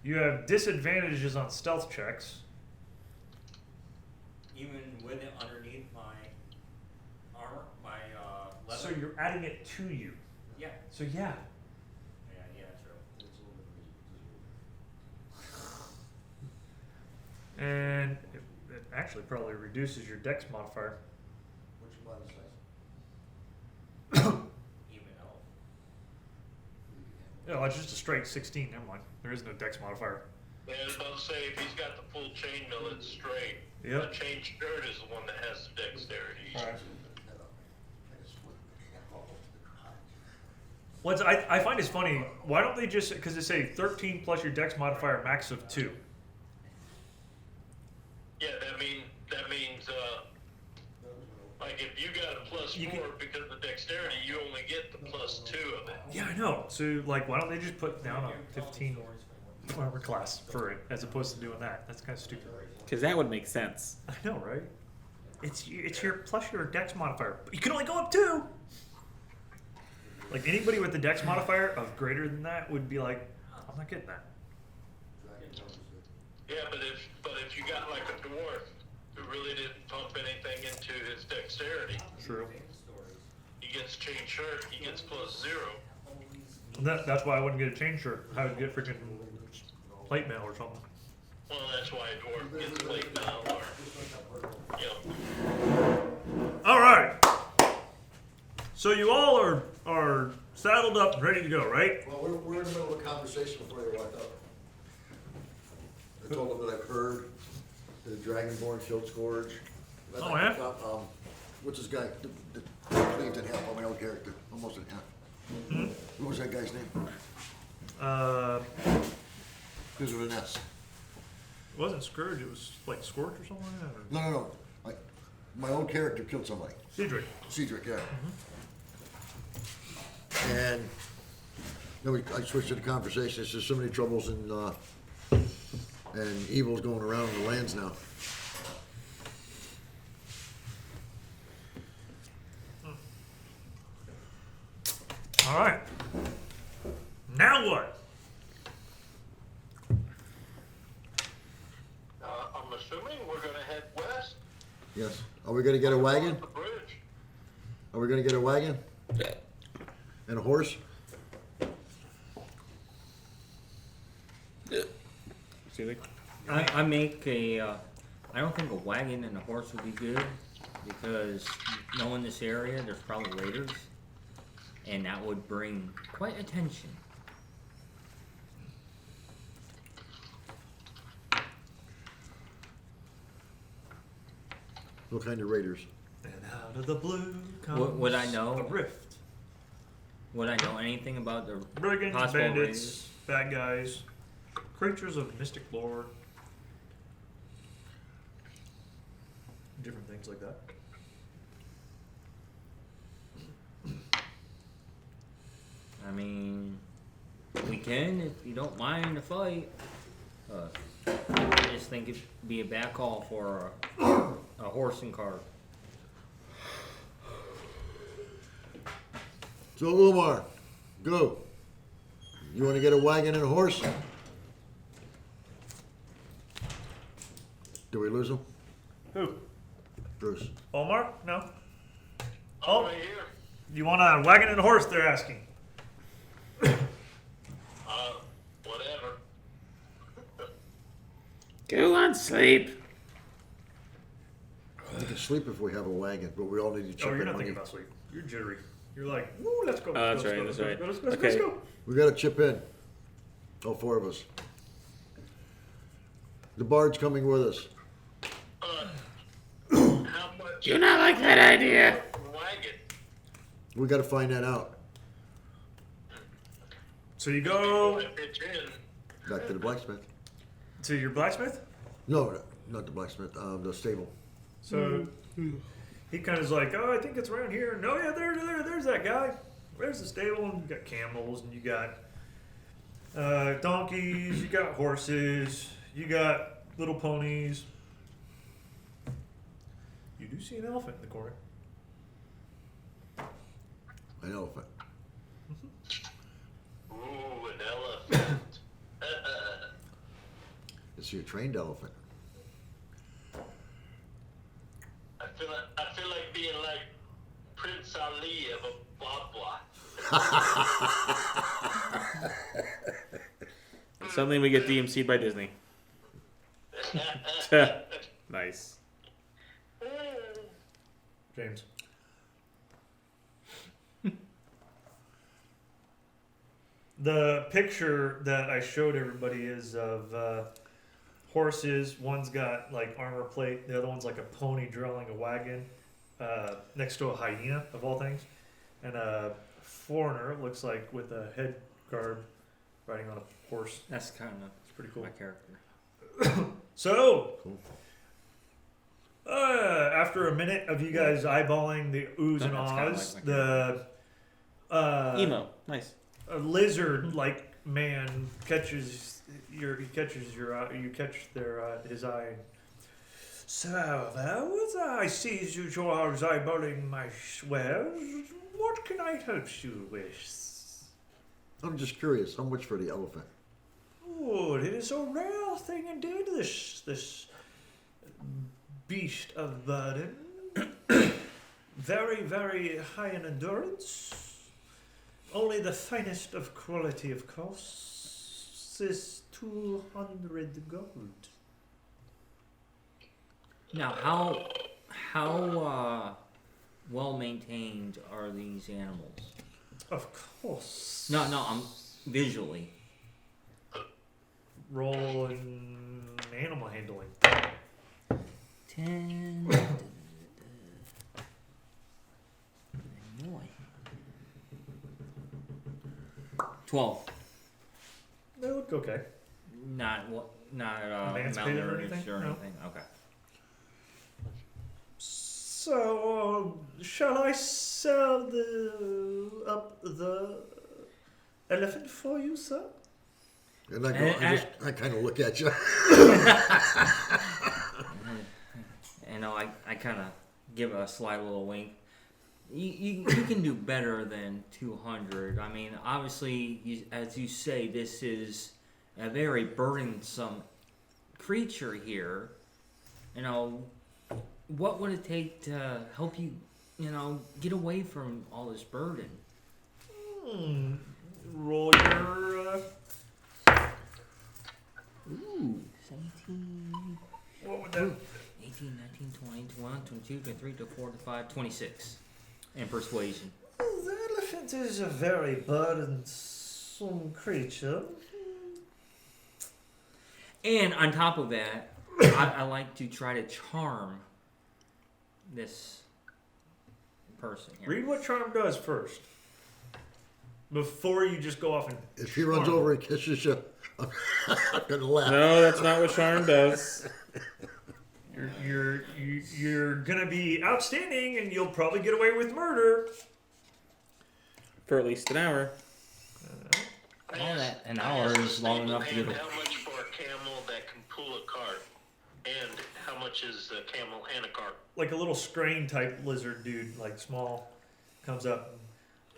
You have disadvantages on stealth checks. Even with it underneath my armor, my leather? So you're adding it to you. Yeah. So yeah. Yeah, true. And it actually probably reduces your dex modifier. Which body size? Even elf. No, it's just a straight 16. Never mind. There is no dex modifier. Yeah, I was about to say, if he's got the full chainmail, it's straight. Yep. The chain shirt is the one that has the dexterity. Alright. I just flipped my head all over the ground. I find it's funny. Why don't they just, because they say 13 plus your dex modifier max of 2. Yeah, that means, like if you got a plus You 4 can- because of dexterity, you only get the plus 2 of it. Yeah, I know. So, like, why don't they just put down a 15 armor class for it as opposed to doing that? That's kind of stupid. Because that would make sense. I know, right? It's your plus your dex modifier, but you can only go up 2. Like anybody with the dex modifier of greater than that would be like, I'm not getting that. Yeah, but if you got like a dwarf who really didn't pump anything into his dexterity, True. he gets chain shirt, he gets plus 0. And that's why I wouldn't get a chain shirt. I would get freaking plate mail or something. Well, that's why a dwarf gets plate now, or, you know. All right. So you all are saddled up and ready to go, right? Well, we're in the middle of a conversation before they walked up. I told them that I've heard the Dragonborn killed Scourge. Oh, yeah? What's this guy? The cleaved in half on my old character, almost in half. What was that guy's name? Because of an S. It wasn't Scourge. It was like Scorch or something like that. No. My old character killed somebody. Cedric. Cedric, yeah. And then I switched to the conversation. There's so many troubles and evils going around in the lands now. All right. Now what? I'm assuming we're gonna head west. Yes. Are we gonna get a wagon? Across the bridge. Are we gonna get a wagon? And a horse? See, I make a. I don't think a wagon and a horse would be good because knowing this area, there's probably raiders, and that would bring quite attention. What kind of raiders? And out of the blue comes Would I know? a rift. Would I know anything about the Brigands, possible bandits, raiders? bad guys, creatures of mystic lore. different things like that. I mean, we can if you don't mind the fight. I just think it'd be a bad call for a horse and cart. So Umar, go. You want to get a wagon and a horse? Do we lose him? Who? Bruce. Omar? No. I'm right here. You want a wagon and a horse? They're asking. Whatever. Go on, sleep. We can sleep if we have a wagon, but we all need to chip Oh, you're in not money. thinking about sleep. You're jittery. You're like, woo, let's go. That's let's right, go, that's let's right. go, let's go, let's go, Okay. let's go. We got to chip in. All four of us. The bard's coming with us. How much? Do not like that idea. Wagon. We got to find that out. So you go Pitch in. Back to the blacksmith. to your blacksmith. No, not the blacksmith. The stable. So he kind of is like, oh, I think it's around here. No, yeah, there's that guy. There's the stable, and you got camels, and you got donkeys, you got horses, you got little ponies. You do see an elephant in the corner. An elephant. Ooh, an elephant. Is he a trained elephant? I feel like being like Prince Ali of a Babwa. Suddenly we get DMC'd by Disney. Nice. James. The picture that I showed everybody is of horses. One's got like armor plate. The other one's like a pony drilling a wagon next to a hyena, of all things. And a foreigner, looks like, with a head garb riding on a horse. That's kind of It's pretty cool. my character. So, Cool. after a minute of you guys eyeballing the oohs and That's kinda ahs, like my the Emo. Nice. a lizard-like man catches his eye. So there was I sees you are eyeballing my wares. What can I help you with? I'm just curious. How much for the elephant? Oh, it is a rare thing indeed. This beast of burden, very, very high in endurance. Only the finest of quality, of course. This 200 gold. Now, how well maintained are these animals? Of course. No, I'm visually. Roll in animal handling. 10. Boy. 12. They look okay. Not Emancipated or anything? malnourished or No. anything. Okay. So, shall I sell up the elephant for you, sir? And I kind of look at you. And I kind of give a slight little wink. You can do better than 200. I mean, obviously, as you say, this is a very burdensome creature here. You know, what would it take to help you, get away from all this burden? Roll your. Ooh, 17, What would that? 18, 19, 20, 21, 22, 23, 24, 25, 26. And persuasion. The elephant is a very burdensome creature. And on top of that, I like to try to charm this person here. Read what charm does first. Before you just go off and. If he runs charm. over and kisses you, I'm gonna laugh. No, that's not what Charm does. You're gonna be outstanding, and you'll probably get away with murder. For at least an hour. All that an I hour asked is the long stable enough to hand get. how much for a camel that can pull a cart, and how much is a camel and a cart? Like a little scrane type lizard dude, like small, comes up.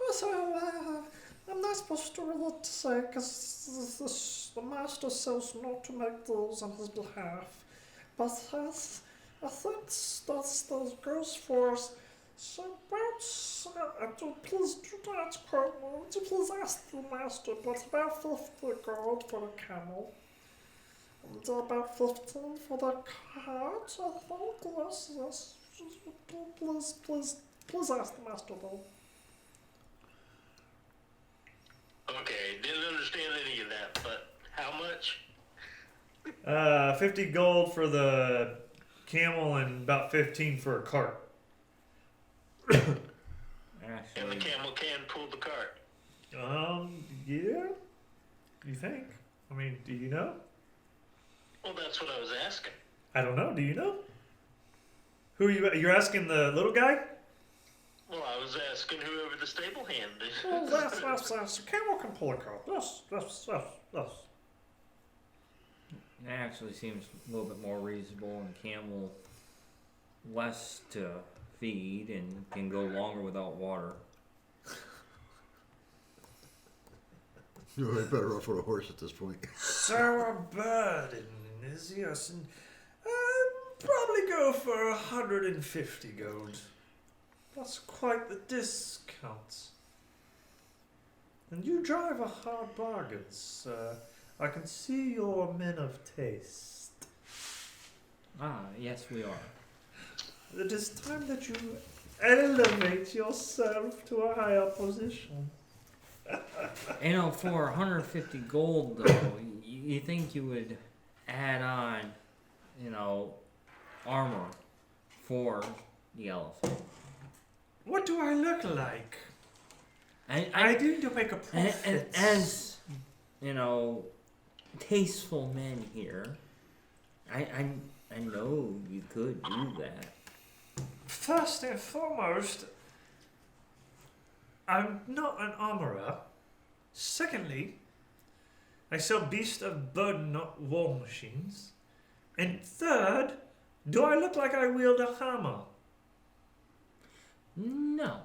Oh, so, I'm not supposed to really say because the master says not to make those on his behalf. But I think that goes for so about, please do not quote me, please ask the master, but about 50 gold for the camel. And about 15 for the cart, I think, yes. Please ask the master though. Okay, didn't understand any of that, but how much? 50 gold for the camel and about 15 for a cart. And the Actually, camel can pull the cart. Yeah. You think? I mean, do you know? Well, that's what I was asking. I don't know. Do you know? Who are you? You're asking the little guy? Well, I was asking whoever the stable hand is. Oh, that's camel can pull a cart. Yes. it actually seems a little bit more reasonable, and camel less to feed and can go longer without water. You're way better off for a horse at this point. Sour burden is yes, and probably go for 150 gold. That's quite the discount. And you drive a hard bargain, sir. I can see you're men of taste. Ah, yes, we are. It is time that you elevate yourself to a higher position. You know, for 150 gold, though, you think you would add on, armor for the elephant? What do I look like? I I need to make a and, profit. as tasteful men here, I know you could do that. First and foremost, I'm not an armorer. Secondly, I sell beasts of burden, not war machines. And third, do I look like I wield a hammer? No.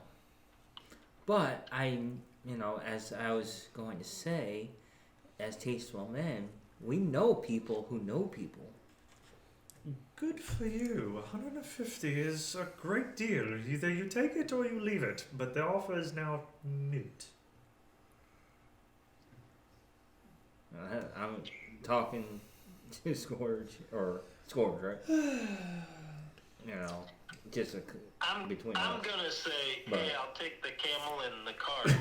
But as I was going to say, as tasteful men, we know people who know people. Good for you. 150 is a great deal. Either you take it or you leave it, but the offer is now moot. I'm talking to Scourge, right? Just between I'm us. gonna say, But- hey, I'll take the camel and the cart.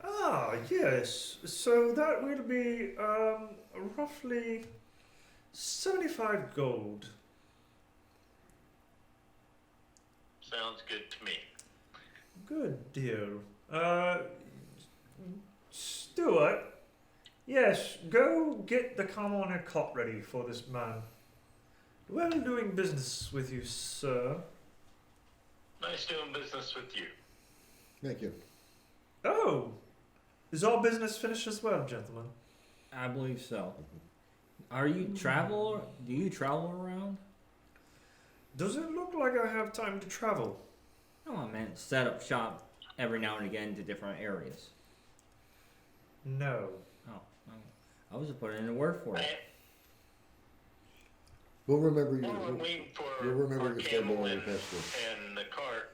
Ah, yes. So that will be roughly 75 gold. Sounds good to me. Good deal. Stuart, yes, go get the camel and a cot ready for this man. Well doing business with you, sir. Nice doing business with you. Thank you. Oh, is all business finished as well, gentlemen? I believe so. Are you travel? Do you travel around? Does it look like I have time to travel? No, I meant set up shop every now and again to different areas. No. Oh, I was putting in a word for it. We'll remember you. While I'm waiting for We'll remember our your stable camel when we and, pass through. and the cart,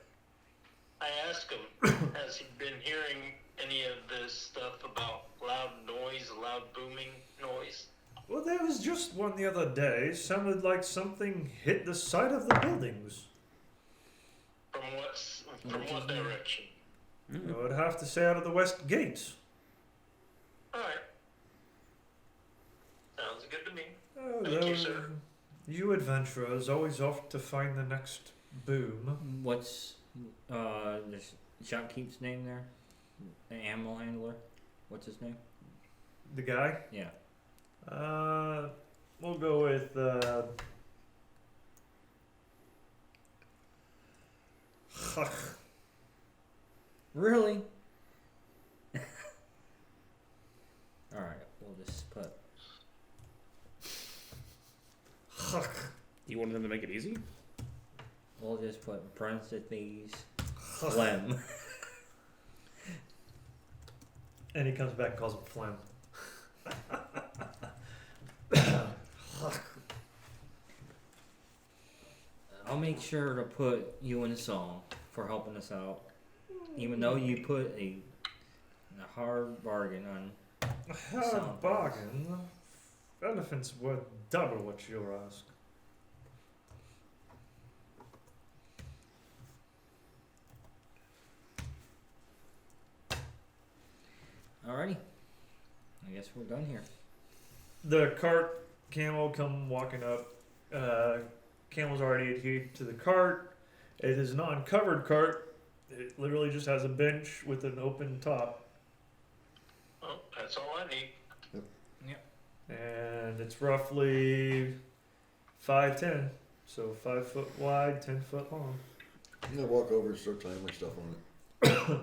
I asked him, has he been hearing any of this stuff about loud noise, loud booming noise? Well, there was just one the other day. Sounded like something hit the side of the buildings. From what direction? I would have to say out of the west gate. Alright. Sounds good to me. Oh, Thank you, sir. You adventurers always off to find the next boom. What's the shopkeep's name there? The animal handler. What's his name? The guy? Yeah. We'll go with Really? Alright, we'll just put. You wanted them to make it easy? We'll just put parentheses. Phlegm. And he comes back and calls him phlegm. I'll make sure to put you in a song for helping us out. Even though you put a hard bargain on. A hard bargain. Elephants worth double what you'll ask. Alrighty. I guess we're done here. The cart, camel come walking up. Camel's already adhered to the cart. It is an uncovered cart. It literally just has a bench with an open top. Well, that's all I need. And it's roughly 5'10", so 5 foot wide, 10 foot long. I'm gonna walk over and start tying my stuff on it.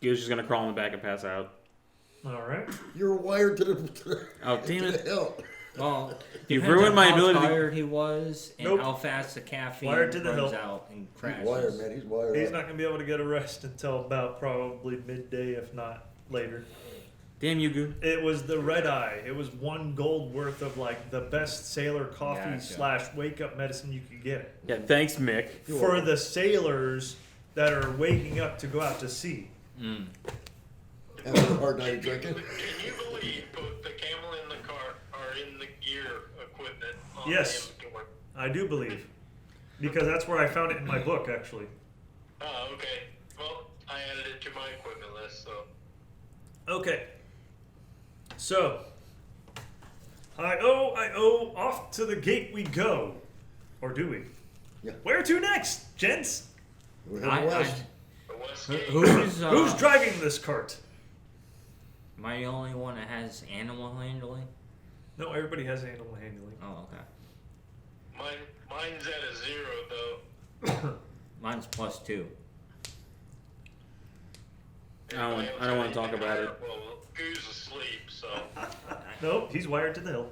He was just gonna crawl in the back and pass out. All right. You're wired to Oh, damn to it. the hill. Well, You depends ruined on my how ability to- tired he was and Nope. how fast the caffeine Wired to the runs hill. out and He's crashes. wired, man. He's wired. He's up. not going to be able to get a rest until about probably midday, if not later. Damn you, Goo. It was the red eye. It was 1 gold worth of like the best sailor coffee Gotcha. / wake up medicine you could get Yeah, thanks, Mick. for the sailors that are waking up to go out to sea. Mm. Having a hard night drinking. Can you believe both the camel and the cart are in the gear equipment on Yes. the inventory? I do believe, because that's where I found it in my book actually. Oh, okay. Well, I added it to my equipment list, so. Okay. So, I-O, off to the gate we go. Or do we? Yeah. Where to next, gents? We're heading west. The West Who- Gate. Who's driving this cart? Am I the only one that has animal handling? No, everybody has animal handling. Oh, okay. Mine's at a 0, though. Mine's +2. I don't want to talk about it. Well, Goo's asleep, so. Nope, he's wired to the hill.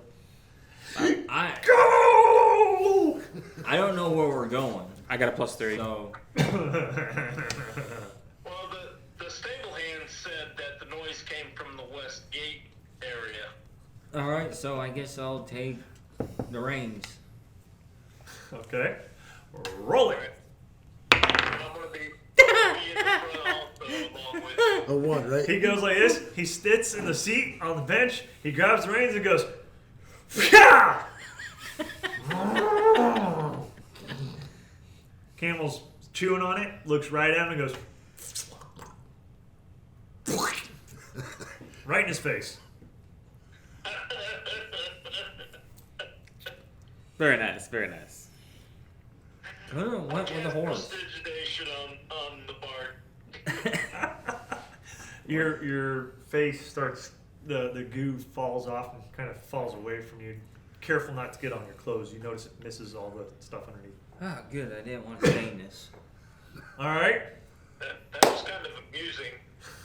I Go! I don't know where we're going. I got a +3. So Well, the stable hand said that the noise came from the West Gate area. alright, so I guess I'll take the reins. Okay. Roll it. I'm gonna be in the front also along with you. A 1, right? He goes like this. He sits in the seat on the bench. He grabs the reins and goes, Phew! Camel's chewing on it, looks right at him and goes, right in his face. Very nice, very nice. Went with the horse. Prestigitation on the bar. Your face starts, the goo falls off and kind of falls away from you. Careful not to get on your clothes. You notice it misses all the stuff underneath. Ah, good. I didn't want to stain this. All right. That was kind of amusing.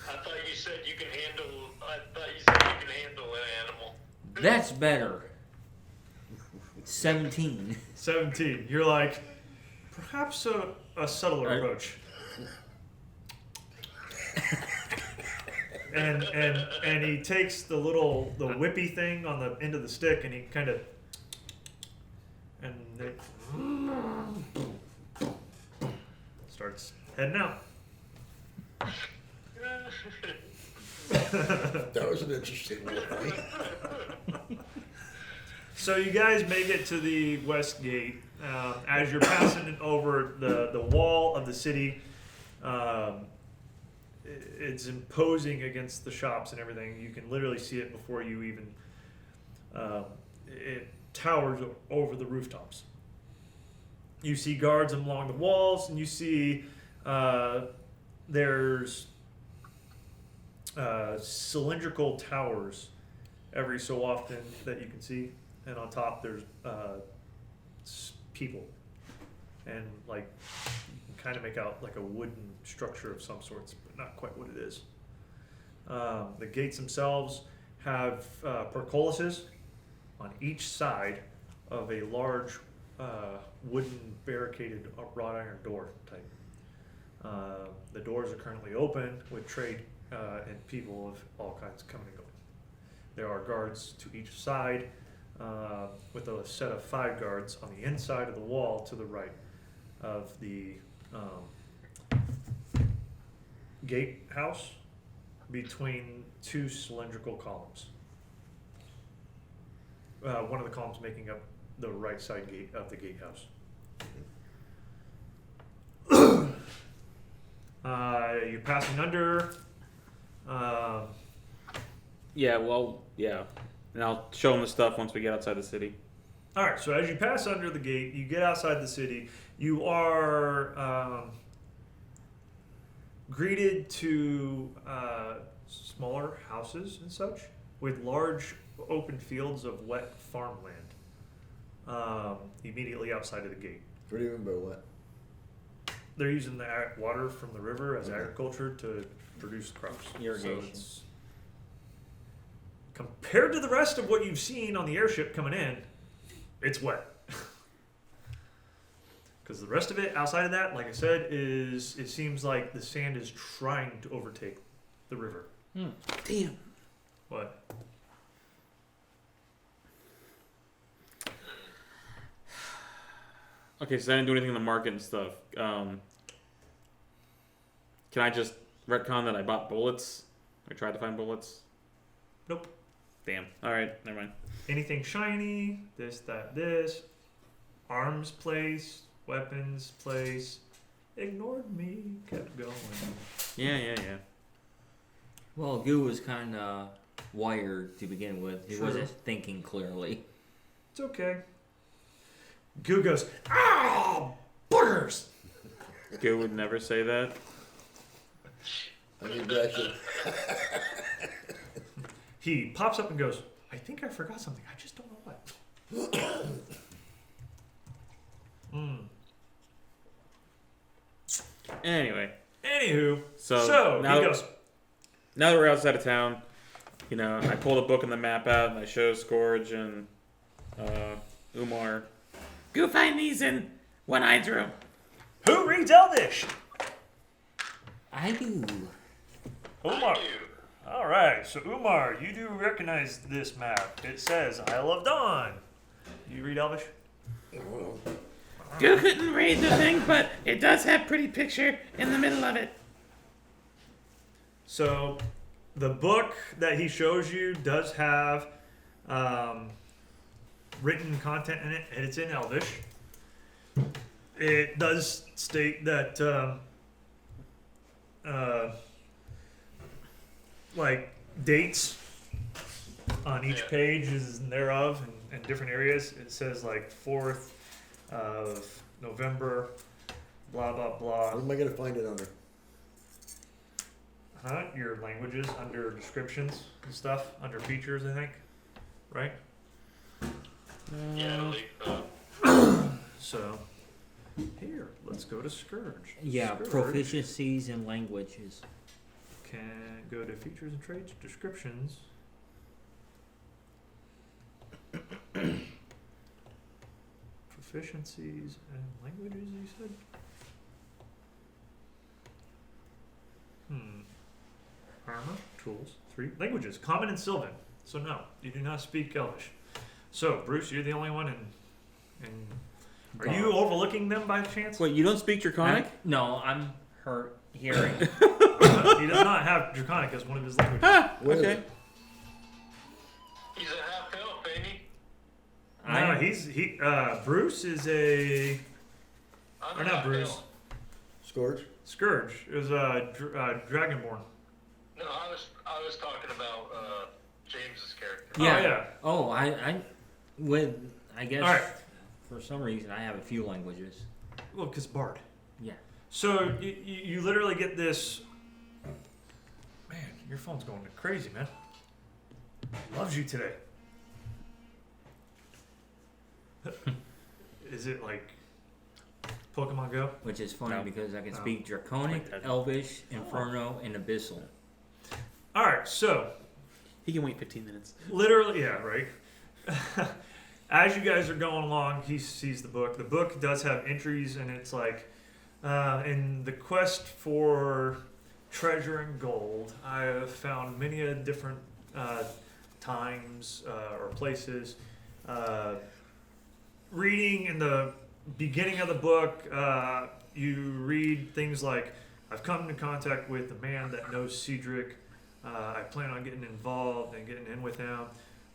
I thought you said you can handle. I thought you said you can handle an animal. That's better. 17. 17. You're like, perhaps a subtler Right. approach. and he takes the whippy thing on the end of the stick and he kind of starts heading out. That was an interesting one, right? So you guys make it to the west gate. As you're passing it over the wall of the city, it's imposing against the shops and everything. You can literally see it before you even. It towers over the rooftops. You see guards along the walls, and you see there's cylindrical towers every so often that you can see, and on top there's people. and like you can kind of make out like a wooden structure of some sorts, but not quite what it is. The gates themselves have portcullises on each side of a large wooden barricaded wrought iron door type. The doors are currently open with trade and people of all kinds coming and going. There are guards to each side with a set of 5 guards on the inside of the wall to the right of the gatehouse between 2 cylindrical columns. One of the columns making up the right side gate of the gatehouse. You're passing under. Yeah, well, yeah. And I'll show them the stuff once we get outside the city. All right, so as you pass under the gate, you get outside the city. You are greeted to smaller houses and such with large open fields of wet farmland immediately outside of the gate. What do you mean by what? They're using the water from the river as Okay. agriculture to produce crops. Irrigation. So it's, compared to the rest of what you've seen on the airship coming in, it's wet. Because the rest of it, outside of that, like I said, it seems like the sand is trying to overtake the river. Damn. What? Okay, so I didn't do anything in the market and stuff. Can I just retcon that I bought bullets? I tried to find bullets. Nope. Damn. All right, never mind. Anything shiny, this, that, this. Arms place, weapons place. Ignored me, kept going. Yeah. Well, Goo was kind of wired to begin with. He True. wasn't thinking clearly. It's okay. Goo goes, "Ah, boogers!" Goo would never say that. I need that. He pops up and goes, "I think I forgot something. I just don't know what." Anyway, Anywho, so he goes, now that we're outside of town, you know, I pull the book and the map out and I show Scourge and Umar. Go find these in One-Eye's room. "Who reads Elvish?" I do. Umar. All right, so Umar, you do recognize this map. It says Isle of Dawn. You read Elvish? Goo couldn't read the thing, but it does have pretty picture in the middle of it. So, the book that he shows you does have written content in it, and it's in Elvish. It does state that, like, dates on each page is thereof in different areas. It says, like, 4th of November, blah, blah, blah. What am I gonna find it under? Your languages under descriptions and stuff, under features, I think, right? Yeah, So, here, let's go to Scourge. Yeah, Scourge proficiencies in languages. can go to features and traits, descriptions. Proficiencies and languages, you said? Armor, tools, 3 languages, Common and Sylvan. So no, you do not speak Elvish. So Bruce, you're the only one are you overlooking them by chance? Wait, you don't speak Draconic? No, I'm hearing. He does not have Draconic as one of his languages. What is Okay. it? he's a half elf, ain't he? No, Bruce is a I'm or a not half Bruce. elf. Scourge? Scourge is a Dragonborn. No, I was talking about James's character. Yeah. Oh, yeah. Oh, I guess All right. for some reason I have a few languages. Well, because Bard. Yeah. So you literally get this. Man, your phone's going crazy, man. Loves you today. Is it like Pokemon Go. which is funny No. because I can speak Draconic, Like that. Elvish, Inferno, and Abyssal. All right, so He can wait 15 minutes. literally, yeah, right. As you guys are going along, he sees the book. The book does have entries, and it's like, in the quest for treasure and gold, I have found many a different times or places. Reading in the beginning of the book, you read things like, I've come into contact with a man that knows Cedric. I plan on getting involved and getting in with him.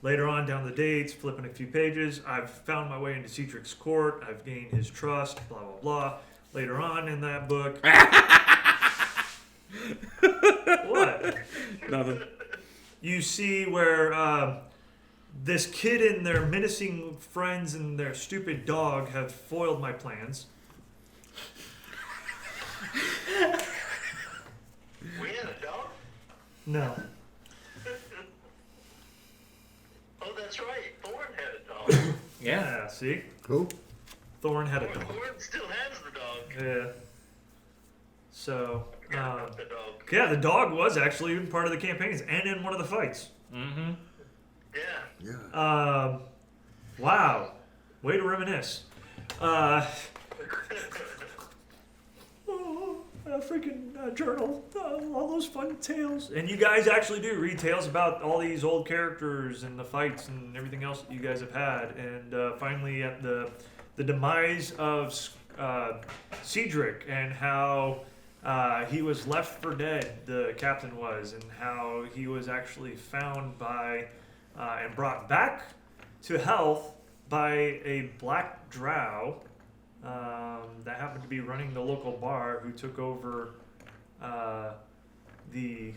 Later on down the dates, flipping a few pages, I've found my way into Cedric's court. I've gained his trust, blah, blah, blah. Later on in that book... What? Nothing. You see where this kid and their menacing friends and their stupid dog have foiled my plans. We had a dog? No. Oh, that's right. Thorn had a dog. Yeah. See? Who? Thorn had a dog. Thorn still has the dog. Yeah. So, Forgot about the dog. yeah, the dog was actually in part of the campaigns and in one of the fights. Mm-hmm. Yeah. Yeah. Wow. Way to reminisce. Freaking journal, all those fun tales. And you guys actually do read tales about all these old characters and the fights and everything else that you guys have had. And finally, at the demise of Cedric and how he was left for dead, the captain was, and how he was actually found by and brought back to health by a black drow that happened to be running the local bar, who took over the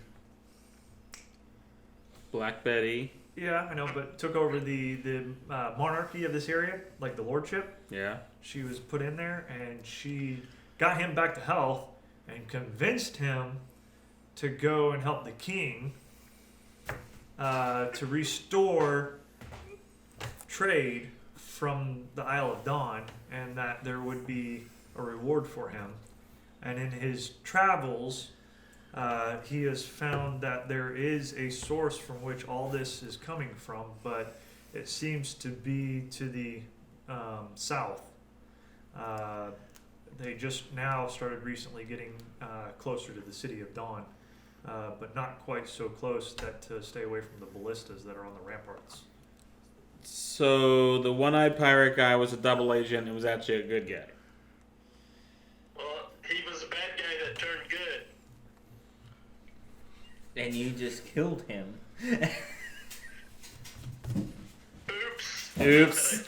Black Betty. yeah, I know, but took over the monarchy of this area, like the lordship. Yeah. She was put in there, and she got him back to health and convinced him to go and help the king to restore trade from the Isle of Dawn, and that there would be a reward for him. And in his travels, he has found that there is a source from which all this is coming from, but it seems to be to the south. They just now started recently getting closer to the city of Dawn, but not quite so close that to stay away from the ballistas that are on the ramparts. So the one-eyed pirate guy was a double agent and was actually a good guy. Well, he was a bad guy that turned good. And you just killed him. Oops. Oops.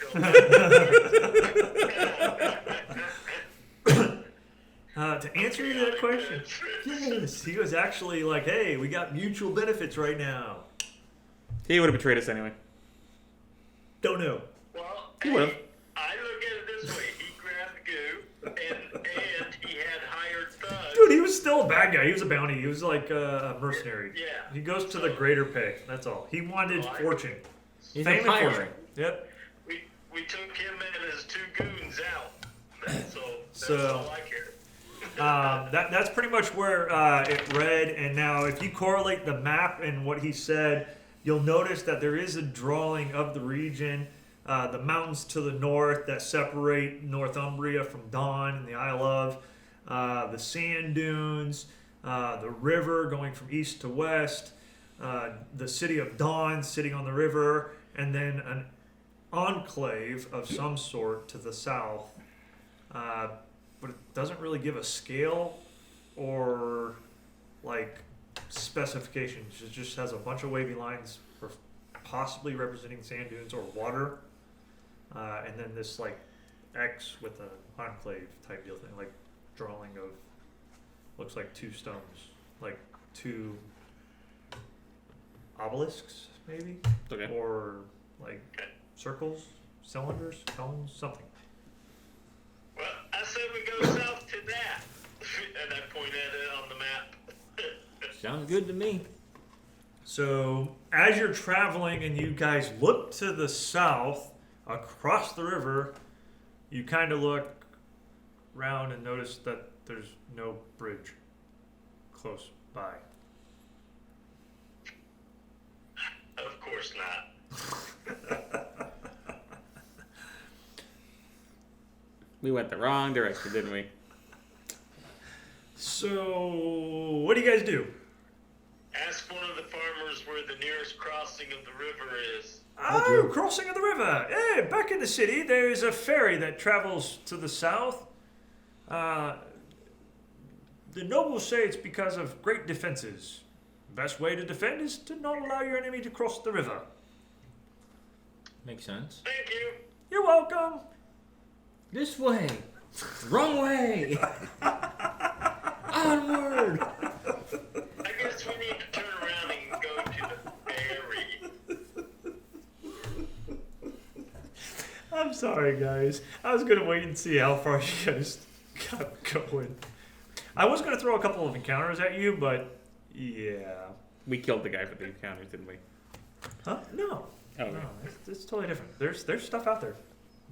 To answer that question, yes, he was actually like, hey, we got mutual benefits right now. He would have betrayed us anyway. Don't know. Well, He would've. hey, I look at it this way. He grabbed goo, and he had hired thugs. Dude, he was still a bad guy. He was a bounty. He was like a mercenary. Yeah. He goes to the greater pay. That's all. He wanted Oh, I- fortune. He's Fame a and pirate. fortune. Yep. We took him and his two goons out. That's So- all I cared. That's pretty much where it read. And now, if you correlate the map and what he said, you'll notice that there is a drawing of the region, the mountains to the north that separate Northumbria from Dawn and the Isle of, the sand dunes, the river going from east to west, the city of Dawn sitting on the river, and then an enclave of some sort to the south. But it doesn't really give a scale or like specifications. It just has a bunch of wavy lines for possibly representing sand dunes or water, and then this like X with an enclave type deal thing, like drawing of looks like two stones, like two obelisks maybe, Okay. or like circles, cylinders, cones, something. Well, I said we go south to that, and I point at it on the map. Sounds good to me. So, as you're traveling and you guys look to the south across the river, you kind of look around and notice that there's no bridge close by. Of course not. We went the wrong direction, didn't we? So, what do you guys do? Ask one of the farmers where the nearest crossing of the river is. Oh, crossing of the river. Yeah, back in the city, there's a ferry that travels to the south. The nobles say it's because of great defenses. Best way to defend is to not allow your enemy to cross the river. Makes sense. Thank you. You're welcome. This way. Wrong way. Onward. I guess we need to turn around and go to the ferry. I'm sorry, guys. I was going to wait and see how far you guys got going. I was going to throw a couple of encounters at you, but yeah. We killed the guy for the encounters, didn't we? Huh? No. Oh, okay. No, it's totally different. There's stuff out there.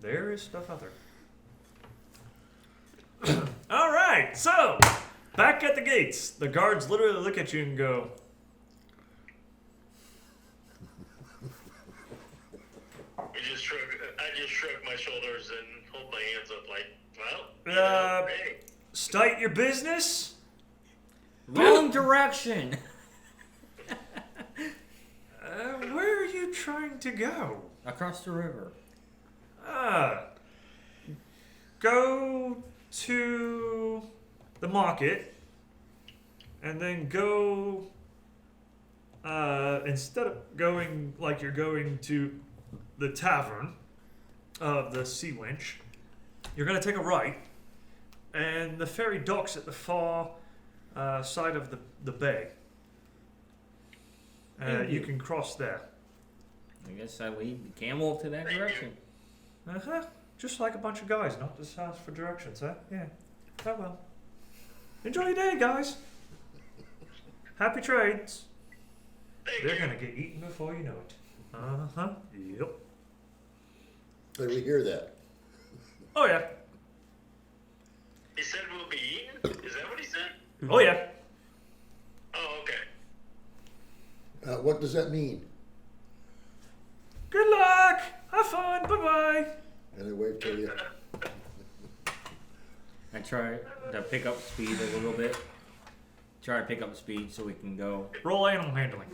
There is stuff out there. All right, so back at the gates, the guards literally look at you and go, I just shrug my shoulders and hold my hands up like, well, hey. "State your business." Wrong direction. Where are you trying to go? Across the river. Go to the market, and then go. Instead of going like you're going to the tavern of the Sea Wench, you're going to take a right, and the ferry docks at the far side of the bay. You can cross there. I guess I lead the camel to that direction. Just like a bunch of guys, not just ask for directions, huh? Yeah. Oh well. Enjoy your day, guys. Happy trades. They're gonna get eaten before you know it. Yep. Did we hear that? Oh yeah. He said we'll be eaten? Is that what he said? Oh yeah. Oh, okay. What does that mean? Good luck. Have fun. Bye bye. And I wave to you. I try to pick up speed a little bit. Try to pick up speed so we can go. Roll animal handling.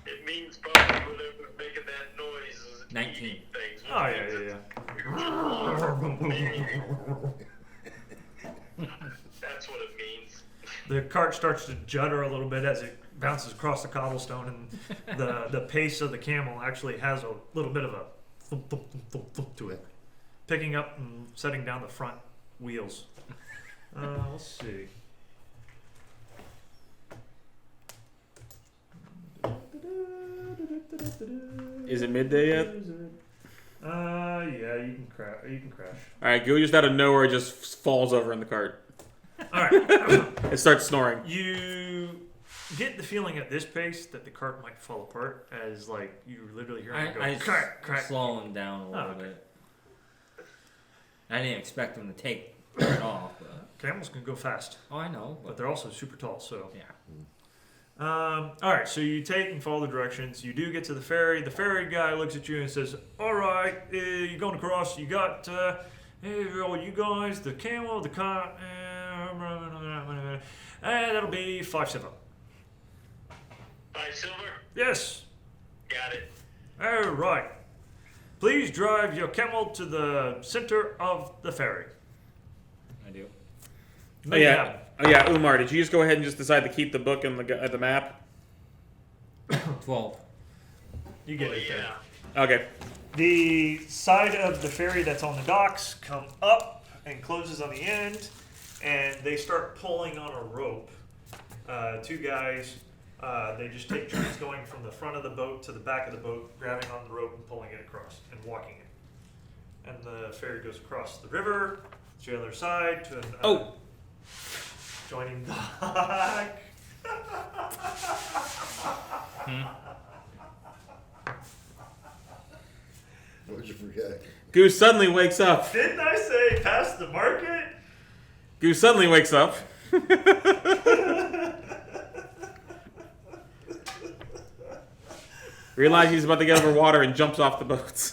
It means probably whatever making that noise is 19. eating things. Oh yeah. That's what it means. The cart starts to judder a little bit as it bounces across the cobblestone, and the pace of the camel actually has a little bit of a thump, thump, thump, thump, thump to it, picking up and setting down the front wheels. Let's see. Is it midday yet? Yeah, you can crash. All right, Gooey just out of nowhere just falls over in the cart. All right. It starts snoring. You get the feeling at this pace that the cart might fall apart, as like you literally hear it go I crack, crack. slow him down a little okay. bit. I didn't expect him to take it off. But, Camels can go fast, oh, I know. but they're also super tall. So yeah. all right, so you take and follow the directions. You do get to the ferry. The ferry guy looks at you and says, "All right, you're going across. You got, hey, all you guys, the camel, the cart, and that'll be 5 silver." 5 silver? Yes. Got it. All right. Please drive your camel to the center of the ferry. I do. Oh yeah, Umar, did you just go ahead and just decide to keep the book and the map? 12. You get Well, it there. yeah. Okay. The side of the ferry that's on the docks come up and closes on the end, and they start pulling on a rope. 2 guys, they just take turns going from the front of the boat to the back of the boat, grabbing on the rope and pulling it across and walking it. And the ferry goes across the river to the other side to an, joining the dock. What did you forget? Goose suddenly wakes up. Didn't I say past the market? Goose suddenly wakes up. Realizes he's about to get over water and jumps off the boat.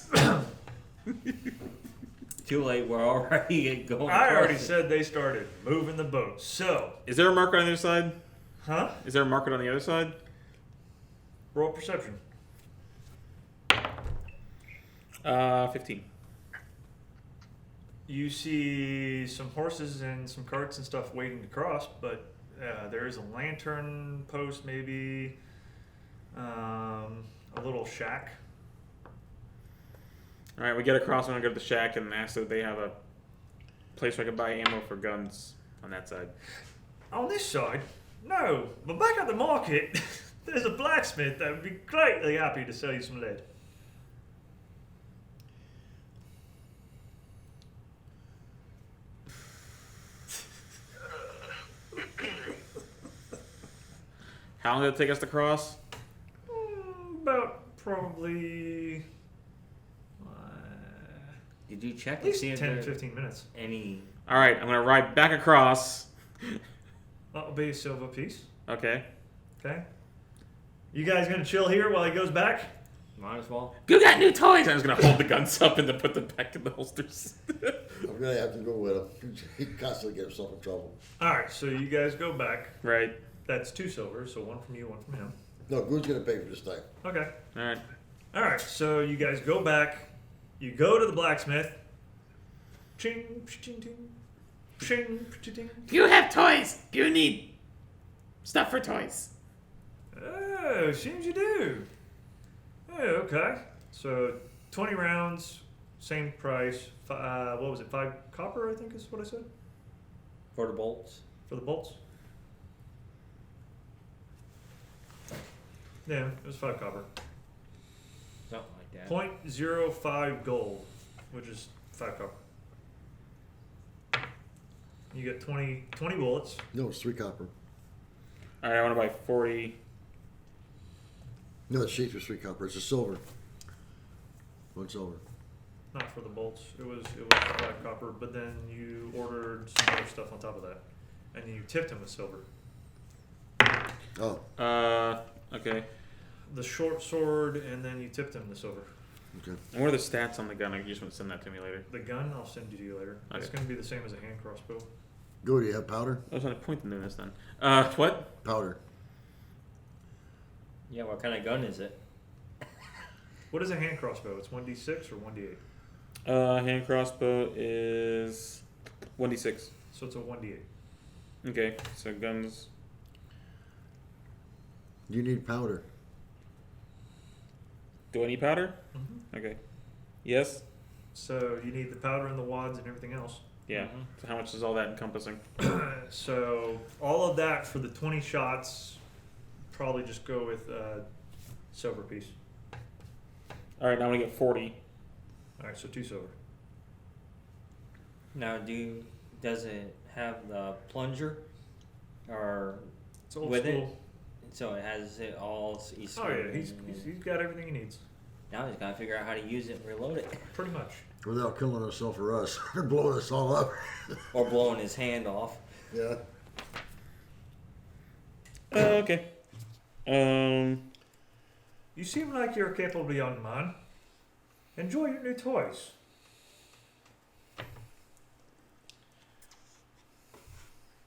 Too late. We're already going. I already across it. said they started moving the boat. So, Is there a marker on the other side? huh? Is there a marker on the other side? Roll perception. 15. You see some horses and some carts and stuff waiting to cross, but there is a lantern post, maybe a little shack. All right, we get across. I'm gonna go to the shack and ask if they have a place where I can buy ammo for guns on that side. On this side, no, but back at the market, there's a blacksmith that would be greatly happy to sell you some lead. How long did it take us to cross? About probably Did you check at to least see if 10, there's 15 minutes. any? All right, I'm gonna ride back across. That'll be a silver piece. Okay. Okay. You guys gonna chill here while he goes back? Might as well. Goo got new toys. I was gonna hold the guns up and then put them back in the holsters. I'm gonna have to go with him. He constantly gets himself in trouble. All right, so you guys go back. Right. That's 2 silver, so 1 from you, 1 from him. No, Goo's gonna pay for this thing. Okay. All right. All right, so you guys go back. You go to the blacksmith. Ching, ching, ching, ching, ching, ching. You have toys. You need stuff for toys. Oh, seems you do. Oh, okay. So 20 rounds, same price. What was it? 5 copper, I think is what I said For the bolts. for the bolts. Yeah, it was 5 copper. Something like that. 0.05 gold, which is 5 copper. You get 20 bullets. No, it's 3 copper. All right, I want to buy 40. No, the sheath was 3 copper. It's a silver. 1 silver. Not for the bolts. It was 5 copper, but then you ordered some other stuff on top of that, and you tipped him with silver. Oh, Okay. The short sword, and then you tipped him the silver. okay. And what are the stats on the gun? I just want to send that to me later. The gun, I'll send to you later. It's Okay. going to be the same as a hand crossbow. Go, do you have powder? I was going to point them to this then. What? Powder. Yeah. What kind of gun is it? What is a hand crossbow? It's 1d6 or 1d8? Hand crossbow is 1d6. So it's a 1d8. Okay, so guns. You need powder. Do I need powder? Mm-hmm. Okay. Yes? So you need the powder and the wads and everything else. Yeah. Mhm. So how much is all that encompassing? So all of that for the 20 shots, probably just go with silver piece. All right, now I'm going to get 40. All right, so 2 silver. Now, does it have the plunger, or It's old with school. it? So it has it all. Oh yeah, he's got everything he needs, Now he's got to figure out how to use it and reload it, pretty much. Without killing himself or us. They're blowing us all up. or blowing his hand off. Yeah. Okay. You seem like you're a capable young man. Enjoy your new toys.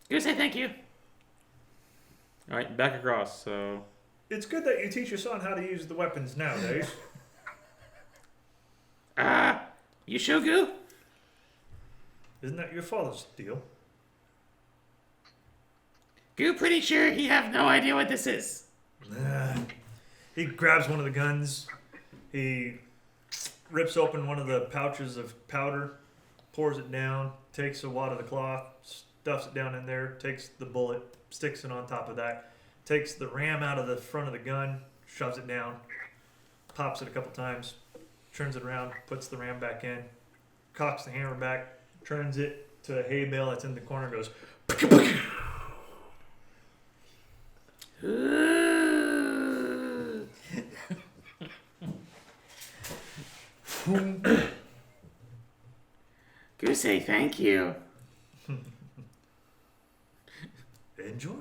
Goo say thank you. All right, back across. So It's good that you teach your son how to use the weapons nowadays. You sure, Goo? Isn't that your father's deal? Goo pretty sure he have no idea what this is. He grabs one of the guns. He rips open one of the pouches of powder, pours it down, takes a wad of the cloth, stuffs it down in there, takes the bullet, sticks it on top of that, takes the ram out of the front of the gun, shoves it down, pops it a couple times, turns it around, puts the ram back in, cocks the hammer back, turns it to a hay bale that's in the corner, goes, Go say thank you. Enjoy.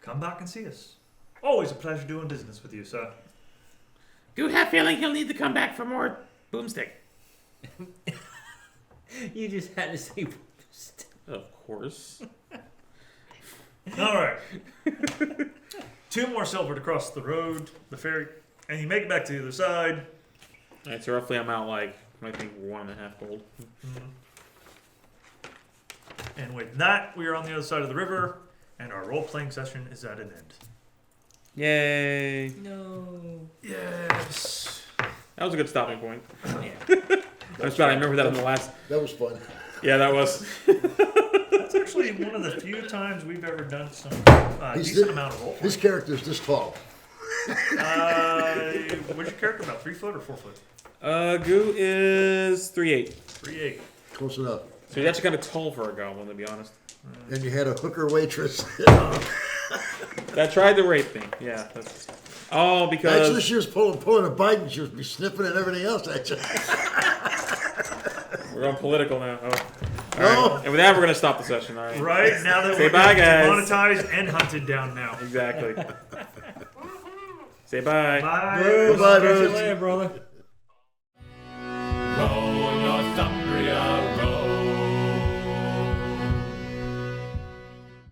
Come back and see us. Always a pleasure doing business with you, sir. Do have feeling he'll need to come back for more boomstick. You just had to say. Of course. All right. 2 more silver to cross the road, the ferry, and you make it back to the other side. All right, so roughly I'm out like I think 1.5 gold. And with that, we are on the other side of the river, and our role-playing session is at an end. Yay! No. Yes. That was a good stopping point. Yeah. That's bad. I remember that in the last. That was fun. Yeah, that was. That's actually one of the few times we've ever done some decent amount of role-playing. His character's this tall. What's your character about? 3 foot or 4 foot? Goo is 3'8". 3'8". Close enough. So he's actually kind of tall for a goblin, to be honest. And you had a hooker waitress. That tried to rape me. Yeah. That's... Oh, because. Actually, she was pulling a bite and she was be sniffing and everything else. Actually. We're going political now. Oh. All No. right. And with that, we're going to stop the session. All right. Right, now that Say we're bye, guys. demonetized and hunted down now. Exactly. Say bye. Bye. Bye-bye, Catch you bros. later, brother.